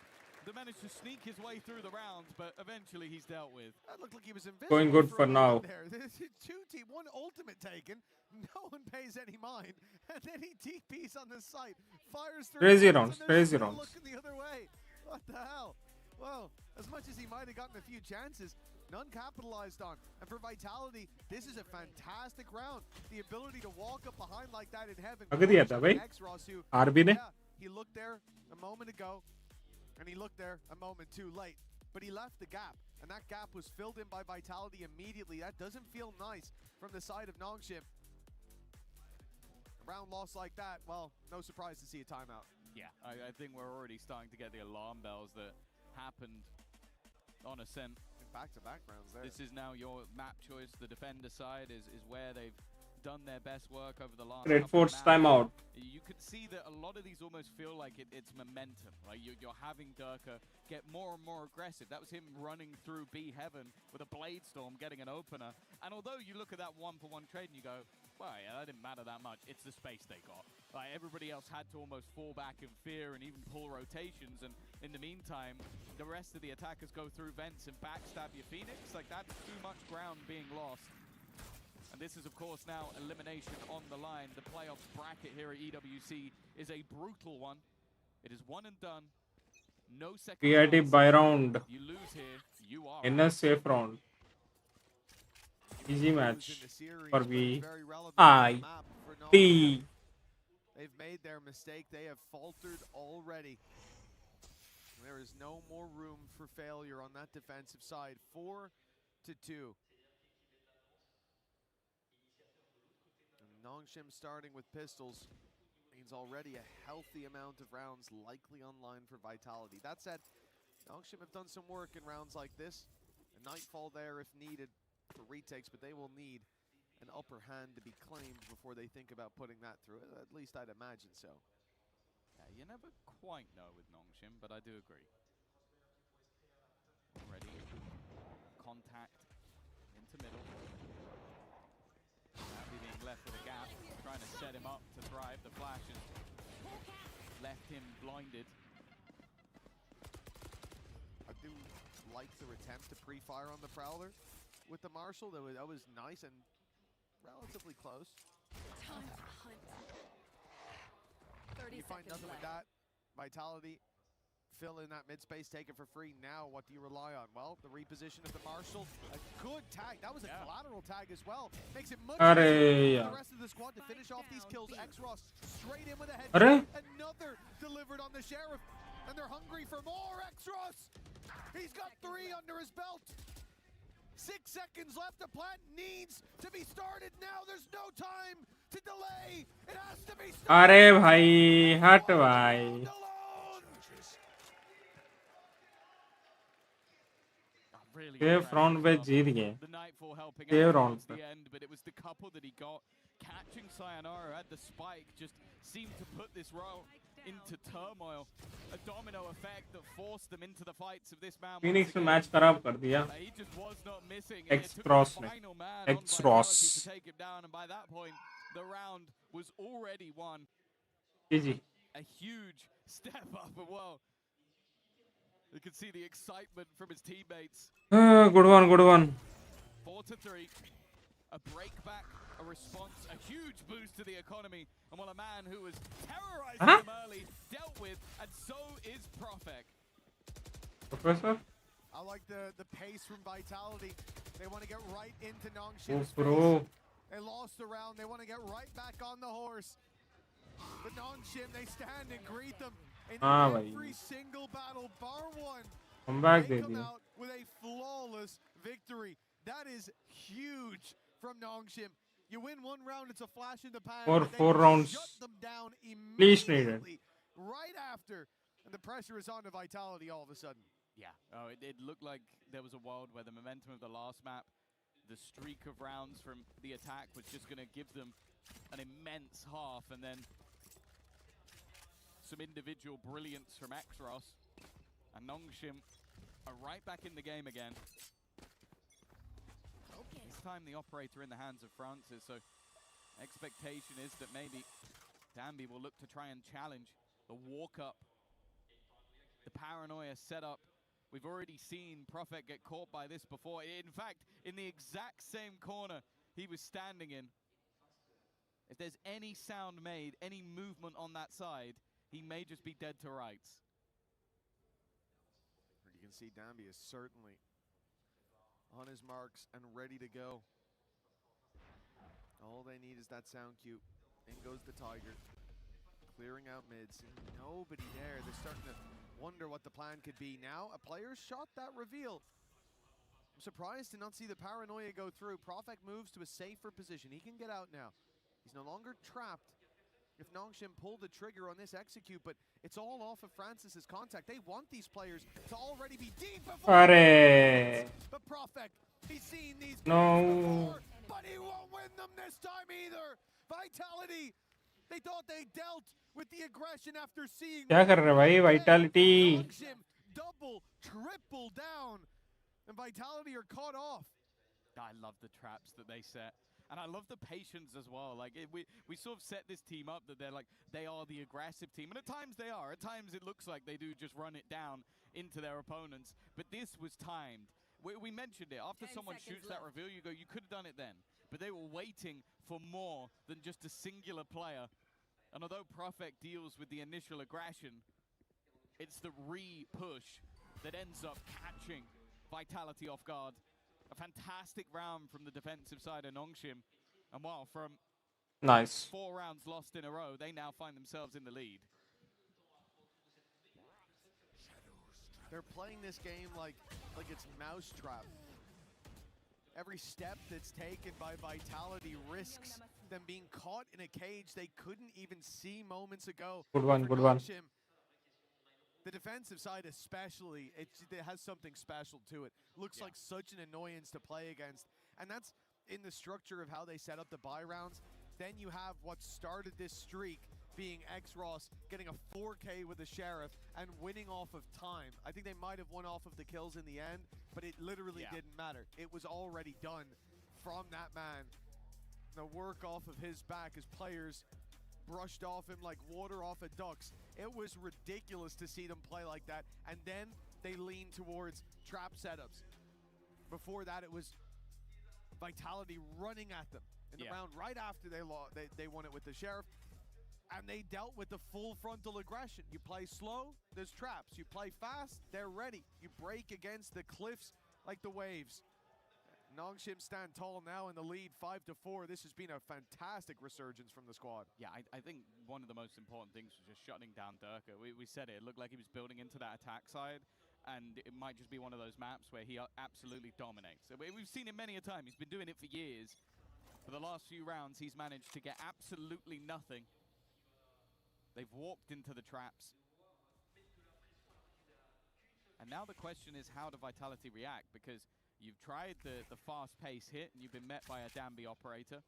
that managed to sneak his way through the rounds, but eventually he's dealt with. That looked like he was invisible. Going good for a now. moment there. There's one ultimate taken. No one pays any mind. And then he TPs on the site. Fires through. Crazy the rounds, and crazy still rounds. Looking the other way. What the hell? Well, as much as he might have gotten a few chances, none capitalized on. And for Vitality, this is a fantastic round. The ability to walk up behind like that in heaven. Ag diya tha bhai. X-Ross, who, RB ne? yeah, he looked there a moment ago, and he looked there a moment too late. But he left the gap, and that gap was filled in by Vitality immediately. That doesn't feel nice from the side of Nongshim. A round loss like that, well, no surprise to see a timeout. Yeah, I think we're already starting to get the alarm bells that happened on Ascent. Back-to-back rounds there. This is now your map choice. The defender side is where they've done their best work over the last Red couple of Force maps. timeout. You could see that a lot of these almost feel like it's momentum. Like you're having Durka get more and more aggressive. That was him running through B Heaven with a Blade Storm, getting an opener. And although you look at that one-for-one trade and you go, well, yeah, that didn't matter that much. It's the space they got. Like everybody else had to almost fall back in fear and even pull rotations. And in the meantime, the rest of the attackers go through vents and backstab your Phoenix. Like that's too much ground being lost. And this is, of course, now elimination on the line. The playoff bracket here at EWC is a brutal one. It is one and done. No second PID chance. by round. You lose here, you are In a safe round. Easy match for VIT. They've made their mistake. They have faltered already. There is no more room for failure on that defensive side. 4-2. Nongshim starting with pistols means already a healthy amount of rounds likely online for Vitality. That said, Nongshim have done some work in rounds like this. A Nightfall there if needed for retakes, but they will need an upper hand to be claimed before they think about putting that through. At least I'd imagine so. Yeah, you never quite know with Nongshim, but I do agree. Already contact into middle. Abby being left with a gap, trying to set him up to thrive. The flash has left him blinded. I do like their attempt to pre-fire on the Prowler with the Marshal. That was nice and relatively close. Time to hunt. 30 You find nothing with that. Vitality fill in that mid space, take it for free. Now, what do you rely on? Well, the reposition of the Marshal. A good tag. That was a collateral tag as well. Makes it much easier for the rest of the squad to finish off these kills. X-Ross straight in with a headshot. Another delivered on the Sheriff. And they're hungry for more. Extros! He's got 3 under his belt. 6 seconds left. The plant needs to be started now. There's no time to delay. It has to be started. अरे भाई हट भाई safe round पे जीत गए safe round पे but it was the couple that he got. Catching Sayonara at the spike just seemed to put this row into turmoil. A domino effect that forced them into the fights of this man. Phoenix ने match खराब कर दिया He just was not missing. X-Cross ने X-Cross to take him down, and by that point the round was already won. GG A huge step up as well. You can see the excitement from his teammates. good one 4-3. A break back, a response, a huge boost to the economy. And while a man who was terrorizing them early dealt with, and so is Profek. Professor? I like the pace from Vitality. They want to get right into Nongshim's bro. They lost the round. They want to get right back on the horse. But Nongshim, they stand and greet them in every single battle, bar one. They come out with a flawless victory. That is huge from Nongshim. You win 1 round, it's a flash in the pan. For 4 rounds. Shut them down Please need it. right after. And the pressure is on to Vitality all of a sudden. Yeah. Oh, it looked like there was a world where the momentum of the last map, the streak of rounds from the attack was just going to give them an immense half, and then some individual brilliance from Exros, and Nongshim are right back in the game again. This time the operator in the hands of Francis, so expectation is that maybe Danby will look to try and challenge the walk-up, the paranoia setup. We've already seen Profek get caught by this before. In fact, in the exact same corner he was standing in. If there's any sound made, any movement on that side, he may just be dead to rights. You can see Danby is certainly on his marks and ready to go. All they need is that sound cue. In goes the Tiger. Clearing out mids. Nobody there. They're starting to wonder what the plan could be. Now a player shot that reveal. I'm surprised to not see the paranoia go through. Profek moves to a safer position. He can get out now. He's no longer trapped. If Nongshim pulled the trigger on this execute, but it's all off of Francis's contact. They want these players to already be deep before. But Profek, he's seen these before, but he won't win them this time either. Vitality, they thought they dealt with the aggression after seeing क्या कर रहे भाई Vitality? Nongshim double, triple down, and Vitality are caught off. I love the traps that they set. And I love the patience as well. Like we sort of set this team up that they are the aggressive team, and at times they are. At times it looks like they do just run it down into their opponents. But this was timed. We mentioned it. After someone shoots that reveal, you go, you could have done it then. But they were waiting for more than just a singular player. And although Profek deals with the initial aggression, it's the re-push that ends up catching Vitality off guard. A fantastic round from the defensive side of Nongshim. And while from 4 rounds lost in a row, they now find themselves in the lead. They're playing this game like it's mousetrap. Every step that's taken by Vitality risks them being caught in a cage they couldn't even see moments ago. Good one. The defensive side especially, it has something special to it. Looks like such an annoyance to play against. And that's in the structure of how they set up the buy rounds. Then you have what started this streak being X-Ross getting a 4K with the Sheriff and winning off of time. I think they might have won off of the kills in the end, but it literally didn't matter. It was already done from that man. The work off of his back as players brushed off him like water off a duck's. It was ridiculous to see them play like that, and then they leaned towards trap setups. Before that, it was Vitality running at them in the round right after they won it with the Sheriff, and they dealt with the full frontal aggression. You play slow, there's traps. You play fast, they're ready. You break against the cliffs like the waves. Nongshim stand tall now in the lead, 5-4. This has been a fantastic resurgence from the squad. Yeah, I think one of the most important things was just shutting down Durka. We said it looked like he was building into that attack side, and it might just be one of those maps where he absolutely dominates. We've seen it many a time. He's been doing it for years. For the last few rounds, he's managed to get absolutely nothing. They've walked into the traps. And now the question is, how do Vitality react? Because you've tried the fast-paced hit, and you've been met by a Danby operator.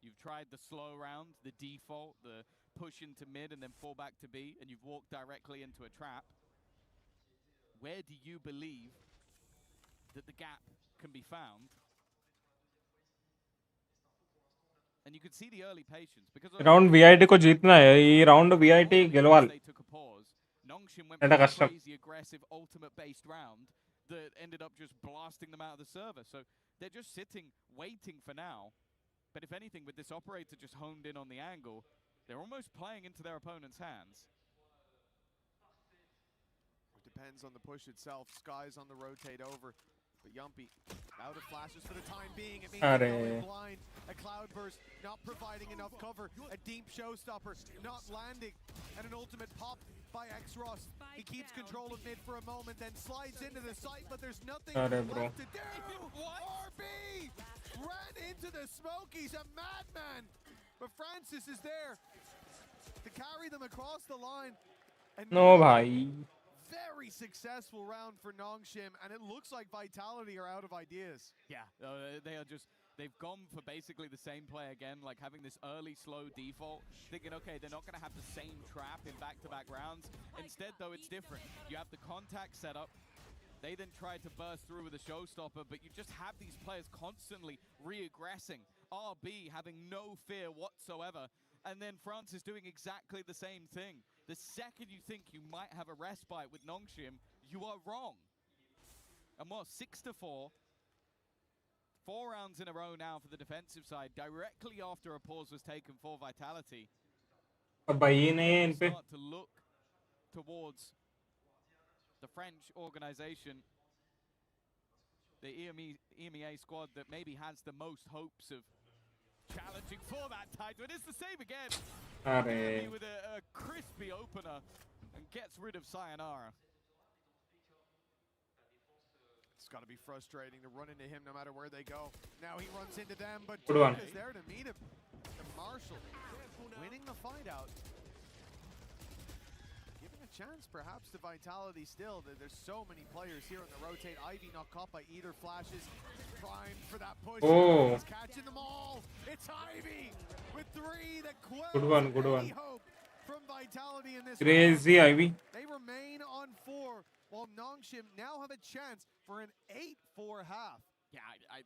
You've tried the slow round, the default, the push into mid and then fall back to B, and you've walked directly into a trap. Where do you believe that the gap can be found? And you could see the early patience because round VIT को जीतना है ये round VIT गलवाल Etah कष्टम crazy aggressive ultimate based round that ended up just blasting them out of the server. So they're just sitting waiting for now. But if anything, with this operator just honed in on the angle, they're almost playing into their opponent's hands. It depends on the push itself. Sky's on the rotate over. But Yumpy out of flashes for the time being. It means going blind. A cloudburst not providing enough cover. A deep showstopper not landing. And an ultimate pop by X-Ross. He keeps control of mid for a moment, then slides into the site, but there's nothing left to do. RB ran into the smoke. He's a madman. But Francis is there to carry them across the line. And no bhai. Very successful round for Nongshim, and it looks like Vitality are out of ideas. Yeah, they are just, they've gone for basically the same play again, like having this early slow default, thinking, okay, they're not going to have the same trap in back-to-back rounds. Instead, though, it's different. You have the contact set up. They then try to burst through with a showstopper, but you just have these players constantly re-aggressing. RB having no fear whatsoever. And then France is doing exactly the same thing. The second you think you might have a respite with Nongshim, you are wrong. And what, 6-4. 4 rounds in a row now for the defensive side, directly after a pause was taken for Vitality. Start to look towards the French organization, the EMEA squad that maybe has the most hopes of challenging for that title. It is the same again. With a crispy opener and gets rid of Sayonara. It's got to be frustrating to run into him no matter where they go. Now he runs into them, but Good one. is there to meet him. And Marshall winning the fight out. Giving a chance perhaps to Vitality still. There's so many players here on the rotate. Ivy not caught by either flashes. Primed for that push. Oh. He's catching them all. It's Ivy with 3 that quells Good one. any hope from Vitality in this Crazy round. Ivy. They remain on 4, while Nongshim now have a chance for an 8-4 half. Yeah,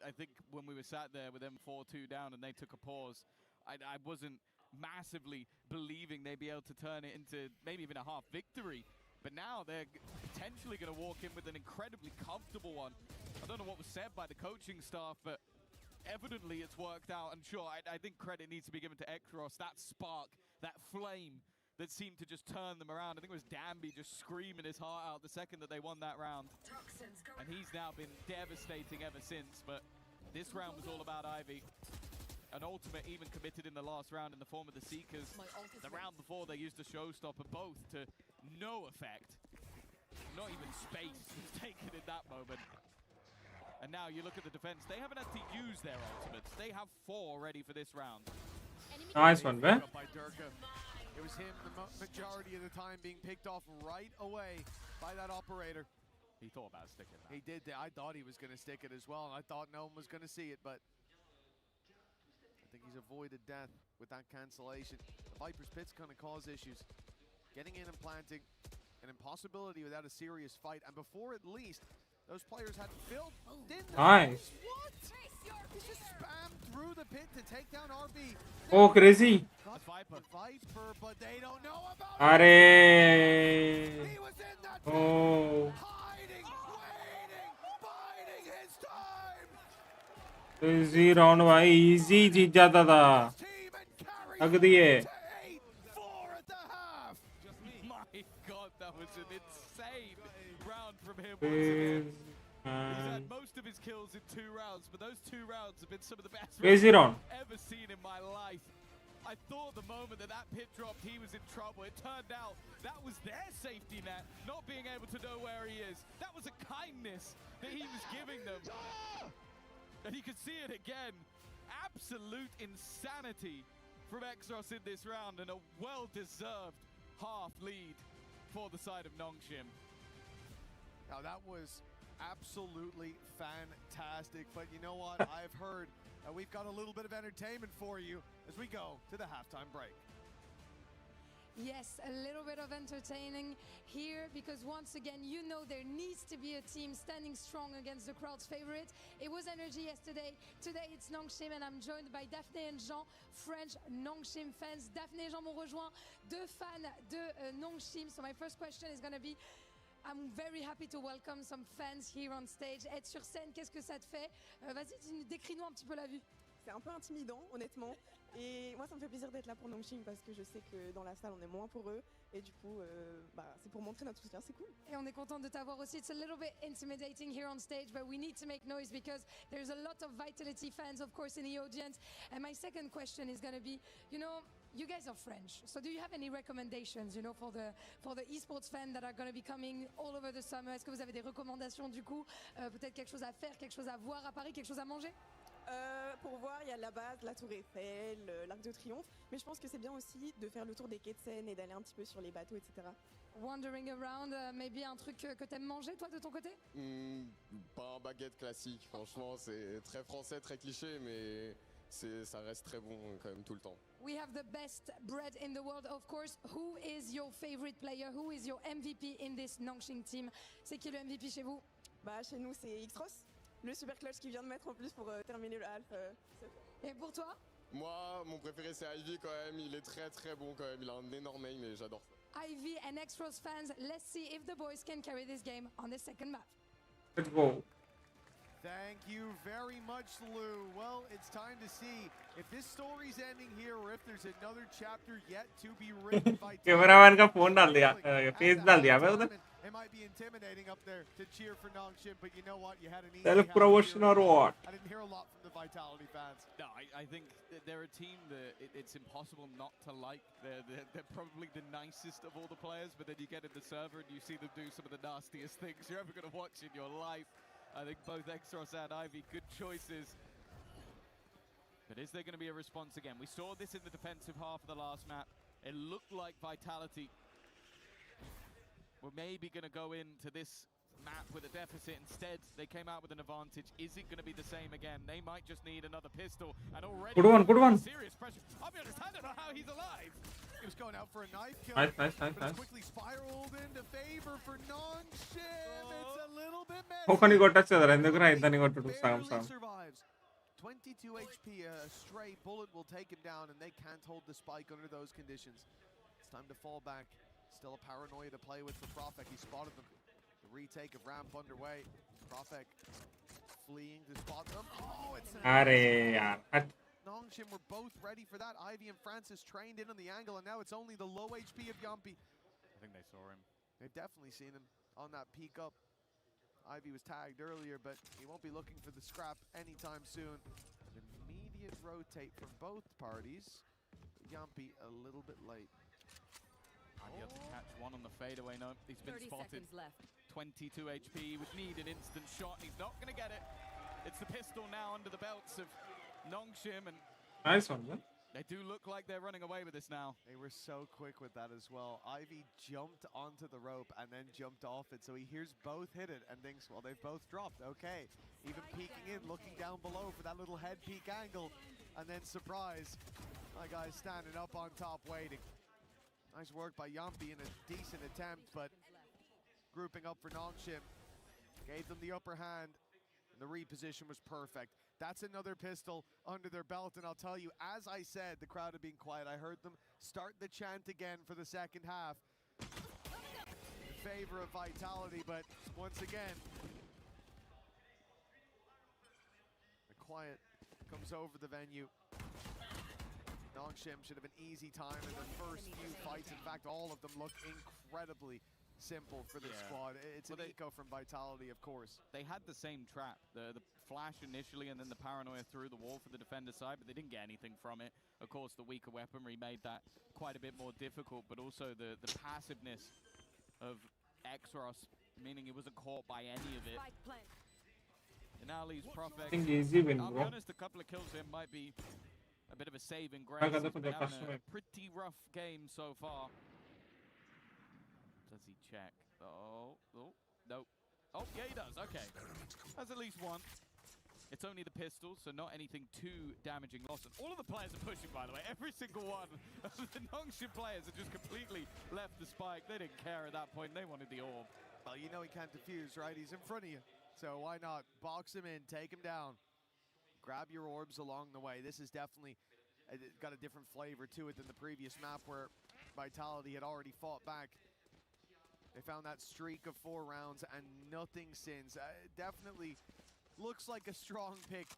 I think when we were sat there with them 4-2 down and they took a pause, I wasn't massively believing they'd be able to turn it into maybe even a half victory. But now they're potentially going to walk in with an incredibly comfortable one. I don't know what was said by the coaching staff, but evidently it's worked out. And sure, I think credit needs to be given to Ekros. That spark, that flame that seemed to just turn them around. I think it was Danby just screaming his heart out the second that they won that round. And he's now been devastating ever since. But this round was all about Ivy. An ultimate even committed in the last round in the form of the Seekers. The round before they used a showstopper, both to no effect. Not even space was taken in that moment. And now you look at the defense, they haven't had to use their ultimates. They have 4 ready for this round. Nice one, man. It was him the majority of the time being picked off right away by that operator. He thought about sticking that. He did. I thought he was going to stick it as well, and I thought no one was going to see it, but I think he's avoided death with that cancellation. The Viper's Pit's going to cause issues. Getting in and planting, an impossibility without a serious fight, and before at least those players had filled. Nice. What? He just spammed through the pit to take down RB. Oh, crazy. Got the Viper, but they don't know about Are. He was in that pit, Oh. hiding, waiting, biding his time. Crazy round भाई easy जीत जाता था थक दिए 8-4 at the half. My God, that was an insane round from him once again. He's had most of his kills in 2 rounds, but those 2 rounds have been some of the best Crazy round. I've ever seen in my life. I thought the moment that pit dropped, he was in trouble. It turned out that was their safety net, not being able to know where he is. That was a kindness that he was giving them. And you can see it again. Absolute insanity from Exros in this round, and a well-deserved half lead for the side of Nongshim. Now that was absolutely fantastic, but you know what? I've heard we've got a little bit of entertainment for you as we go to the halftime break. Yes, a little bit of entertaining here because once again, you know there needs to be a team standing strong against the crowd's favorite. It was Energy yesterday. Today it's Nongshim and I'm joined by Daphné and Jean, French Nongshim fans. Daphné et Jean m'ont rejoint, 2 fans de Nongshim. So my first question is going to be, I'm very happy to welcome some fans here on stage. Être sur scène, qu'est-ce que ça te fait? Vas-y, décris-nous un petit peu la vue. C'est un peu intimidant, honnêtement. Et moi, ça me fait plaisir d'être là pour Nongshim parce que je sais que dans la salle, on est moins pour eux. Et du coup, c'est pour montrer notre soutien, c'est cool. Et on est content de t'avoir aussi. It's a little bit intimidating here on stage, but we need to make noise because there's a lot of Vitality fans, of course, in the audience. And my second question is going to be, you guys are French, so do you have any recommendations, for the esports fans that are going to be coming all over the summer? Est-ce que vous avez des recommandations du coup? Peut-être quelque chose à faire, quelque chose à voir à Paris, quelque chose à manger? Pour voir, il y a la base, la Tour Eiffel, l'Arc de Triomphe, mais je pense que c'est bien aussi de faire le tour des quais de Seine et d'aller un petit peu sur les bateaux, etc. Wandering around, maybe un truc que t'aimes manger, toi, de ton côté? Pas un baguette classique, franchement, c'est très français, très cliché, mais ça reste très bon quand même tout le temps. We have the best bread in the world, of course. Who is your favorite player? Who is your MVP in this Nongshim team? C'est qui le MVP chez vous? Chez nous, c'est Xros, le super clutch qui vient de mettre en plus pour terminer le half. Et pour toi? Moi, mon préféré c'est Ivy quand même, il est très très bon quand même, il a un énorme aim et j'adore ça. Ivy and Xros fans, let's see if the boys can carry this game on the second map. Let's go. Thank you very much, Lou. Well, it's time to see if this story's ending here or if there's another chapter yet to be written by cameraman का phone डाल दिया, face डाल दिया मैं उधर. It might be intimidating up there to cheer for Nongshim, but you know what? You had an easy Self promotion or what? I didn't hear a lot from the Vitality fans. No, I think that they're a team that it's impossible not to like. They're probably the nicest of all the players, but then you get in the server and you see them do some of the nastiest things you're ever going to watch in your life. I think both Exros and Ivy, good choices. But is there going to be a response again? We saw this in the defensive half of the last map. It looked like Vitality were maybe going to go into this map with a deficit. Instead, they came out with an advantage. Is it going to be the same again? They might just need another pistol. And already Good one. Serious pressure. I'll be honest, I don't know how he's alive. He was going out for a knife kill. Nice. But quickly spiraled into favor for Nongshim. It's a little bit messy. Hokani got touch chadara endukra idani got to Barely survives. 22 HP, a stray bullet will take him down, and they can't hold the spike under those conditions. It's time to fall back. Still a paranoia to play with for Profek. He spotted them. The retake of ramp underway. Profek fleeing to spot them. Oh, it's Nongshim were both ready for that. Ivy and Francis trained in on the angle, and now it's only the low HP of Yumpy. I think they saw him. They've definitely seen him on that peek up. Ivy was tagged earlier, but he won't be looking for the scrap anytime soon. An immediate rotate from both parties. Yumpy a little bit late. Might be able to catch one on the fadeaway. No, he's been 30 spotted. seconds left. 22 HP. He would need an instant shot. He's not going to get it. It's the pistol now under the belts of Nongshim, and nice one, man. They do look like they're running away with this now. They were so quick with that as well. Ivy jumped onto the rope and then jumped off it, so he hears both hit it and thinks, well, they've both dropped. Okay, even peeking in, looking down below for that little head peek angle, and then surprise, my guy's standing up on top waiting. Nice work by Yumpy in a decent attempt, but grouping up for Nongshim gave them the upper hand, and the reposition was perfect. That's another pistol under their belt, and I'll tell you, as I said, the crowd had been quiet. I heard them start the chant again for the second half in favor of Vitality, but once again, the quiet comes over the venue. Nongshim should have an easy time in the first few fights. In fact, all of them look incredibly simple for the Yeah. squad. It's Well, an eco from Vitality, of course. They had the same trap, the flash initially and then the paranoia through the wall for the defender side, but they didn't get anything from it. Of course, the weaker weaponry made that quite a bit more difficult, but also the passiveness of Exros, meaning he wasn't caught by any of it. It now leaves Prophet. I think easy win, I'll be bro. honest, a couple of kills here might be a bit of a saving grace. He's been having a pretty rough game so far. Does he check? Oh, no. Oh, yeah, he does. Okay. That's at least one. It's only the pistol, so not anything too damaging loss. And all of the players are pushing, by the way. Every single one of the Nongshim players have just completely left the spike. They didn't care at that point. They wanted the orb. Well, you know he can't defuse, right? He's in front of you. So why not box him in, take him down, grab your orbs along the way. This is definitely got a different flavor to it than the previous map where Vitality had already fought back. They found that streak of 4 rounds and nothing since. Definitely looks like a strong pick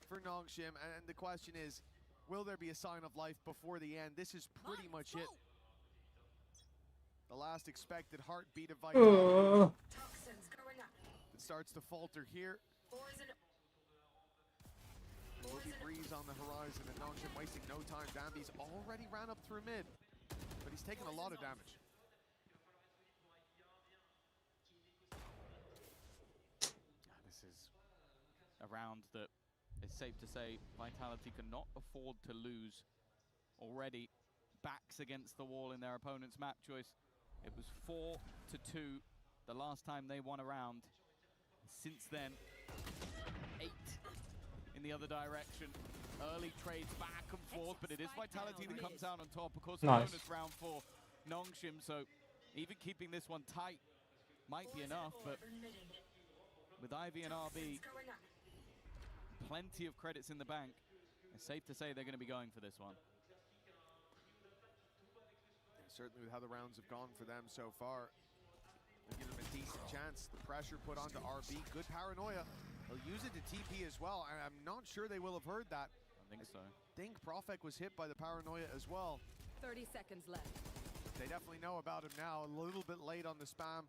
for Nongshim, and the question is, will there be a sign of life before the end? This is pretty much it. The last expected heartbeat of Vitality. It starts to falter here. Will be breeze on the horizon, and Nongshim wasting no time. Dambi's already ran up through mid, but he's taken a lot of damage. This is a round that it's safe to say Vitality cannot afford to lose. Already backs against the wall in their opponent's map choice. It was 4-2 the last time they won a round. Since then, 8 in the other direction. Early trades back and forth, but it is Vitality that comes out on top. Of course, Nice. bonus round for Nongshim, so even keeping this one tight might be enough, but with Ivy and RB, plenty of credits in the bank, it's safe to say they're going to be going for this one. Certainly with how the rounds have gone for them so far, they'll give them a decent chance. The pressure put onto RB, good paranoia. They'll use it to TP as well, and I'm not sure they will have heard that. I think so. I think Profek was hit by the paranoia as well. 30 seconds left. They definitely know about him now, a little bit late on the spam,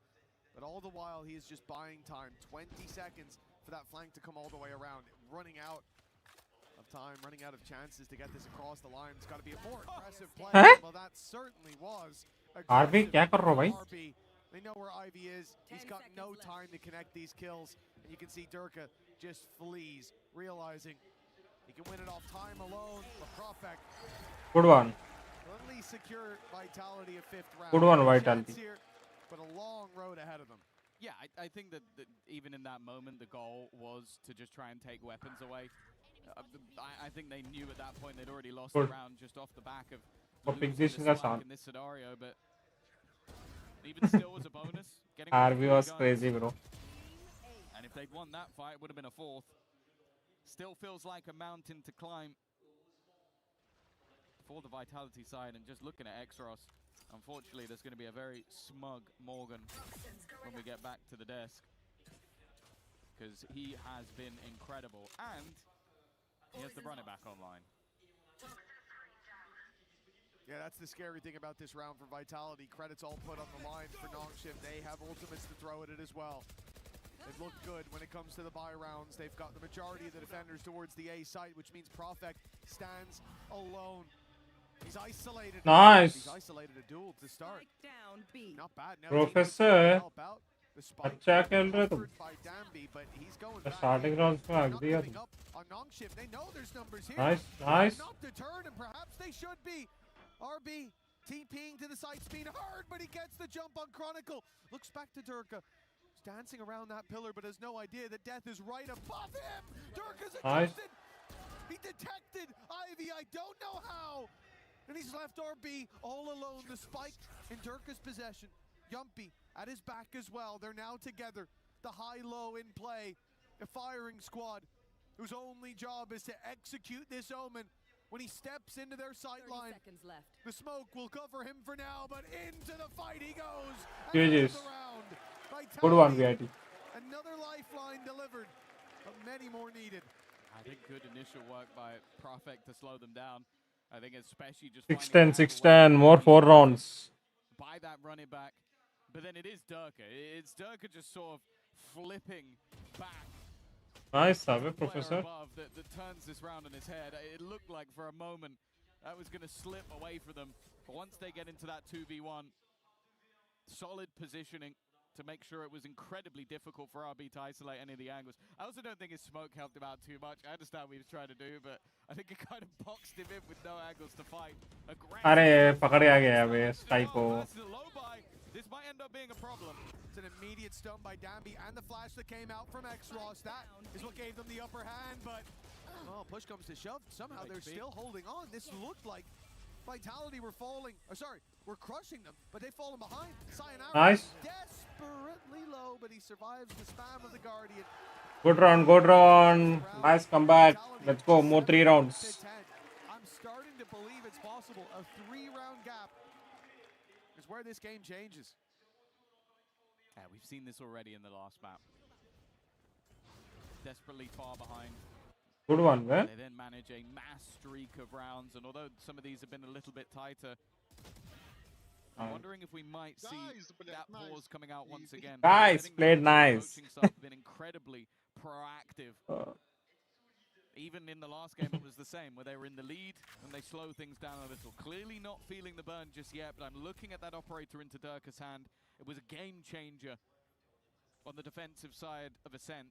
but all the while he is just buying time. 20 seconds for that flank to come all the way around. Running out of time, running out of chances to get this across the line. It's got to be a more aggressive play. Well, that certainly was RB, क्या कर रहे हो भाई? RB. They know where Ivy is. He's got no time to connect these kills. And you can see Durka just flees, realizing he can win it off time alone. But Profek Good one. will at least secure Vitality a 5th round. Good one, Vitality. Here, but a long road ahead of them. Yeah, I think that even in that moment, the goal was to just try and take weapons away. I think they knew at that point they'd already lost the round just off the back of losing the spike in this scenario, but even still was a bonus. RB was crazy, bro. And if they'd won that fight, it would have been a 4th. Still feels like a mountain to climb for the Vitality side, and just looking at Exros, unfortunately there's going to be a very smug Morgan when we get back to the desk, because he has been incredible, and he has the running back online. Yeah, that's the scary thing about this round for Vitality. Credits all put on the line for Nongshim. They have ultimates to throw at it as well. They've looked good when it comes to the buy rounds. They've got the majority of the defenders towards the A site, which means Profek stands alone. He's isolated. Nice. He's isolated a duel to start. Not bad. Professor, अच्छा खेल रहे तुम? by Dambi, but he's going The back starting in. rounds में आग Not दिया giving तुम. up on Nongshim. They know there's numbers here. Nice, They're nice. not deterred, and perhaps they should be. RB TPing to the side, speed hard, but he gets the jump on Chronicle. Looks back to Durka. He's dancing around that pillar, but has no idea that death is right above him. Durka's Nice. adjusted. He detected Ivy. I don't know how. And he's left RB all alone. The spike in Durka's possession. Yumpy at his back as well. They're now together. The high-low in play. A firing squad whose only job is to execute this omen. When he steps into their sight line, the smoke will cover him for now, but into the fight he goes. GG's. Vitality, Good one, VIT. another lifeline delivered, but many more needed. I think good initial work by Profek to slow them down. I think especially just 6-10, 6-10, more 4 rounds. by that running back, But then it is Durka. It's Durka just sort of flipping back. Nice, Professor. Above that turns this round on his head. It looked like for a moment that was going to slip away for them. But once they get into that 2v1, solid positioning to make sure it was incredibly difficult for RB to isolate any of the angles. I also don't think his smoke helped him out too much. I understand what he was trying to do, but I think it kind of boxed him in with no angles to fight. अरे पकड़ गया बे sky को. This might end up being a problem. It's an immediate stun by Danby and the flash that came out from X-Ross. That is what gave them the upper hand, but push comes to shove. Somehow they're still holding on. This looked like Vitality were falling, we're crushing them, but they've fallen behind. Sayonara Nice. Desperately low, but he survives the spam of the Guardian. Good round. Nice comeback. Let's go, more 3 rounds. I'm starting to believe it's possible. A 3-round gap is where this game changes. Yeah, we've seen this already in the last map. Desperately far behind. Good one, man. They then manage a mass streak of rounds, and although some of these have been a little bit tighter, I'm wondering if we might see that pause coming out once again. Guys, played nice. Been incredibly proactive. Even in the last game, it was the same, where they were in the lead and they slow things down a little. Clearly not feeling the burn just yet, but I'm looking at that operator into Durka's hand. It was a game changer on the defensive side of Ascent.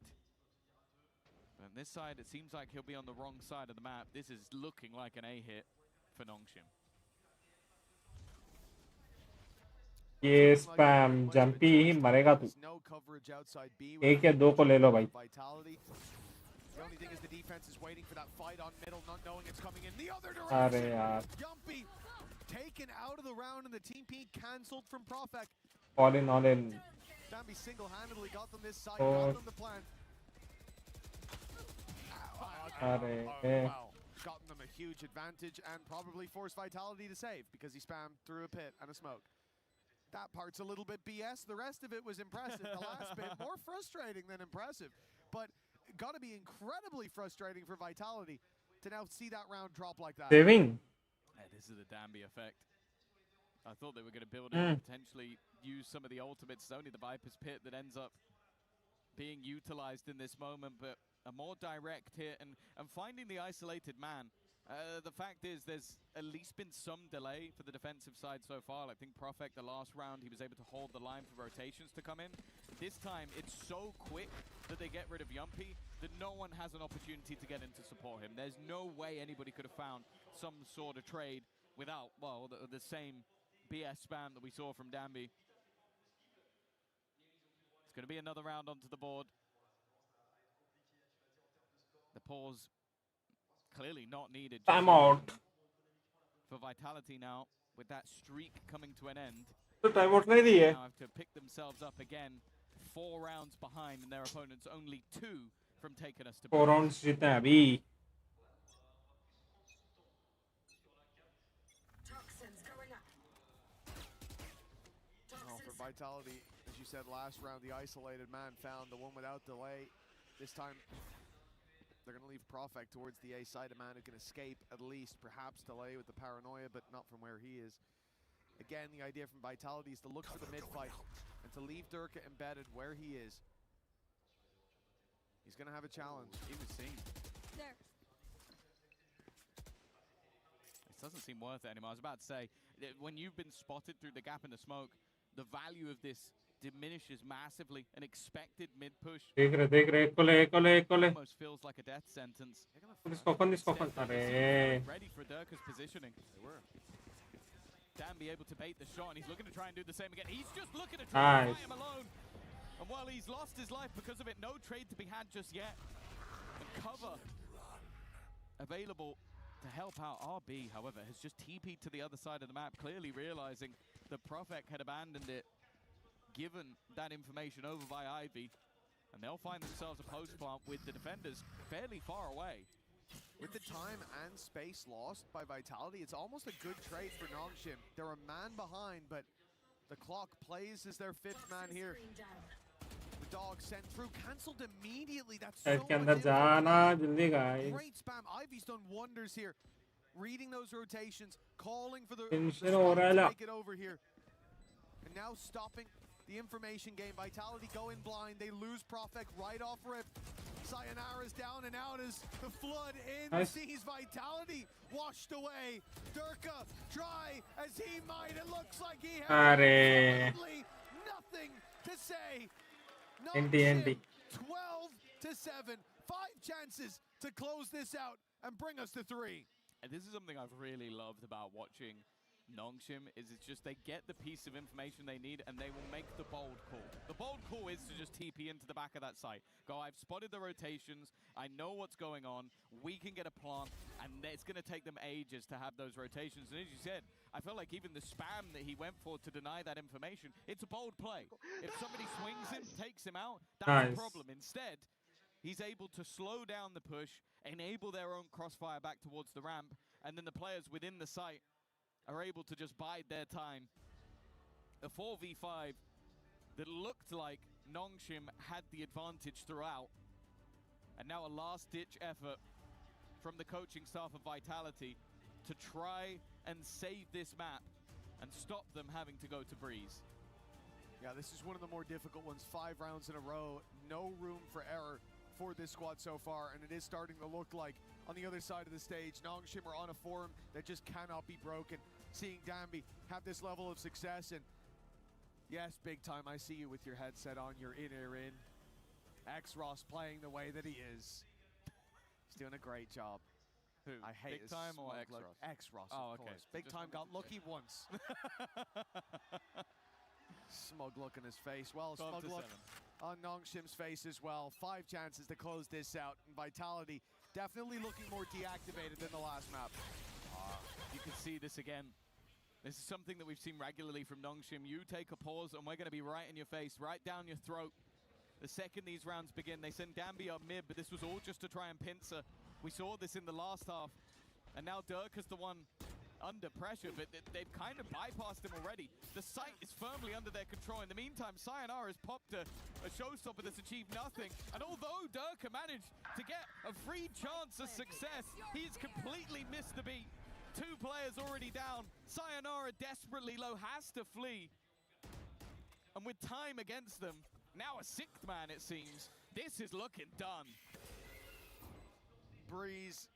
But on this side, it seems like he'll be on the wrong side of the map. This is looking like an A hit for Nongshim. ये spam jumpy ही मरेगा तू. एक या 2 को ले लो भाई. The only thing is the defense is waiting for that fight on middle, not knowing it's coming in the other अरे direction. यार. Yumpy taken out of the round and the team P cancelled from Profek. All in. Danby single-handedly got them this side, got them the plant. Wow. Gotten them a huge advantage and probably forced Vitality to save because he spammed through a pit and a smoke. That part's a little bit BS. The rest of it was impressive. The last bit, more frustrating than impressive. But got to be incredibly frustrating for Vitality to now see that round drop like that. Saving. Yeah, this is the Danby effect. I thought they were going to build it and potentially use some of the ultimates. It's only the Viper's Pit that ends up being utilized in this moment, but a more direct hit and finding the isolated man. The fact is there's at least been some delay for the defensive side so far. I think Profek, the last round, he was able to hold the line for rotations to come in. This time, it's so quick that they get rid of Yumpy that no one has an opportunity to get in to support him. There's no way anybody could have found some sort of trade without, well, the same BS spam that we saw from Danby. It's going to be another round onto the board. The pause clearly not needed. Time out. For Vitality now, with that streak coming to an end. तो time out नहीं दी है. Now have to pick themselves up again. 4 rounds behind, and their opponents only 2 from taking us to 4 rounds जीते हैं अभी. For Vitality, as you said last round, the isolated man found the one without delay. This time, they're going to leave Profek towards the A side, a man who can escape at least, perhaps delay with the paranoia, but not from where he is. Again, the idea from Vitality is to look for the mid-fight and to leave Durka embedded where he is. He's going to have a challenge. He was seen. There. This doesn't seem worth it anymore. I was about to say, when you've been spotted through the gap in the smoke, the value of this diminishes massively. An expected mid-push देख रहे almost feels like a death sentence. Disco. अरे. Ready for Durka's positioning. They were. Danby able to bait the shot, and he's looking to try and do the same again. He's just looking to try and fight him alone. And while he's lost his life because of it, no trade to be had just yet. And cover available to help out. RB, however, has just TP'd to the other side of the map, clearly realizing that Profek had abandoned it, given that information over by Ivy. And they'll find themselves a post plant with the defenders fairly far away. With the time and space lost by Vitality, it's almost a good trade for Nongshim. They're a man behind, but the clock plays as their 5th man here. The dog sent through, cancelled immediately. That's so के अंदर जाना जल्दी guys. great spam. Ivy's done wonders here. Reading those rotations, calling for the Tension हो रहा है ला. take it over here. And now stopping the information game. Vitality go in blind. They lose Profek right off rip. Sayonara's down and out as the flood in sees Vitality washed away. Durka try as he might. It looks like he has absolutely nothing to say. ND. 12-7. 5 chances to close this out and bring us to 3. And this is something I've really loved about watching Nongshim, is it's just they get the piece of information they need and they will make the bold call. The bold call is to just TP into the back of that site. Go, I've spotted the rotations, I know what's going on, we can get a plant, and it's going to take them ages to have those rotations. And as you said, I feel like even the spam that he went for to deny that information, it's a bold play. If somebody swings him, takes him out, that's the problem. Instead, he's able to slow down the push, enable their own crossfire back towards the ramp, and then the players within the site are able to just bide their time. A 4v5 that looked like Nongshim had the advantage throughout. And now a last-ditch effort from the coaching staff of Vitality to try and save this map and stop them having to go to Breeze. Yeah, this is one of the more difficult ones. 5 rounds in a row. No room for error for this squad so far, and it is starting to look like on the other side of the stage, Nongshim are on a form that just cannot be broken. Seeing Danby have this level of success, and yes, big time, I see you with your headset on, you're in. X-Ross playing the way that he is. He's doing a great job. Who? I hate Big Time or X-Ross? X-Ross, oh, of okay. course. Big Time got lucky once. Smug look in his face. Well, smug look on Nongshim's face as well. 5 chances to close this out. And Vitality definitely looking more deactivated than the last map. You can see this again. This is something that we've seen regularly from Nongshim. You take a pause and we're going to be right in your face, right down your throat. The second these rounds begin, they send Danby up mid, but this was all just to try and pincer. We saw this in the last half. And now Dirk is the one under pressure, but they've kind of bypassed him already. The site is firmly under their control. In the meantime, Sayonara has popped a showstopper that's achieved nothing. And although Dirk managed to get a free chance of success, he's completely missed the beat. 2 players already down. Sayonara desperately low, has to flee. And with time against them, now a 6th man it seems. This is looking done. Breeze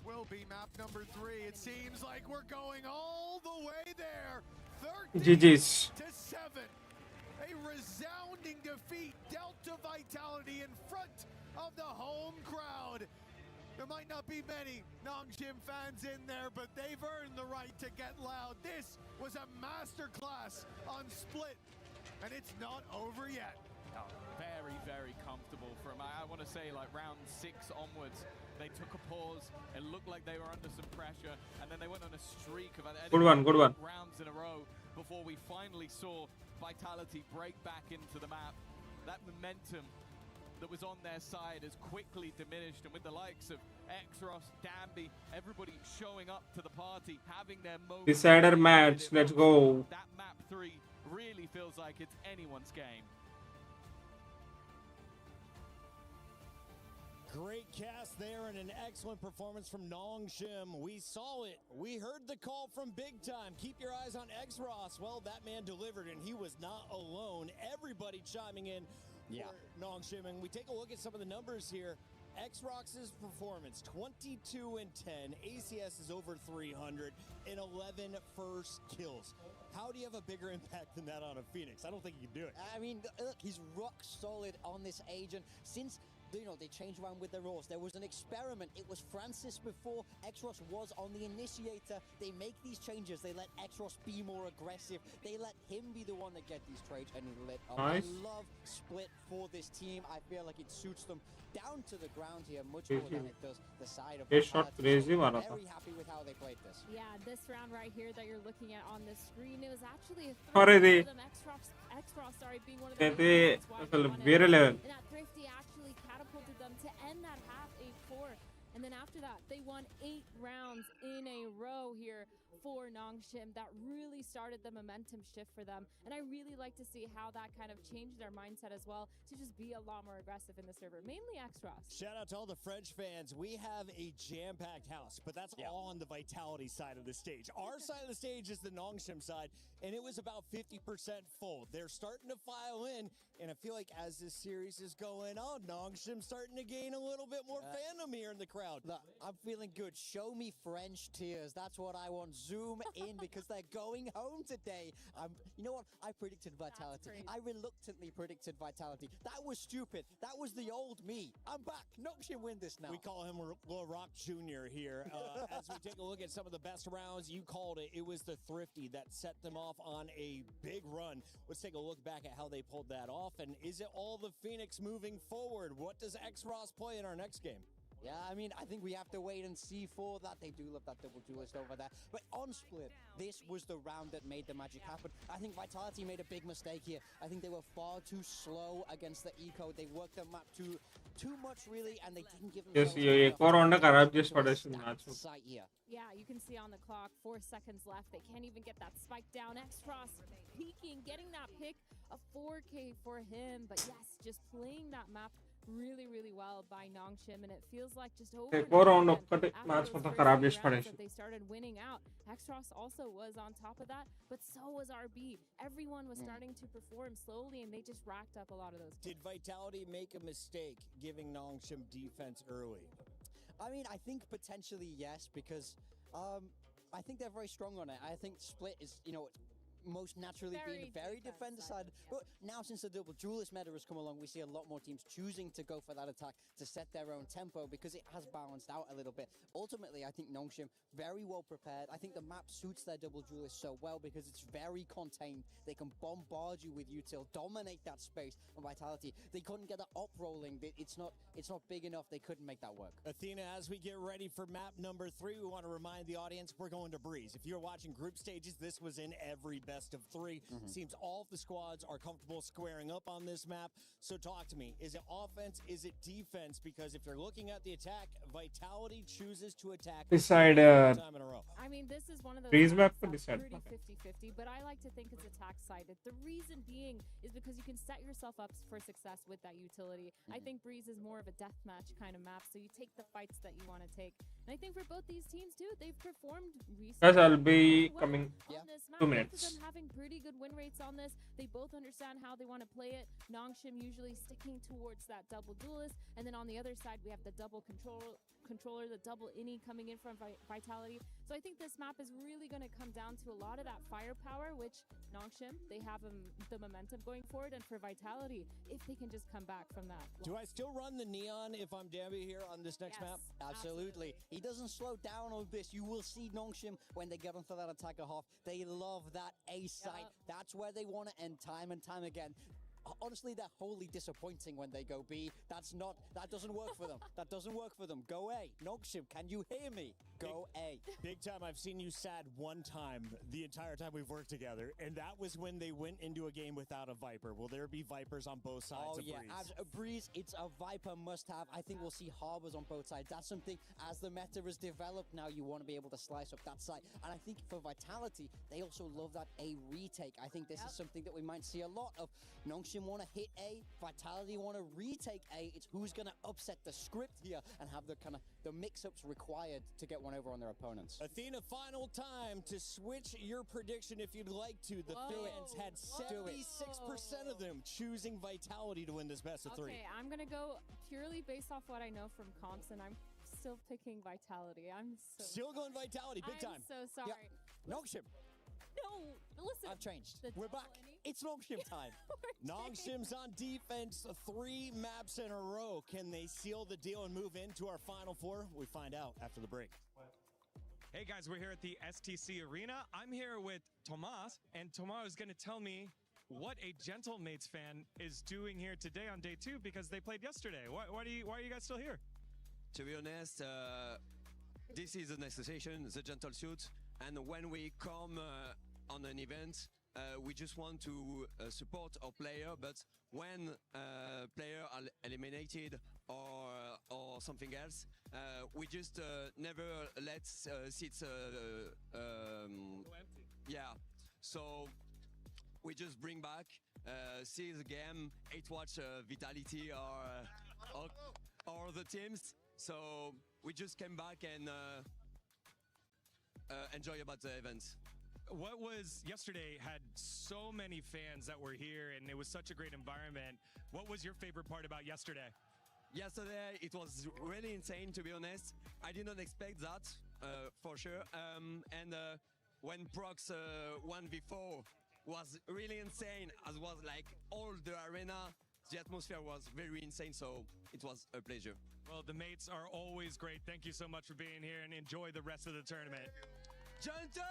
will be map number 3. It seems like we're going all the way there. 13-7. A resounding defeat dealt to Vitality in front of the home crowd. There might not be many Nongshim fans in there, but they've earned the right to get loud. This was a masterclass on Split, and it's not over yet. Oh, very, very comfortable from, I want to say, like round 6 onwards. They took a pause. It looked like they were under some pressure, and then they went on a streak of good one. rounds in a row before we finally saw Vitality break back into the map. That momentum that was on their side has quickly diminished, and with the likes of X-Ross, Danby, everybody showing up to the party, having their moment. Decider match, let's go. That map 3 really feels like it's anyone's game. Great cast there and an excellent performance from Nongshim. We saw it. We heard the call from Big Time. Keep your eyes on X-Ross. Well, that man delivered, and he was not alone. Everybody chiming in for Nongshim. And we take a look at some of the numbers here. X-Rox's performance, 22-10. ACS is over 300 and 11 first kills. How do you have a bigger impact than that on a Phoenix? I don't think you can do it. I mean, look, he's rock solid on this agent. Since they changed around with their roles. There was an experiment. It was Francis before. X-Ross was on the initiator. They make these changes. They let X-Ross be more aggressive. They let him be the one that get these trades, and he lit up. Nice. I love Split for this team. I feel like it suits them down to the ground here much more than it does the side of crazy. Very happy with how they played this. Yeah, this round right here that you're looking at on the screen, it was actually a Already. X-Ross, being one of the వేరే level. and that Thrifty actually catapulted them to end that half 8-4. And then after that, they won 8 rounds in a row here for Nongshim. That really started the momentum shift for them. And I really like to see how that kind of changed their mindset as well to just be a lot more aggressive in the server, mainly X-Ross. Shout out to all the French fans. We have a jam-packed house, but that's all on the Vitality side of the stage. Our side of the stage is the Nongshim side, and it was about 50% full. They're starting to file in, and I feel like as this series is going on, Nongshim's starting to gain a little bit more fandom here in the crowd. Look, I'm feeling good. Show me French tears. That's what I want. Zoom in because they're going home today. You know what? I predicted Vitality. I reluctantly predicted Vitality. That was stupid. That was the old me. I'm back. Nongshim win this now. We call him Lil Rock Jr. here. As we take a look at some of the best rounds, you called it. It was the Thrifty that set them off on a big run. Let's take a look back at how they pulled that off. And is it all the Phoenix moving forward? What does X-Ross play in our next game? Yeah, I mean, I think we have to wait and see for that. They do love that double duelist over there. But on Split, this was the round that made the magic happen. I think Vitality made a big mistake here. I think they were far too slow against the eco. They worked the map too much, really, and they didn't give them... Yes, ये एक और round खराब just पड़े match में. Yeah, you can see on the clock, 4 seconds left. They can't even get that spike down. X-Ross peeking, getting that pick, a 4K for him. But yes, just playing that map really, really well by Nongshim, and it feels like just over एक और round match में खराब just पड़े. they started winning out. X-Ross also was on top of that, but so was RB. Everyone was starting to perform slowly, and they just racked up a lot of those points. Did Vitality make a mistake giving Nongshim defense early? I mean, I think potentially yes, because I think they're very strong on it. I think Split is, most naturally being very defender-sided. But now since the double duelist meta has come along, we see a lot more teams choosing to go for that attack to set their own tempo because it has balanced out a little bit. Ultimately, I think Nongshim very well prepared. I think the map suits their double duelist so well because it's very contained. They can bombard you with util, dominate that space. And Vitality, they couldn't get the op rolling. It's not big enough. They couldn't make that work. Athena, as we get ready for map number 3, we want to remind the audience we're going to Breeze. If you're watching group stages, this was in every best of 3. Seems all of the squads are comfortable squaring up on this map. So talk to me. Is it offense? Is it defense? Because if you're looking at the attack, Vitality chooses to attack decide time in a row. I mean, this is one of those Breeze map pretty decide 50-50, but I like to think it's attack-sided. The reason being is because you can set yourself up for success with that utility. I think Breeze is more of a deathmatch kind of map, so you take the fights that you want to take. And I think for both these teams too, they've performed recently. Guys, I'll be coming on this map. 2 minutes. Both of them having pretty good win rates on this. They both understand how they want to play it. Nongshim usually sticking towards that double duelist, and then on the other side we have the double controller, the double innie coming in from Vitality. So I think this map is really going to come down to a lot of that firepower, which Nongshim, they have the momentum going forward, and for Vitality, if they can just come back from that. Do I still run the Neon if I'm Dambi here on this next map? Absolutely. He doesn't slow down on this. You will see Nongshim when they get onto that attacker half. They love that A site. That's where they want to end time and time again. Honestly, they're wholly disappointing when they go B. That doesn't work for them. That doesn't work for them. Go A. Nongshim, can you hear me? Go A. Big time. I've seen you sad one time the entire time we've worked together, and that was when they went into a game without a Viper. Will there be Vipers on both sides of Breeze? Breeze, it's a Viper must-have. I think we'll see Harbors on both sides. That's something, as the meta is developed now, you want to be able to slice up that side. And I think for Vitality, they also love that A retake. I think this is something that we might see a lot of. Nongshim want to hit A, Vitality want to retake A. It's who's going to upset the script here and have the mix-ups required to get one over on their opponents. Athena, final time to switch your prediction if you'd like to. The fans had 76% of them choosing Vitality to win this best of 3. Okay, I'm going to go purely based off what I know from comps, and I'm still picking Vitality. I'm still going Vitality, big time. I'm so sorry. Yeah. Nongshim. No, listen. I've changed. We're back. It's Nongshim time. Nongshim's on defense, 3 maps in a row. Can they seal the deal and move into our Final 4? We find out after the break. Hey guys, we're here at the STC Arena. I'm here with Tomas, and Tomas is going to tell me what a Gentlemates fan is doing here today on day 2 because they played yesterday. Why are you guys still here? To be honest, this is an association, the Gentle Suit, and when we come on an event, we just want to support our player, but when players are eliminated or something else. We just never let seats yeah, so we just bring back, see the game, 8-watch Vitality or the teams. So we just came back and enjoy about the event. What was yesterday had so many fans that were here and it was such a great environment. What was your favorite part about yesterday? Yesterday it was really insane, to be honest. I did not expect that for sure. And when Prox 1v4 was really insane, as was like all the arena, the atmosphere was very insane, so it was a pleasure. Well, the mates are always great. Thank you so much for being here and enjoy the rest of the tournament. Gentle!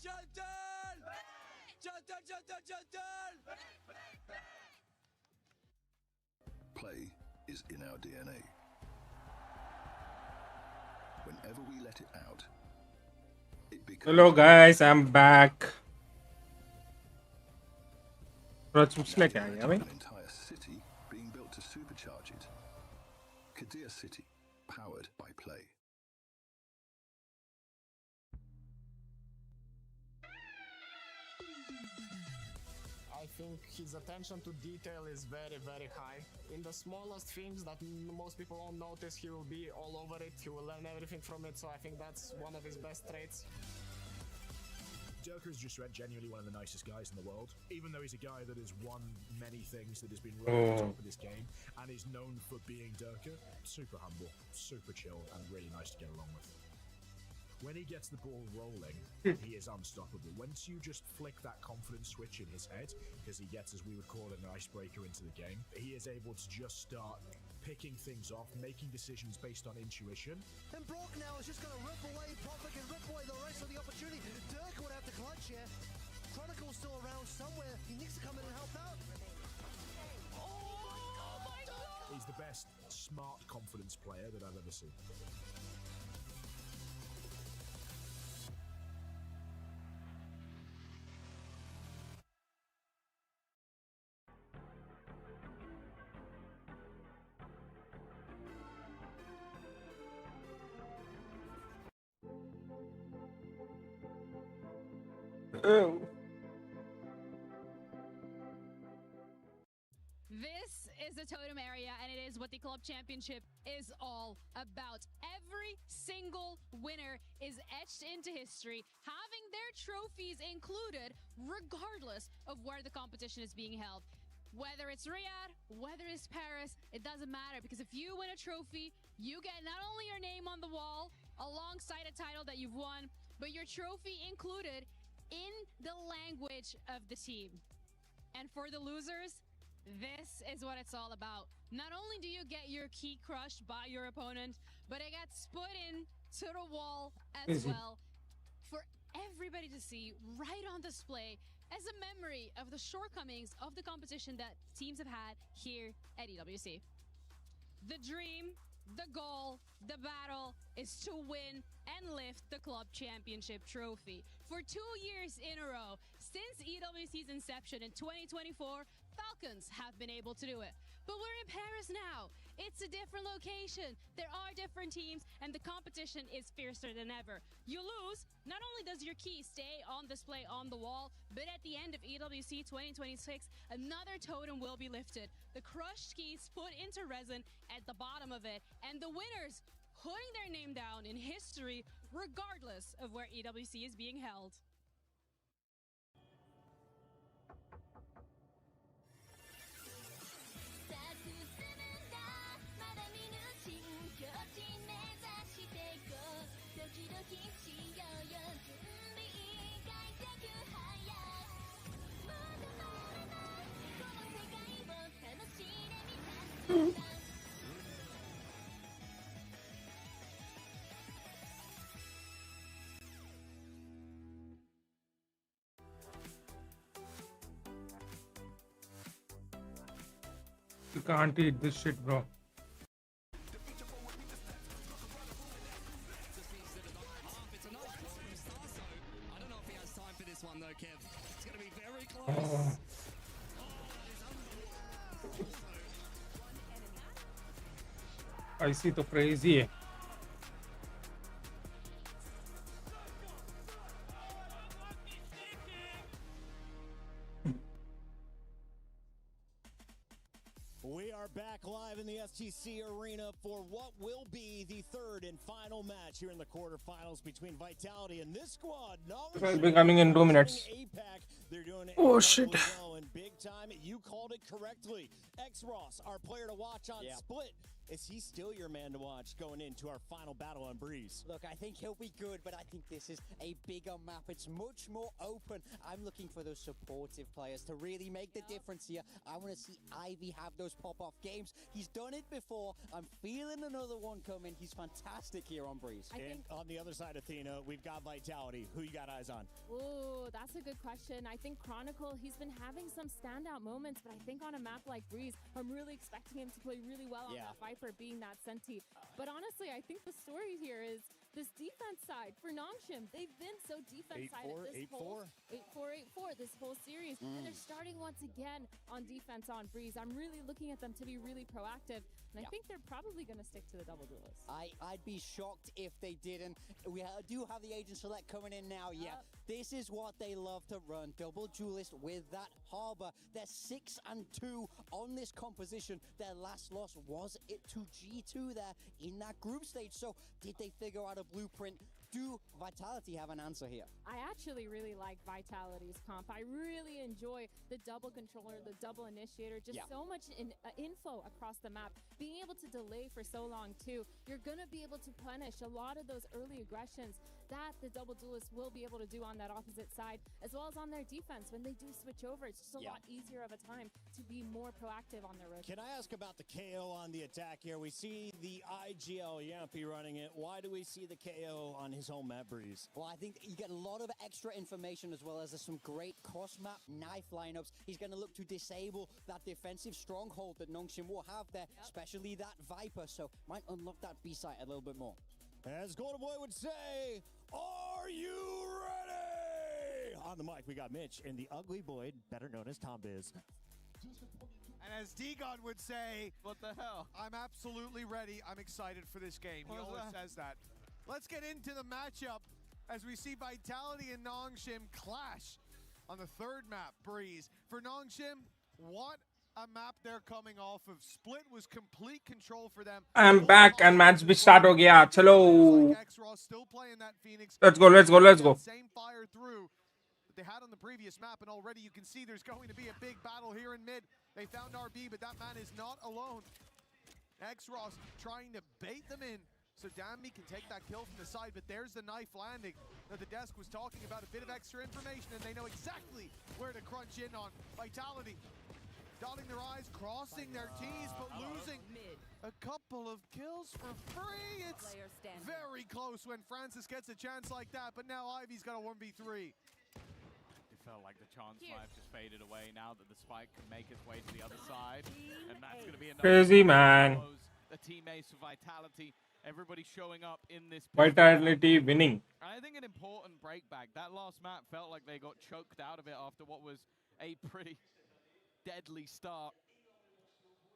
Gentle! Gentle, gentle, gentle! Play is in our DNA. Whenever we let it out, it becomes... Hello guys, I'm back. An entire city being built to supercharge it. Kadir City, powered by Play. I think his attention to detail is very, very high. In the smallest things that most people won't notice, he will be all over it. He will learn everything from it, so I think that's one of his best traits. Durka is just genuinely one of the nicest guys in the world, even though he's a guy that has won many things, that has been right at the top of this game, and is known for being Durka. Super humble, super chill, and really nice to get along with. When he gets the ball rolling, he is unstoppable. Once you just flick that confidence switch in his head, because he gets, as we would call it, an icebreaker into the game, he is able to just start picking things off, making decisions based on intuition. And Brock now is just going to rip away, Prophet can rip away the rest of the opportunity. Durka would have to clutch here. Chronicle's still around somewhere. He needs to come in and help out. Oh my God! He's the best smart confidence player that I've ever seen. Oh. This is the totem area, and it is what the club championship is all about. Every single winner is etched into history, having their trophies included regardless of where the competition is being held. Whether it's Riyadh, whether it's Paris, it doesn't matter, because if you win a trophy, you get not only your name on the wall alongside a title that you've won, but your trophy included in the language of the team. And for the losers, this is what it's all about. Not only do you get your key crushed by your opponent, but it gets put in to the wall as well for everybody to see right on display as a memory of the shortcomings of the competition that teams have had here at EWC. The dream, the goal, the battle is to win and lift the club championship trophy. For 2 years in a row, since EWC's inception in 2024, Falcons have been able to do it. But we're in Paris now. It's a different location. There are different teams, and the competition is fiercer than ever. You lose, not only does your key stay on display on the wall, but at the end of EWC 2026, another totem will be lifted. The crushed keys put into resin at the bottom of it, and the winners putting their name down in history regardless of where EWC is being held. You can't eat this shit, bro. ऐसी तो crazy है. We are back live in the STC arena for what will be the third and final match here in the quarterfinals between Vitality and this squad. Will be coming in 2 minutes. APAC. They're doing it Oh, shit. well and big time. You called it correctly. X-Ross, our player to watch on Split. Is he still your man to watch going into our final battle on Breeze? Look, I think he'll be good, but I think this is a bigger map. It's much more open. I'm looking for those supportive players to really make the difference here. I want to see Ivy have those pop-off games. He's done it before. I'm feeling another one coming. He's fantastic here on Breeze. And on the other side, Athena, we've got Vitality. Who you got eyes on? Ooh, that's a good question. I think Chronicle, he's been having some standout moments, but I think on a map like Breeze, I'm really expecting him to play really well on that fight for being that Senti. But honestly, I think the story here is this defense side for Nongshim. They've been so defense side at this whole 8-4 this whole series, and they're starting once again on defense on Breeze. I'm really looking at them to be really proactive, and I think they're probably going to stick to the double duelist. I'd be shocked if they didn't. We do have the Agent Select coming in now. This is what they love to run. Double duelist with that Harbor. They're 6-2 on this composition. Their last loss was it to G2 there in that group stage. So did they figure out a blueprint? Do Vitality have an answer here? I actually really like Vitality's comp. I really enjoy the double controller, the double initiator, just so much info across the map. Being able to delay for so long too, you're going to be able to punish a lot of those early aggressions that the double duelists will be able to do on that opposite side, as well as on their defense. When they do switch over, it's just a lot easier of a time to be more proactive on their road. Can I ask about the KO on the attack here? We see the IGL Yampy running it. Why do we see the KO on his home map, Breeze? Well, I think you get a lot of extra information as well as there's some great cross-map knife lineups. He's going to look to disable that defensive stronghold that Nongshim will have there, especially that Viper, so might unlock that B-site a little bit more. As Golden Boy would say, are you ready? On the mic, we got Mitch and the ugly boy, better known as Tom Biz. And as D-God would say, what the hell? I'm absolutely ready. I'm excited for this game. He always says that. Let's get into the matchup as we see Vitality and Nongshim clash on the third map, Breeze. For Nongshim, what a map they're coming off of. Split was complete control for them. I'm back and match bhi start ho gaya. Chalo. Still playing that Phoenix. Let's go. Same fire through that they had on the previous map, and already you can see there's going to be a big battle here in mid. They found RB, but that man is not alone. X-Ross trying to bait them in so Danby can take that kill from the side, but there's the knife landing that the desk was talking about. A bit of extra information, and they know exactly where to crunch in on. Vitality dotting their I's, crossing their T's, but losing a couple of kills for free. It's very close when Francis gets a chance like that, but now Ivy's got a 1v3. It felt like the chance might have just faded away now that the spike can make its way to the other side, and that's going to be Crazy, man. The teammates for Vitality, everybody showing up in this. Vitality winning. I think an important breakback. That last map felt like they got choked out of it after what was a pretty deadly start.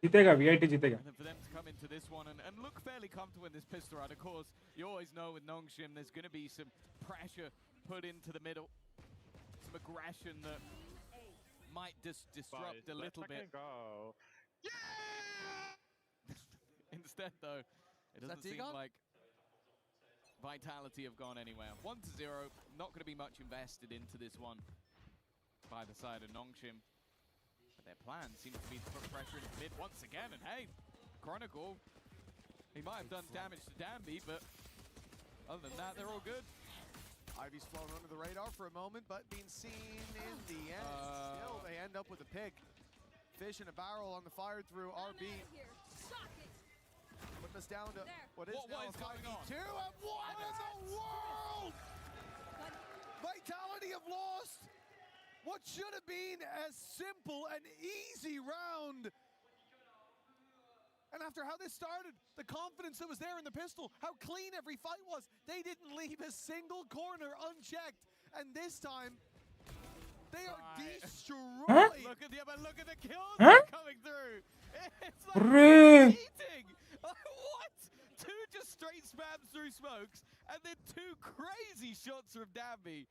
Jitega, VIT jitega. And then for them to come into this one and look fairly comfortable in this pistol round. Of course, you always know with Nongshim there's going to be some pressure put into the middle. Some aggression that might disrupt a little bit. Instead, though, it doesn't seem like Vitality have gone anywhere. 1-0, not going to be much invested into this one by the side of Nongshim. But their plan seems to be to put pressure into mid once again. And hey, Chronicle, he might have done damage to Danby, but other than that, they're all good. Ivy's flown under the radar for a moment, but being seen in the end. Still, they end up with a pick. Fish in a barrel on the fire through RB. Putting us down to what is now a 5v2. And what in the world? Vitality have lost what should have been a simple and easy round. And after how this started, the confidence that was there in the pistol, how clean every fight was, they didn't leave a single corner unchecked. And this time, they are destroyed. Huh? Look at the kills coming through. It's like cheating. What? great spams through smokes, and then 2 crazy shots from Danby.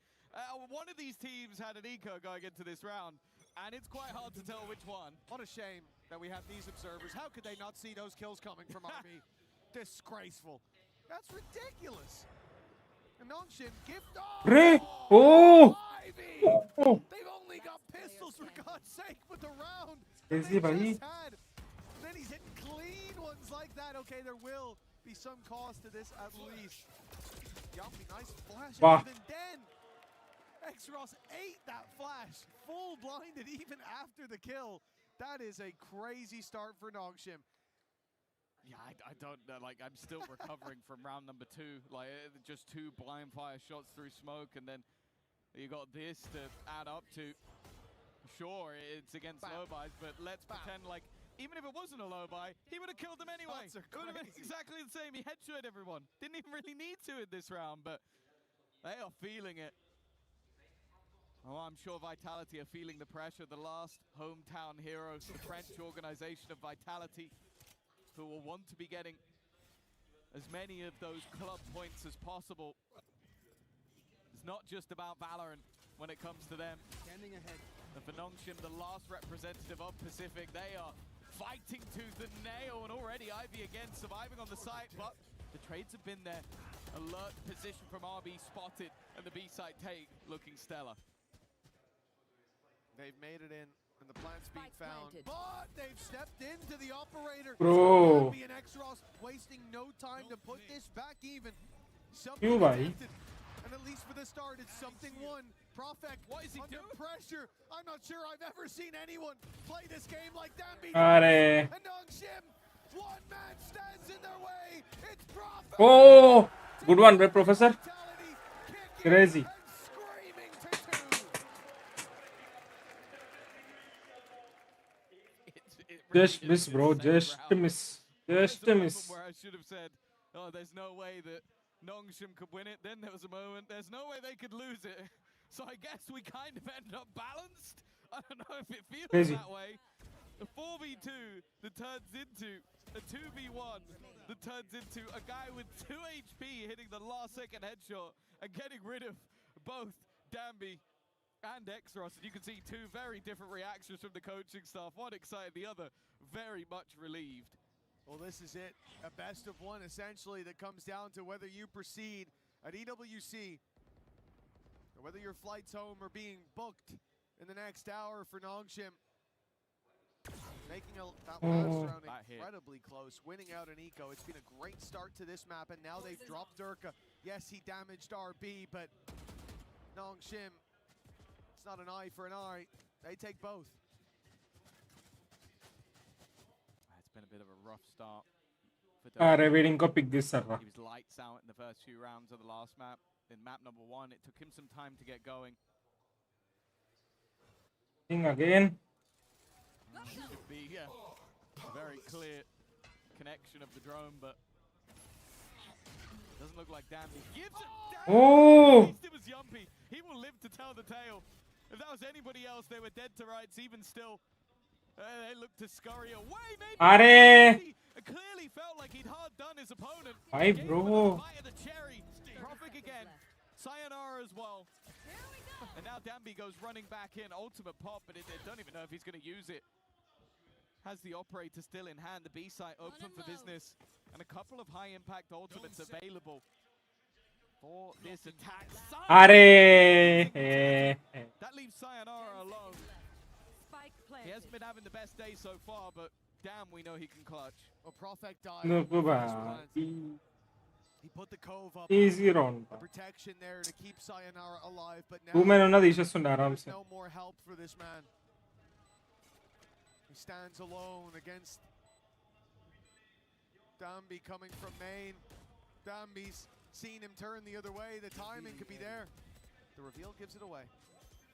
One of these teams had an eco going into this round, and it's quite hard to tell which one. What a shame that we have these observers. How could they not see those kills coming from RB? Disgraceful. That's ridiculous. And Nongshim gift. Oh! Ivy! Oh! They've only got pistols for God's sake with the round. Crazy, They bhai. just had. Then he's hitting clean ones like that. Okay, there will be some cost to this at least. Yumpy, nice flash. Wow. And even then, X-Ross ate that flash. Full blinded even after the kill. That is a crazy start for Nongshim. Yeah, I don't know. Like, I'm still recovering from round number 2. Like, just 2 blind fire shots through smoke, and then you got this to add up to. Sure, it's against low buys, but let's pretend like even if it wasn't a low buy, he would have killed them anyway. It would have been exactly the same. He headshot everyone. Didn't even really need to in this round, but they are feeling it. Oh, I'm sure Vitality are feeling the pressure. The last hometown heroes, the French organization of Vitality, who will want to be getting as many of those club points as possible. It's not just about Valorant when it comes to them. Standing ahead. And for Nongshim, the last representative of Pacific, they are fighting tooth and nail, and already Ivy again surviving on the site, but the trades have been there. Alert position from RB spotted, and the B site take looking stellar. They've made it in, and the plant's being found, but they've stepped into the operator. Bro. Danby and X-Ross wasting no time to put this back even. क्यों भाई? And at least for the start, it's something one. Profek under pressure. I'm not sure I've ever seen anyone play this game like Danby. Are. And Nongshim, one man stands in their way. It's Profek. Oh! Good one, bro, Professor. Crazy. Just miss, bro. Just miss. Just miss. Where I should have said, oh, there's no way that Nongshim could win it. Then there was a moment, there's no way they could lose it. So I guess we kind of ended up balanced. I don't know if it feels Crazy. that way. The 4v2 that turns into a 2v1 that turns into a guy with 2 HP hitting the last second headshot and getting rid of both Danby and X-Ross. And you can see 2 very different reactions from the coaching staff. One excited, the other very much relieved. Well, this is it. A best of one, essentially, that comes down to whether you proceed at EWC or whether your flights home are being booked in the next hour for Nongshim. Making that last round incredibly close, winning out an eco. It's been a great start to this map, and now they've dropped Durka. Yes, he damaged RB, but Nongshim, it's not an eye for an eye. They take both. It's been a bit of a rough start. Waiting को pick this server. He was lights out in the first few rounds of the last map. In map number 1, it took him some time to get going. Again. Should be a very clear connection of the drone, but doesn't look like Danby gives it. Oh! At least it was Yumpy. He will live to tell the tale. If that was anybody else, they were dead to rights. Even still, they looked to scurry away. Maybe it clearly felt like he'd hard done his opponent. Hi, bro. Bite of the cherry. Profik again. Sayonara as well. And now Danby goes running back in. Ultimate pop, but they don't even know if he's going to use it. Has the operator still in hand. The B site open for business. And a couple of high impact ultimates available for this attack. That leaves Sayonara alone. He hasn't been having the best day so far, but damn, we know he can clutch. Well, Profek died. No, He put the cove up. Easy round. The protection there to keep Sayonara alive, but now Women ఉన్న తీసేస్తుండే ఆరామ్సే. no more help for this man. He stands alone against Danby coming from main. Danby's seen him turn the other way. The timing could be there. The reveal gives it away.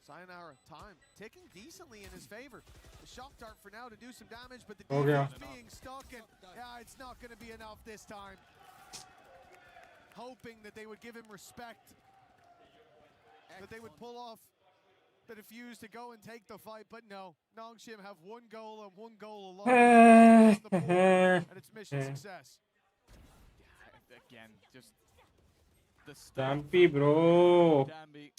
Sayonara, time ticking decently in his favor. The shock dart for now to do some damage, but the defense being stuck, and yeah, it's not going to be enough this time. Hoping that they would give him respect, that they would pull off the defuse to go and take the fight, but no. Nongshim have one goal and one goal alone on the board, and it's mission success. Yeah, Again, just the Jumpy, bro. Danby.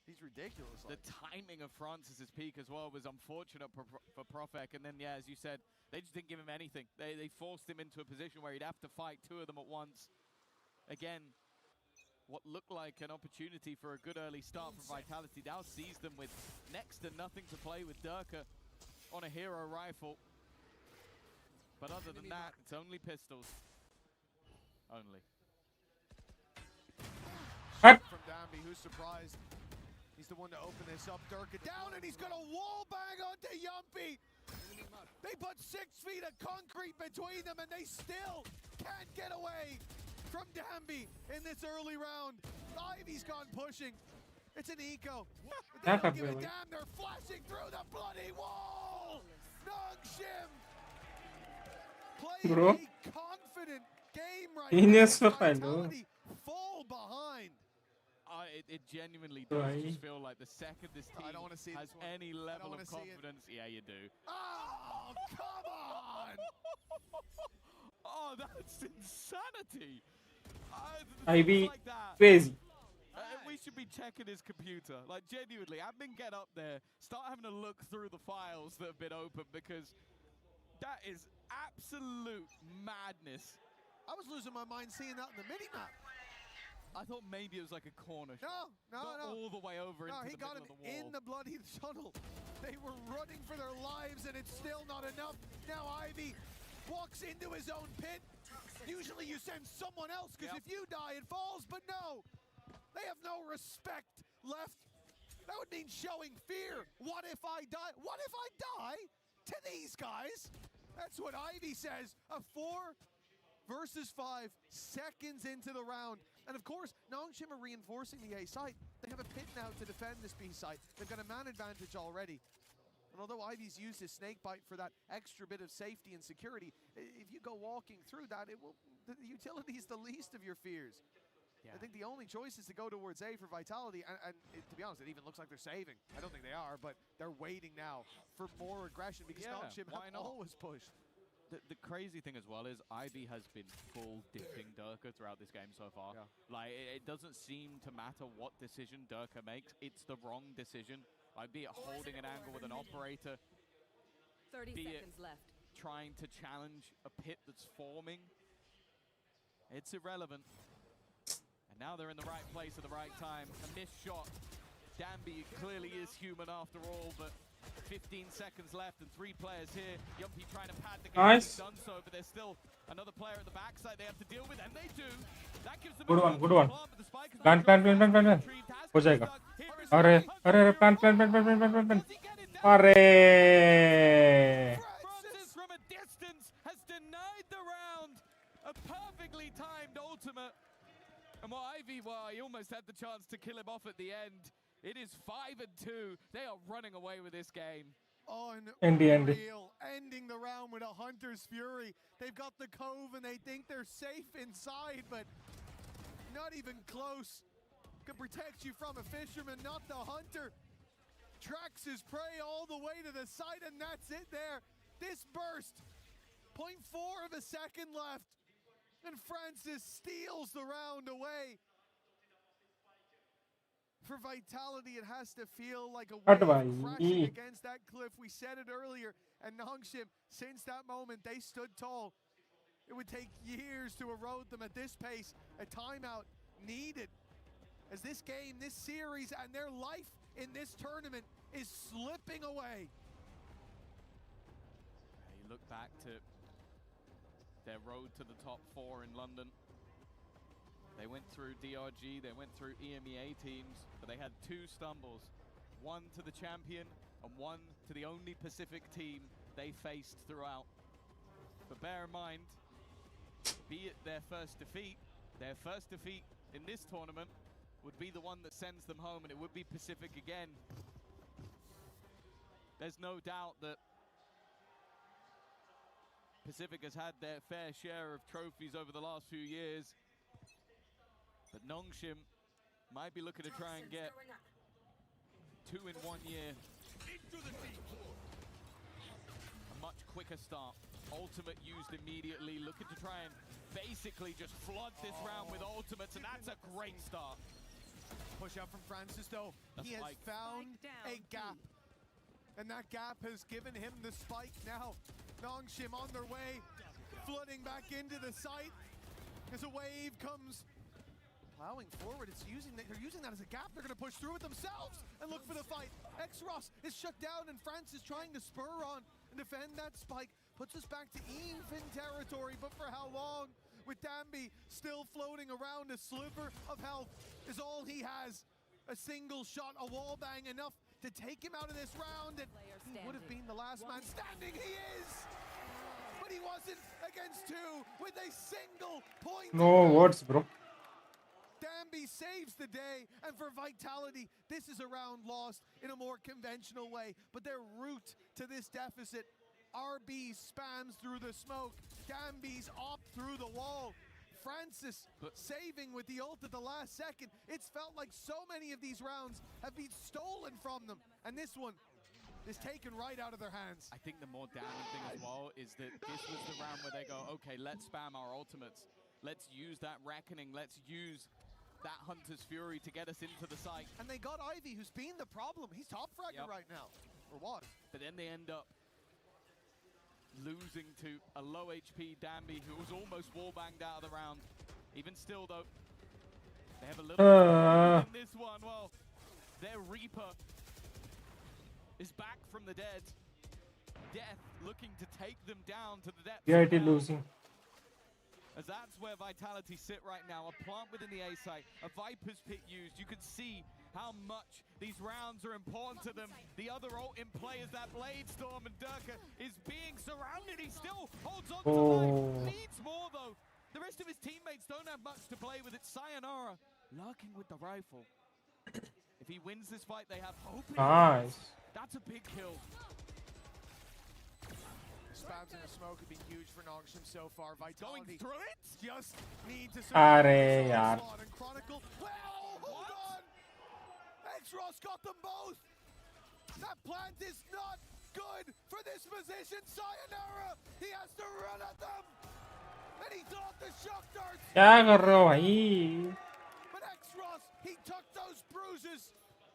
He's ridiculous. The timing of Francis's peak as well was unfortunate for Profek, and then yeah, as you said, they just didn't give him anything. They forced him into a position where he'd have to fight two of them at once. Again, what looked like an opportunity for a good early start for Vitality now sees them with next to nothing to play with Durka on a hero rifle. But other than that, it's only pistols. Only. From Danby, who's surprised. He's the one to open this up. Durka down, and he's gonna wall bang onto Yumpy. They put 6 feet of concrete between them, and they still can't get away from Danby in this early round. Ivy's gone pushing. It's an eco. They don't give a damn. They're flashing through the bloody wall. Nongshim playing a confident game right now. Vitality fall behind. It genuinely does just feel like the second this team has any level of confidence, yeah, you do. Oh, come on! Oh, that's insanity. Ivy, like that. crazy. We should be checking his computer. Like, genuinely, admin, get up there. Start having a look through the files that have been opened, because that is absolute madness. I was losing my mind seeing that in the mini-map. I thought maybe it was like a corner shot. No. All the way over into he the got middle him of the wall. in the bloody tunnel. They were running for their lives, and it's still not enough. Now Ivy walks into his own pit. Usually you send someone else, because if you die, it falls, but no. They have no respect left. That would mean showing fear. What if I die? What if I die to these guys? That's what Ivy says. A 4 versus 5 seconds into the round. And of course, Nongshim are reinforcing the A site. They have a pit now to defend this B site. They've got a man advantage already. And although Ivy's used his snake bite for that extra bit of safety and security, if you go walking through that, the utility is the least of your fears. Yeah. I think the only choice is to go towards A for Vitality, and to be honest, it even looks like they're saving. I don't think they are, but they're waiting now for more aggression, because Nongshim have always pushed. The crazy thing as well is Ivy has been full dipping Durka throughout this game so far. Yeah. Like, it doesn't seem to matter what decision Durka makes. It's the wrong decision. Like, be it holding an angle with an operator, 30 seconds left. Trying to challenge a pit that's forming. It's irrelevant. And now they're in the right place at the right time. A missed shot. Danby clearly is human after all, but 15 seconds left and 3 players here. Yumpy trying to pad the game. Nice. He's done so, but there's still another player at the backside they have to deal with, and they do. That gives them Good a one, good one. plan. Plan. हो जाएगा. अरे plan. अरे. Francis from a distance has denied the round. A perfectly timed ultimate. And what Ivy, well, he almost had the chance to kill him off at the end. It is 5-2. They are running away with this game. Unreal. Ending the round with a Hunter's Fury. They've got the cove and they think they're safe inside, but not even close. Could protect you from a fisherman, not the hunter. Tracks his prey all the way to the side, and that's it there. This burst. 0.4 of a second left. And Francis steals the round away. For Vitality, it has to feel like a wave crashing against that cliff. We said it earlier, and Nongshim, since that moment, they stood tall. It would take years to erode them at this pace. A timeout needed, as this game, this series, and their life in this tournament is slipping away. You look back to their road to the top 4 in London. They went through DRG, they went through EMEA teams, but they had 2 stumbles. One to the champion and one to the only Pacific team they faced throughout. But bear in mind, be it their first defeat in this tournament would be the one that sends them home, and it would be Pacific again. There's no doubt that Pacific has had their fair share of trophies over the last few years. But Nongshim might be looking to try and get 2 in 1 year. A much quicker start. Ultimate used immediately, looking to try and basically just flood this round with ultimates, and that's a great start. Push out from Francis though. He has found a gap. And that gap has given him the spike now. Nongshim on their way, flooding back into the site. As a wave comes plowing forward, they're using that as a gap. They're gonna push through it themselves and look for the fight. X-Ross is shut down and Francis trying to spur on and defend that spike. Puts us back to even territory, but for how long? With Dambi still floating around, a sliver of health is all he has. A single shot, a wall bang, enough to take him out of this round, and he would have been the last man standing. He is! But he wasn't against two with a single point. No words, bro. Dambi saves the day, and for Vitality, this is a round lost in a more conventional way, but their route to this deficit, RB spams through the smoke, Dambi's up through the wall, Francis saving with the ult at the last second. It's felt like so many of these rounds have been stolen from them, and this one is taken right out of their hands. I think the more damning thing as well is that this was the round where they go, okay, let's spam our ultimates. Let's use that Reckoning. Let's use that Hunter's Fury to get us into the site. And they got Ivy, who's been the problem. He's top fragger right now. Or what? But then they end up losing to a low HP Dambi, who was almost wall-banged out of the round. Even still, though, they have a little in this one. Well, their Reaper is back from the dead. Death looking to take them down to the depths. Yeah, it is losing. As that's where Vitality sit right now. A plant within the A site, a Viper's Pit used. You can see how much these rounds are important to them. The other ult in play is that Blade Storm, and Durka is being surrounded. He still holds on to life. Needs more though. The rest of his teammates don't have much to play with. It's Sayonara lurking with the rifle. If he wins this fight, they have hope. Nice. That's a big kill. Spams in the smoke have been huge for Nongshim so far. Vitality going through it. Just need to Arey yaar. and Chronicle. Well, hold on. X-Ross got them both. That plant is not good for this position. Sayonara, he has to run at them. And he thought the shock darts. क्या कर रहे हो भाई? But X-Ross, he took those bruises.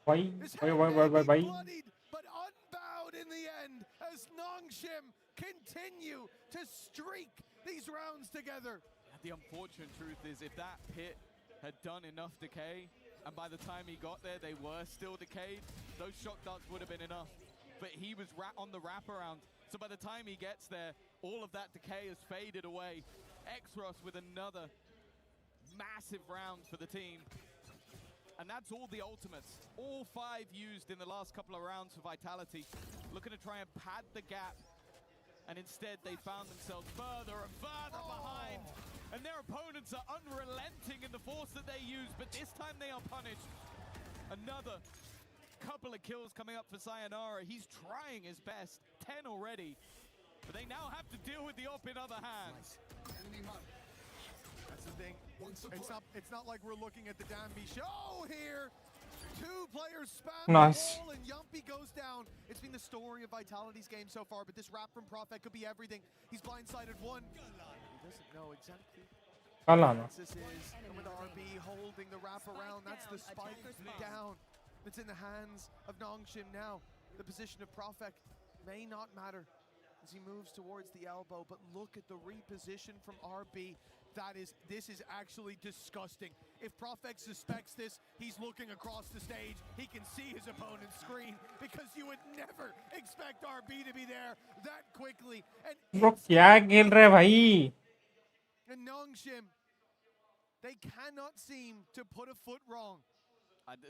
भाई Bloodied, but unbowed in the end as Nongshim continue to streak these rounds together. The unfortunate truth is if that pit had done enough decay, and by the time he got there they were still decayed, those shock darts would have been enough. But he was on the wraparound, so by the time he gets there, all of that decay has faded away. X-Ross with another massive round for the team. And that's all the ultimates. All 5 used in the last couple of rounds for Vitality. Looking to try and pad the gap. And instead they found themselves further and further behind. And their opponents are unrelenting in the force that they use, but this time they are punished. Another couple of kills coming up for Sayonara. He's trying his best, 10 already. But they now have to deal with the op in other hands. That's the thing. It's not like we're looking at the Dambi show here. 2 players spam Nice. the ball and Yumpy goes down. It's been the story of Vitality's game so far, but this wrap from Prophet could be everything. He's blindsided one. He doesn't know exactly what this is. And with RB holding the wrap around, that's the spike down. It's in the hands of Nongshim now. The position of Prophet may not matter as he moves towards the elbow, but look at the reposition from RB. This is actually disgusting. If Prophet suspects this, he's looking across the stage. He can see his opponent's screen because you would never expect RB to be there that quickly. And Bro, क्या खेल रहे भाई? And Nongshim, they cannot seem to put a foot wrong.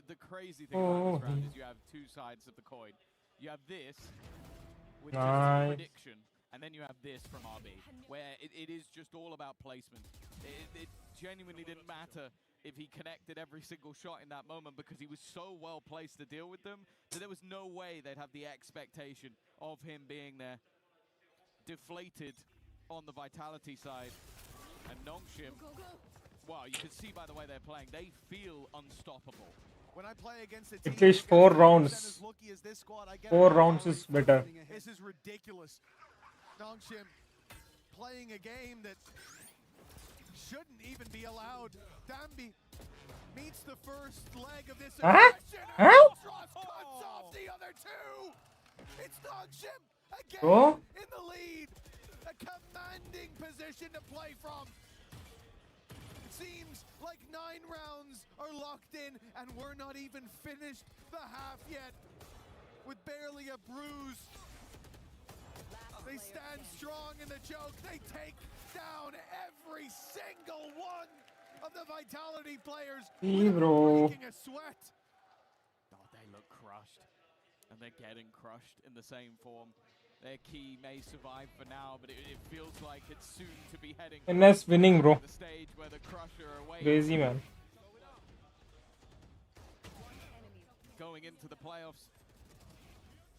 The crazy thing about this round is you have 2 sides of the coin. You have this, which is a prediction, and then you have this from RB, where it is just all about placement. It genuinely didn't matter if he connected every single shot in that moment because he was so well placed to deal with them that there was no way they'd have the expectation of him being there. Deflated on the Vitality side, and Nongshim, well, you can see by the way they're playing, they feel unstoppable. When I play against a team At least 4 rounds. as lucky as this squad, I get 4 rounds is better. This is ridiculous. Nongshim playing a game that shouldn't even be allowed. Dambi meets the first leg of this aggression. Albatross cuts off the other two. It's Nongshim again in the lead. A commanding position to play from. It seems like 9 rounds are locked in, and we're not even finished the half yet. With barely a bruise. They stand strong in the choke. They take down every single one of the Vitality players. Breaking a sweat. Oh, they look crushed. And they're getting crushed in the same form. Their key may survive for now, but it feels like it's soon to be heading NS winning, bro. to the stage where the Crusher awaits. Crazy, man. Going into the playoffs,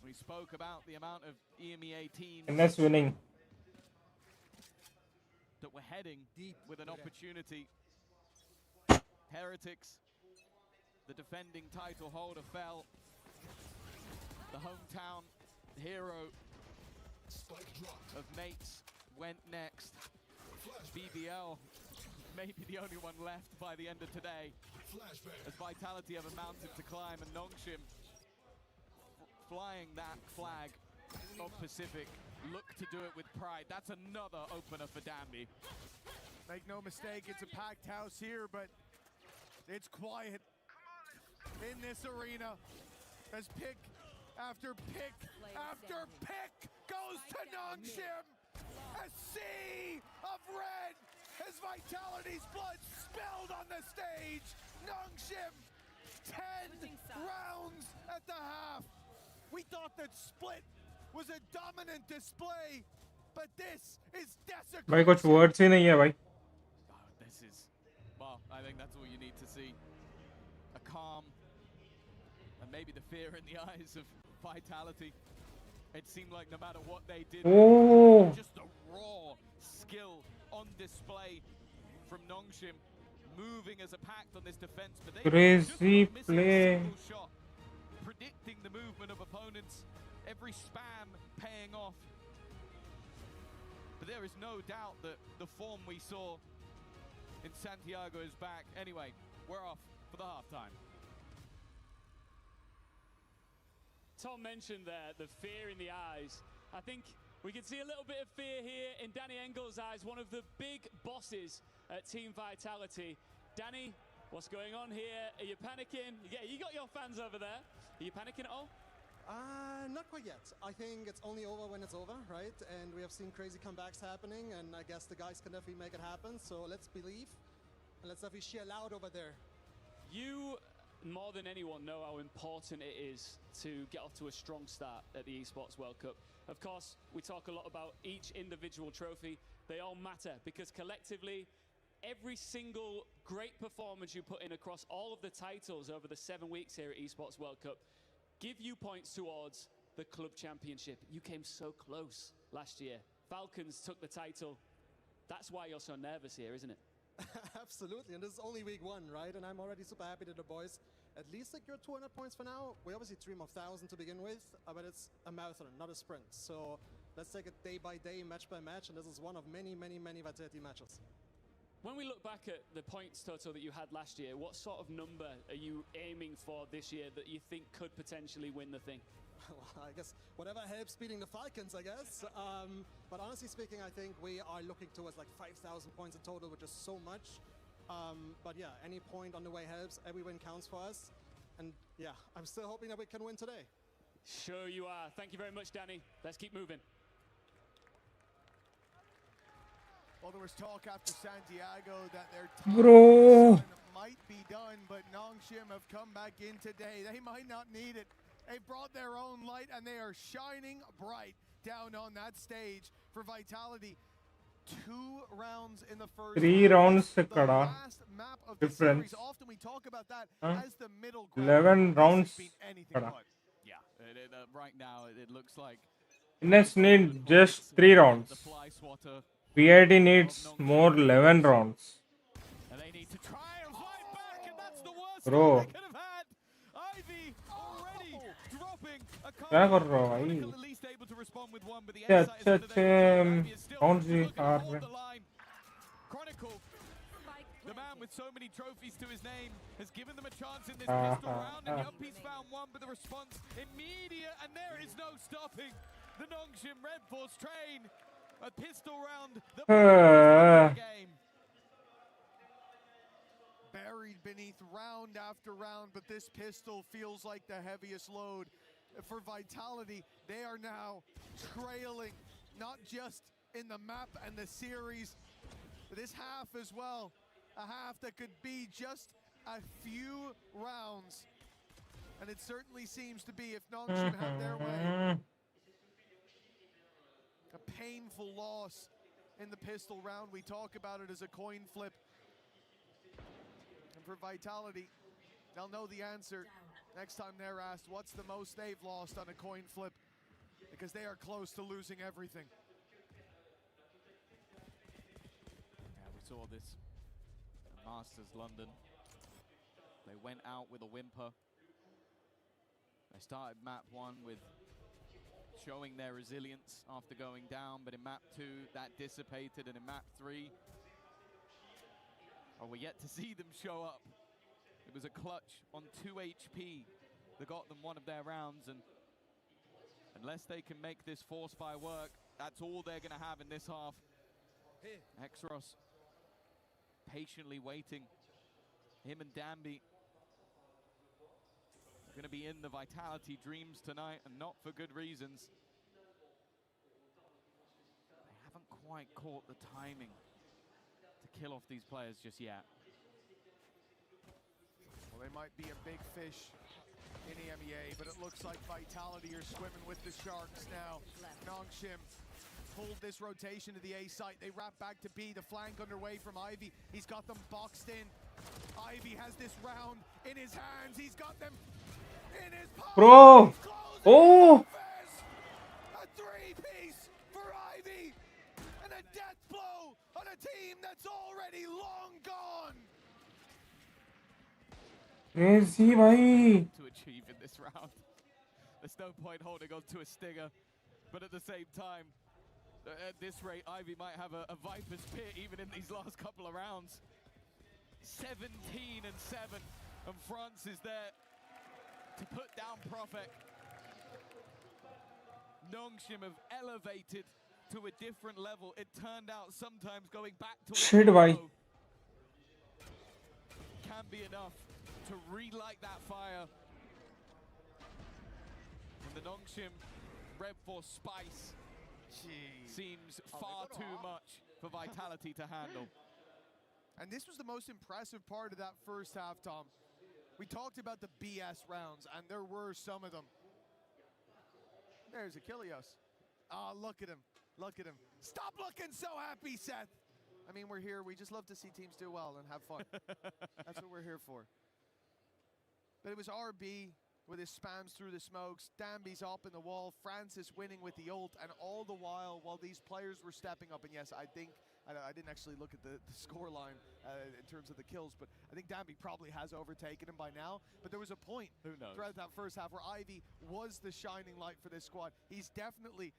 we spoke about the amount of EMEA teams NS winning. that were heading with an opportunity. Heretics, the defending title holder, fell. The hometown hero of Mates went next. BBL may be the only one left by the end of today, as Vitality have a mountain to climb, and Nongshim flying that flag of Pacific look to do it with pride. That's another opener for Dambi. Make no mistake, it's a packed house here, but it's quiet in this arena as pick after pick after pick goes to Nongshim. A sea of red as Vitality's blood spilled on the stage. Nongshim, 10 rounds at the half. We thought that Split was a dominant display, but this is desecration. भाई कुछ words ही नहीं है भाई. This is, well, I think that's all you need to see. A calm, and maybe the fear in the eyes of Vitality. It seemed like no matter what they did, just the raw skill on display from Nongshim, moving as a pact on this defense. But they Crazy just play. a single shot, predicting the movement of opponents, every spam paying off. But there is no doubt that the form we saw in Santiago is back. Anyway, we're off for the halftime. Tom mentioned there the fear in the eyes. I think we can see a little bit of fear here in Danny Engel's eyes, one of the big bosses at Team Vitality. Danny, what's going on here? Are you panicking? Yeah, you got your fans over there. Are you panicking at all? Not quite yet. I think it's only over when it's over, right? And we have seen crazy comebacks happening, and I guess the guys can definitely make it happen. So let's believe, and let's definitely cheer loud over there. You, more than anyone, know how important it is to get off to a strong start at the Esports World Cup. Of course, we talk a lot about each individual trophy. They all matter because collectively, every single great performance you put in across all of the titles over the 7 weeks here at Esports World Cup give you points towards the club championship. You came so close last year. Falcons took the title. That's why you're so nervous here, isn't it? Absolutely, and this is only week 1, right? And I'm already super happy that the boys at least secured 200 points for now. We obviously dream of 1,000 to begin with, but it's a marathon, not a sprint. So let's take it day by day, match by match, and this is one of many, many, many Vitality matches. When we look back at the points total that you had last year, what sort of number are you aiming for this year that you think could potentially win the thing? Well, I guess whatever helps beating the Falcons, I guess. But honestly speaking, I think we are looking towards like 5,000 points in total, which is so much. But yeah, any point on the way helps. Every win counts for us. And yeah, I'm still hoping that we can win today. Sure you are. Thank you very much, Danny. Let's keep moving. Well, there was talk after Santiago that their Bro. might be done, but Nongshim have come back in today. They might not need it. They brought their own light, and they are shining bright down on that stage for Vitality. 2 rounds in the first. 3 rounds the kada last map of the difference. series. Often we talk about that as the middle ground. 11 rounds kada. Yeah, right now it looks like NS need just 3 rounds. PID needs more 11 rounds. And they need to try and fight back, and that's the worst Bro. they could have had. Ivy already dropping a क्या कर रहा हो भाई? at least able to respond with one, but the अच्छा A side अच्छा is under their अच्छा कौन सी हार रहे the line. Chronicle, the man with so many trophies to his name, has given them a chance in this pistol round, and Yuppie's found one, but the response immediate, and there is no stopping the Nongshim Red Force train. A pistol round, the game. Buried beneath round after round, but this pistol feels like the heaviest load. For Vitality, they are now trailing, not just in the map and the series, this half as well. A half that could be just a few rounds. And it certainly seems to be if Nongshim have their way. A painful loss in the pistol round. We talk about it as a coin flip. And for Vitality, they'll know the answer next time they're asked what's the most they've lost on a coin flip, because they are close to losing everything. Yeah, we saw this at Masters London. They went out with a whimper. They started map 1 with showing their resilience after going down, but in map 2 that dissipated, and in map 3, we're yet to see them show up. It was a clutch on 2 HP that got them one of their rounds, and unless they can make this force fire work, that's all they're going to have in this half. Exros patiently waiting. Him and Danby are going to be in the Vitality dreams tonight, and not for good reasons. They haven't quite caught the timing to kill off these players just yet. Well, they might be a big fish in EMEA, but it looks like Vitality are swimming with the sharks now. Nongshim pulled this rotation to the A site. They wrap back to B, the flank underway from Ivy. He's got them boxed in. Ivy has this round in his hands. He's got them in his pocket. Bro! Oh! A three-piece for Ivy, and a death blow on a team that's already long gone. Crazy, bhai. To achieve in this round. There's no point holding on to a stinger, but at the same time, at this rate, Ivy might have a Viper's Pit even in these last couple of rounds. 17-7, and France is there to put down Profek. Nongshim have elevated to a different level. It turned out sometimes going back to Shit, bhai. Can be enough to relight that fire. And the Nongshim Red Force spice seems far too much for Vitality to handle. And this was the most impressive part of that first half, Tom. We talked about the BS rounds, and there were some of them. There's Achilles. Oh, look at him. Look at him. Stop looking so happy, Seth. I mean, we're here. We just love to see teams do well and have fun. That's what we're here for. But it was RB with his spams through the smokes. Danby's up in the wall. Francis winning with the ult. And all the while these players were stepping up. And yes, I think, I didn't actually look at the score line in terms of the kills, but I think Danby probably has overtaken him by now. But there was a point throughout that first half where Ivy was the shining light for this squad. He's definitely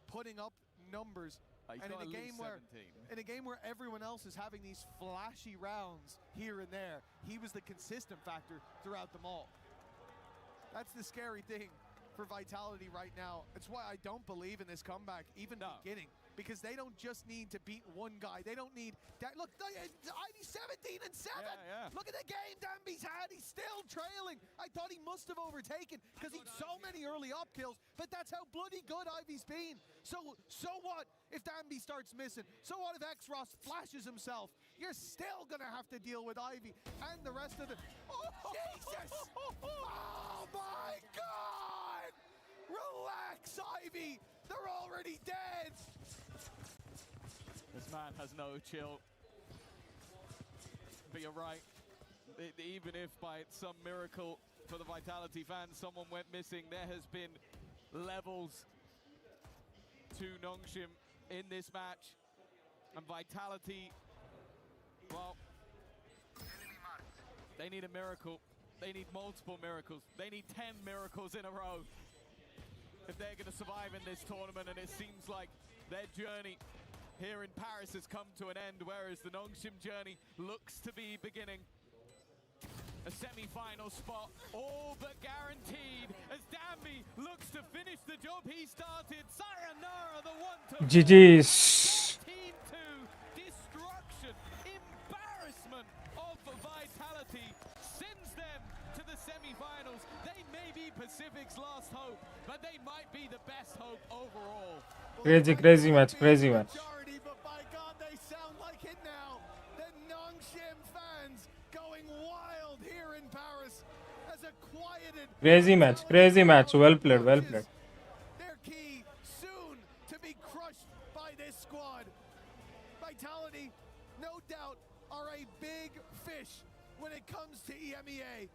putting up numbers. And in a game where everyone else is having these flashy rounds here and there, he was the consistent factor throughout them all. That's the scary thing for Vitality right now. It's why I don't believe in this comeback, even beginning, because they don't just need to beat one guy. They don't need that. Look, Ivy's 17-7. Look at the game Danby's had. He's still trailing. I thought he must have overtaken because he's so many early up kills, but that's how bloody good Ivy's been. So what if Danby starts missing? So what if X-Ross flashes himself? You're still gonna have to deal with Ivy and the rest of the. Oh, Jesus! Oh my God! Relax, Ivy. They're already dead. This man has no chill. But you're right. Even if by some miracle for the Vitality fans someone went missing, there has been levels to Nongshim in this match. And Vitality, well, they need a miracle. They need multiple miracles. They need 10 miracles in a row. if they're going to survive in this tournament, and it seems like their journey here in Paris has come to an end, whereas the Nongshim journey looks to be beginning. A semi-final spot, all but guaranteed, as Danby looks to finish the job he started. Sayonara, the one to GG's. 15-2, destruction, embarrassment of Vitality sends them to the semi-finals. They may be Pacific's last hope, but they might be the best hope overall. Crazy match. But by God, they sound like it now. The Nongshim fans going wild here in Paris as a quieted Crazy match. Well played. Their key soon to be crushed by this squad. Vitality, no doubt, are a big fish when it comes to EMEA,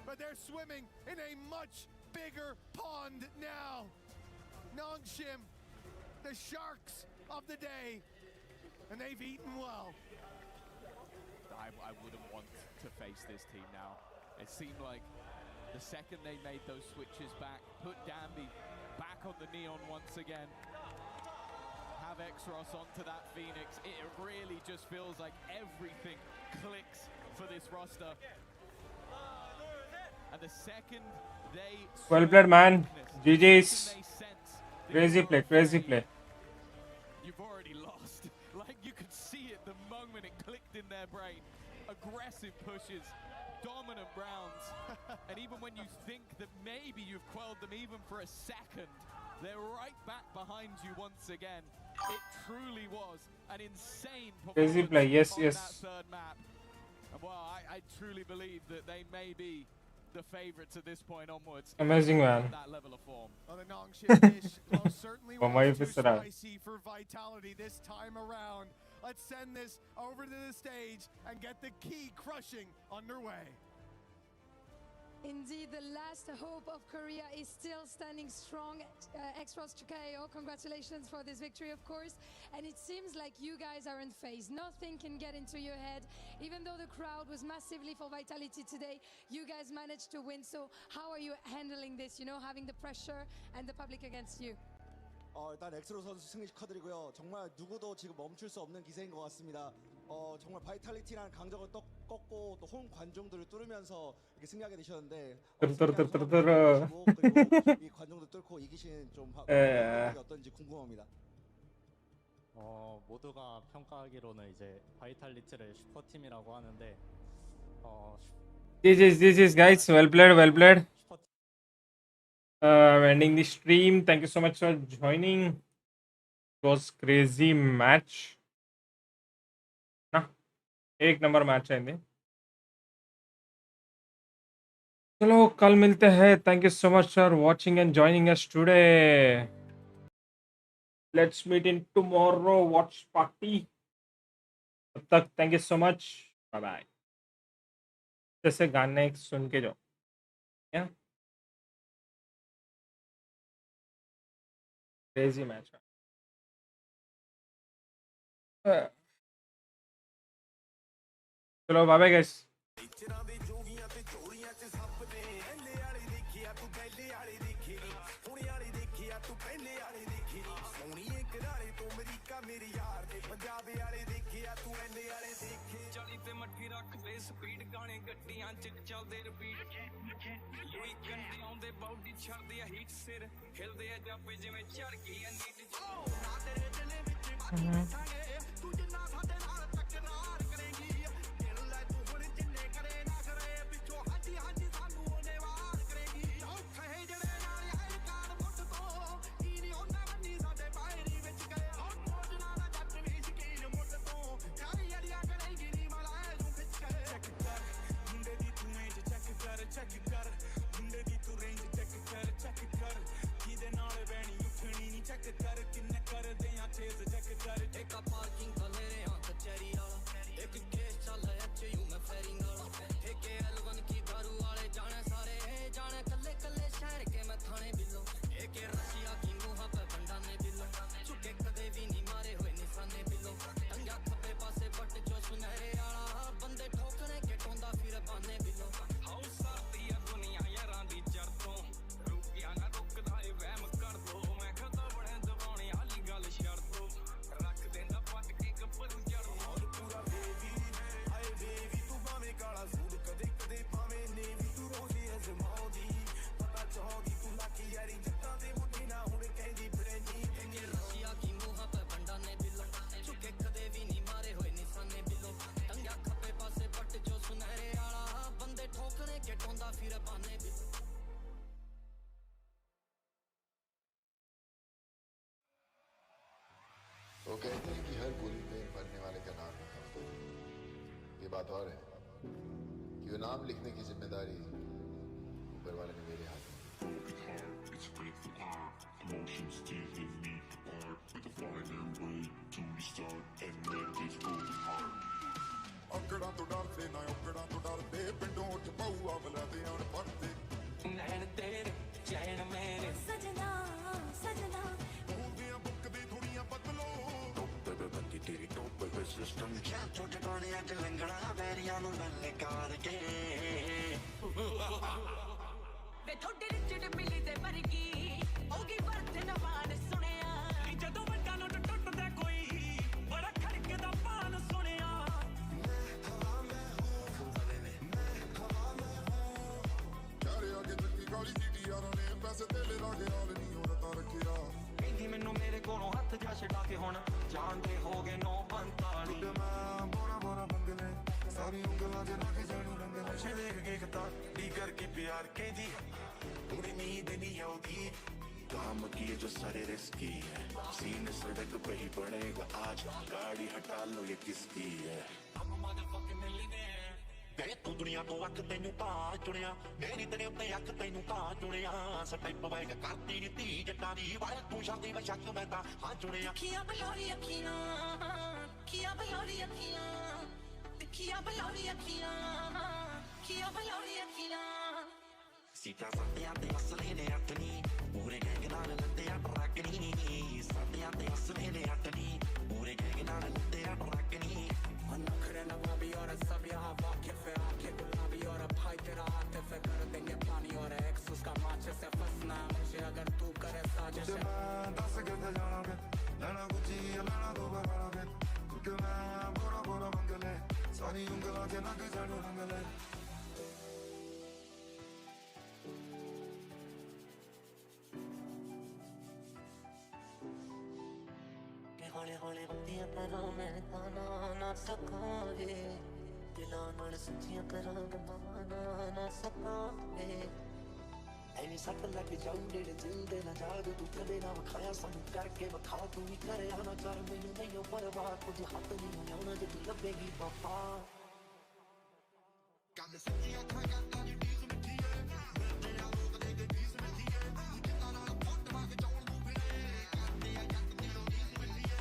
but they're swimming in a much bigger pond now. Nongshim, the sharks of the day, and they've eaten well. I wouldn't want to face this team now. It seemed like the second they made those switches back, put Danby back on the neon once again, have Exros onto that Phoenix, it really just feels like everything clicks for this roster. And the second they... Well played, man. GG's. Crazy play. You've already lost. Like, you could see it the moment it clicked in their brain. Aggressive pushes, dominant rounds, and even when you think that maybe you've quelled them even for a second, they're right back behind you once again. It truly was an insane performance. Crazy play, yes. That third map. And well, I truly believe that they may be the favorites at this point onwards. Amazing, man. That level of form. Well, the Nongshim dish most certainly was too spicy for Vitality this time around. Let's send this over to the stage and get the key crushing underway. Indeed, the last hope of Korea is still standing strong. Exros Chukeo, congratulations for this victory, of course. And it seems like you guys are in phase. Nothing can get into your head. Even though the crowd was massively for Vitality today, you guys managed to win. So how are you handling this, you know, having the pressure and the public against you? 일단 엑스로 선수 승리 축하드리고요. 정말 누구도 지금 멈출 수 없는 기세인 것 같습니다. 정말 바이탈리티라는 강적을 꺾고 또 홈 관중들을 뚫으면서 이렇게 승리하게 되셨는데 그리고 이 관중들 뚫고 이기신 좀 어떤지 궁금합니다. 모두가 평가하기로는 이제 바이탈리티를 슈퍼팀이라고 하는데 This is guys. Well played. I'm ending the stream. Thank you so much for joining. It was crazy match. एक number match है इंदी चलो कल मिलते हैं Thank you so much for watching and joining us today. Let's meet in tomorrow watch party. तब तक thank you so much. Bye bye. जैसे गाने सुन के जाओ. Yeah. Crazy match. Chalo, bye bye guys. Speed ਗਾਣੇ ਗੱਡੀਆਂ ਚ ਚੱਲਦੇ ਰਿਪੀਟ ਕੋਈ ਕੰਡੇ ਆਉਂਦੇ ਬਾਡੀ ਛੱਡਦੇ ਆ ਹੀਟ ਸਿਰ ਖਿਲਦੇ ਆ ਜਾਪੇ ਜਿਵੇਂ ਝੜ ਗਈ ਆ ਨੀਟ ਨਾ ਤੇਰੇ ਦਿਲੇ ਵਿੱਚ ਬਾਕੀ ਬੈਠਾਂਗੇ ਤੂੰ ਜਿੰਨਾ ਸਾਡੇ ਨਾਲ ਤਕਰਾਰ ਕਰੇਂਗੀ ਦਿਲ ਲੈ ਤੂੰ ਹੁਣ ਜਿੰਨੇ ਕਰੇ ਨਾ ਕਰੇ ਪਿੱਛੋਂ ਹਾਂਜੀ ਸਾਨੂੰ ਉਹਨੇ ਵਾਰ ਕਰੇਂਗੀ ਕਹੇ ਜਿਹੜੇ ਨਾਲ ਯਾਰ ਕਾਰ ਮੁੱਟ ਤੋਂ ਕੀ ਨਹੀਂ ਹੁੰਦਾ ਬੰਨੀ ਸਾਡੇ ਬਾਹਰੀ ਵਿੱਚ ਗਏ ਹੁਣ ਮੋਜ ਨਾਲ ਜੱਟ ਵੀ ਸ਼ਕੀਨ ਮੁੱਟ ਤੋਂ ਕਾਲੀ ਅੜੀਆਂ ਕਰੇਂਗੀ ਨੀ ਮਲਾਏ ਨੂੰ ਖਿੱਚ ਕੇ check ਕਰ ਮੁੰਡੇ ਦੀ ਤੂੰ ਰੇਂਜ ਚੈੱਕ ਕਰ ਕਿਹਦੇ ਨਾਲ ਬੈਣੀ ਉੱਠਣੀ ਨਹੀਂ ਚੈੱਕ ਕਰ ਕਿੰਨੇ ਕਰਦੇ ਆ ਚੇਜ਼ ਚੈੱਕ ਕਰ ਇੱਕ ਪਾਰਕਿੰਗ ਵਾਲੇ ਹਾਂ ਕਚਹਿਰੀ ਵਾਲਾ ਇੱਕ ਕੇਸ ਚੱਲ ਐਚਯੂ ਮੈਂ ਫੈਰਿੰਗ ਵਾਲਾ ਠੇਕੇ L1 ਕੀ ਦਾਰੂ ਵਾਲੇ ਜਾਣੇ ਸਾਰੇ ਜਾਣੇ ਕੱਲੇ ਕੱਲੇ ਸ਼ਹਿਰ ਕੇ ਮੈਂ ਥਾਣੇ ਬਿੱਲੋ ਇੱਕ ਰਸ਼ੀਆ ਕੀ ਮੂੰਹਾਂ ਪੇ ਬੰਡਾ ਨੇ ਬਿੱਲੋ ਝੁਕੇ ਕਦੇ ਵੀ ਨਹੀਂ ਮਾਰੇ ਹੋਏ ਨਿਸ਼ਾਨੇ ਬਿੱਲੋ ਟੰਗਾ ਖੱਬੇ ਪਾਸੇ ਬੱਟ ਜੋ ਸੁਨਹਿਰੇ ਵਾਲਾ ਬੰਦੇ ਠੋਕਣੇ ਕੇ ਟੋਂਦਾ ਫਿਰ ਬਾਨੇ ਬਿੱਲੋ ਹਾਊਸ ਦੁਨੀਆ ਯਾਰਾਂ ਦੀ ਜੜ ਤੋਂ ਰੁਕਿਆ ਨਾ ਰੁਕਦਾ ਏ ਵਹਿਮ ਕਰ कहते हैं कि हर गोली में मरने वाले का नाम लिखा होता है। ये बात और है कि वो नाम लिखने की जिम्मेदारी ऊपर वाले ने मेरे हाथ में ਔਕੜਾਂ ਤੋਂ ਡਰਦੇ ਨਾ ਔਕੜਾਂ ਤੋਂ ਡਰਦੇ ਪਿੰਡੋਂ ਉੱਠ ਪਊਆ ਬਲਾਦੇ ਆਣ ਪੜਦੇ ਨੈਣ ਤੇਰੇ ਚੈਨ ਮੇਰੇ ਸਜਣਾ ਸਜਣਾ ਬੋਲਦੀਆਂ ਬੁੱਕਦੀ ਥੋੜੀਆਂ ਬਦਲੋ ਟੋਪੇ ਤੇ ਬੰਦੀ ਤੇਰੀ ਟੋਪੇ ਤੇ ਸਿਸਟਮ ਛੋਟੇ ਟੋਣੀਆਂ ਚ ਲੰਗਣਾ ਬੈਰੀਆਂ ਨੂੰ ਨੱਲੇ ਕਰਕੇ ਵੇ ਥੋੜੇ ਰਿਚੜ ਮਿਲੀ ਤੇ ਵਰਗੀ ਹੋਗੀ ਵਰਤ ਨਵਾਨ ਸੁਣਿਆ ਜਦੋਂ ਵੱਡਾ ਨੂੰ ਟੁੱਟਦਾ ਕੋਈ ਬੜਾ ਖੜਕਦਾ ਪਾਨ ਸੁਣਿਆ ਕਾਲੀ ਸੀਟੀ ਯਾਰਾਂ ਨੇ ਪੈਸੇ ਤੇਲੇ ਲਾ ਕੇ ਹਾਲ ਨਹੀਂ ਉਹ ਰਤਾ ਰੱਖਿਆ ਕਹਿੰਦੀ ਮੈਨੂੰ ਮੇਰੇ ਕੋਲੋਂ ਹੱਥ ਜਾ ਛਡਾ ਕੇ ਹੁਣ ਜਾਣਦੇ ਹੋ ਗਏ 9:45 ਮੈਂ ਬੋਰਾ ਬੋਰਾ ਬੰਗਲੇ ਸਾਰੀ ਉਂਗਲਾਂ 'ਚ ਰੱਖ ਜਾਣੂ ਰੰਗਲੇ ਮੁਝੇ ਦੇਖ ਕੇ ਕਤਾ ਡੀ ਕਰਕੇ ਪਿਆਰ ਕਹਿੰਦੀ थोड़ी नींद नहीं आती काम किए जो सारे रिस्की है सीने सड़क पे ही पड़ेगा आज गाड़ी हटा लो ये किसकी है ਵੇ ਤੂੰ ਦੁਨੀਆ ਤੋਂ ਅੱਖ ਤੈਨੂੰ ਤਾਂ ਚੁਣਿਆ ਮੇਰੀ ਤੇਰੇ ਉੱਤੇ ਅੱਖ ਤੈਨੂੰ ਤਾਂ ਚੁਣਿਆ ਸਟੈਪ ਵੈਗ ਕਰਦੀ ਨੀ ਧੀ ਜੱਟਾਂ ਦੀ ਵਾਰ ਤੂੰ ਸ਼ਰਦੀ ਬਸ਼ੱਕ ਮੈਂ ਤਾਂ ਹਾਂ ਚੁਣਿਆ ਅੱਖੀਆਂ ਬਲੋਰੀ ਅੱਖੀਆਂ ਅੱਖੀਆਂ ਬਲੋਰੀ ਅੱਖੀਆਂ ਅੱਖੀਆਂ ਬਲੋਰੀ ਅੱਖੀਆਂ ਅੱਖੀਆਂ ਬਲੋਰੀ ਅੱਖੀਆਂ ਸੀਟਾਂ ਸਾਡਿਆਂ ਤੇ ਅਸਲੇ ਨੇ ਅੱਟਣੀ ਪੂਰੇ ਗੈਂਗ ਨਾਲ ਲੱਤੇ ਆ ਟਰੱਕਣੀ ਸਾਡਿਆਂ ਤੇ ਅਸਲੇ ਨੇ ਅੱਟਣੀ ਪੂਰੇ ਗੈਂਗ ਨਾਲ ਲੱਤੇ ਆ ਟਰੱਕਣੀ नखरे नवाबी और सब यहाँ वाकिफ है आंखें गुलाबी और भाई तेरा आतिफ है कर देंगे पानी और एक्स उसका माचे से फंसना मुझे अगर तू करे साजिश है दस के ते जाओगे लेना गुची लेना दो बगाओगे क्योंकि मैं बोरा बोरा मंगले सारी उंगलों के नग जाड़ू रंगले ਹੌਲੇ ਹੌਲੇ ਹੁੰਦੀਆਂ ਪੈਰਾਂ ਮੈਂ ਤਾਨਾ ਨਾ ਸਕਾਂਗੇ ਦਿਲਾਂ ਨਾਲ ਸੱਚੀਆਂ ਕਰਾਂਗੇ ਮਾਨਾ ਨਾ ਸਕਾਂਗੇ ਐਵੇਂ ਸੱਟ ਲੱਗ ਜਾਊ ਨੇੜੇ ਦਿਲ ਦੇ ਨਾ ਜਾਦੂ ਤੂੰ ਕਦੇ ਨਾ ਵਿਖਾਇਆ ਸਾਨੂੰ ਕਰਕੇ ਵਿਖਾ ਤੂੰ ਵੀ ਕਰਿਆ ਨਾ ਕਰ ਮੈਨੂੰ ਨਹੀਂ ਪਰਵਾਹ ਕੁਝ ਹੱਥ ਨਹੀਂ ਆਉਣਾ ਜੇ ਤੂੰ ਲੱਭੇਗੀ ਵਫਾ ਗੱਲ ਸੱਚੀਆਂ ਖਾਇਆ ਤਾਂ ਦੀ ਡੀਸ ਮਿੱਠੀ ਏ ਮੈਂ ਤੇਰਾ ਲੋਕ ਦੇ ਕੇ ਡੀਸ ਮਿੱਠੀ ਏ ਜਿੱਦਾਂ ਨਾਲ ਫੋਟੋਆਂ ਖਿਚਾਉਣ ਨੂੰ ਫਿਰੇ ਕਰਦੇ ਆ ਜੱਟ ਦਿਲੋਂ ਡੀਸ ਮਿੱਠੀ ਏ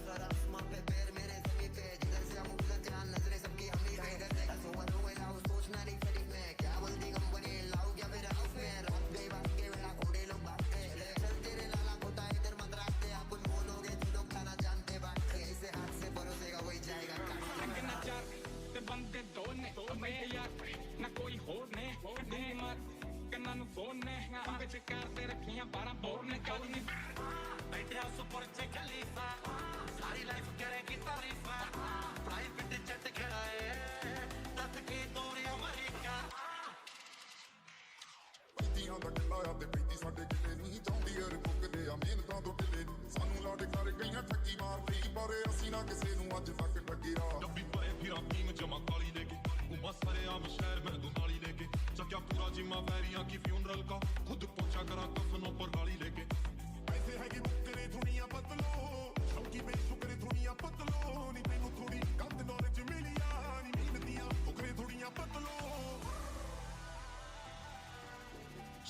सारा आसमान पे पैर मेरे जमीन पे जिधर से हम उधर ध्यान नजरें सबकी हमी पे ऐसा हुआ तो हुआ सोचना नहीं फिर मैं क्या बोलती कंपनी लाओ क्या फिर हाउस में रात गई बात के वेला घोड़े लोग भागते चल तेरे लाला होता है इधर मत रखते अपन बोलोगे तू लोग खाना जानते बात ऐसे हाथ से परोसेगा वही जाएगा ना चार ते बंदे दो ने मेरे यार ना कोई होर ने कदे मार कन्ना नु फोन ने विच करते रखियां 12 बोर ने कल ने बैठे हाउस पर चे खलीफा सारी लाइफ करेगी तारीफा प्राइवेट जेट खड़ाए तक की दूरी अमेरिका ਪੀਤੀਆਂ ਦਾ ਕਿੱਲਾ ਆ ਤੇ ਪੀਤੀ ਸਾਡੇ ਕਿਤੇ ਨਹੀਂ ਚਾਹੁੰਦੀ ਯਾਰ ਕੁੱਕਦੇ ਆ ਮਿਹਨਤਾਂ ਤੋਂ ਢਿੱਲੇ ਸਾਨੂੰ ਲਾਡ ਕਰ ਗਈਆਂ ਠੱਗੀ ਮਾਰ ਲਈ ਪਰ ਅਸੀਂ ਨਾ ਕਿਸੇ ਨੂੰ ਅੱਜ ਤੱਕ ਠੱਗਿਆ ਡੱਬੀ ਪਏ ਫਿਰਾਂ ਟੀਮ ਜਮਾ ਕਾਲੀ ਲੈ ਕੇ ਘੁੰਮਾ ਸਾਰੇ ਆਮ ਸ਼ਹਿਰ ਮੈਂ ਦੁਨਾਲੀ ਲੈ ਕੇ ਚੱਕਿਆ ਪੂਰਾ ਜਿੰਮਾ ਵੈਰੀਆਂ ਕੀ ਫਿਊਨਰਲ ਕਾ ਖੁਦ ਪਹੁੰਚਾ ਕਰਾਂ ਕਫਨੋਂ ਪਰ ਗਾਲੀ ਲੈ ਕੇ ਐਸੇ ਹੈਗੇ ਮੁੱਕਰੇ ਦੁਨੀਆ ਬਦਲੋ ਸ਼ੌਕੀ ਬੇਸ਼ੁਕਰੇ ਦੁਨੀਆ ਬਦਲੋ ਨੀ ਮੈਨੂੰ ਥੋੜੀ ਗੰਦ ਨੌਲੇਜ ਮਿਲਿਆ ਨੀ ਮਿਹਨਤੀਆਂ ਮੁੱਕਰੇ ਦੁਨੀਆ ਬਦਲੋ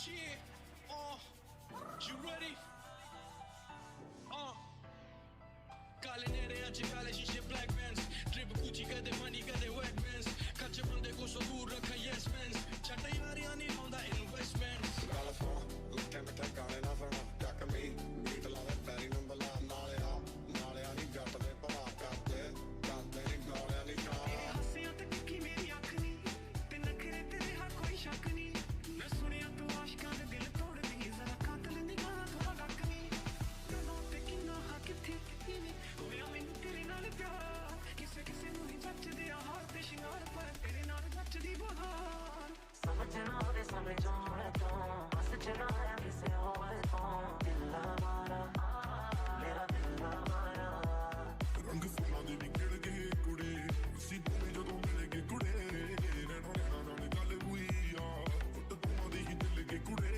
Yeah, you ready? काले नेड़े आज काले शीशे ब्लैक बैंड्स ट्रिप गुची कदे मनी कदे वेट बैंड्स कच्चे बंदे को सो दूर रखा यस बैंड्स छट यारियां नहीं होंदा investments Gala for, look at me, take on it, nothing wrong. That can be, beat a lot of betting on the line. Nale I need got the rip off, got that, ain't got any car. हंसियां तक की मेरी आँख नहीं ते नखरे तेरे हाँ कोई शक नहीं मैं सुनिया तू आशिकां दे दिल तोड़ दी जरा कातिल निगाह थोड़ा डक नहीं कदों ते किन्ना हाँ किथे इवें होया मैनू तेरे नाल प्यार किसे किसे नू नहीं जचदे हार ते शिंगार पर तेरे नाल जचदी बहार समझना दे समझाने तो बस चलाया किसे और तो दिल हमारा मेरा दिल हमारा रंग फुलां दे भी खिड़ गए कुड़े उसी में जदों मिलेगे कुड़े रहना रहना नाल गल हुई आ फुट तुमां दे ही दिल के कुड़े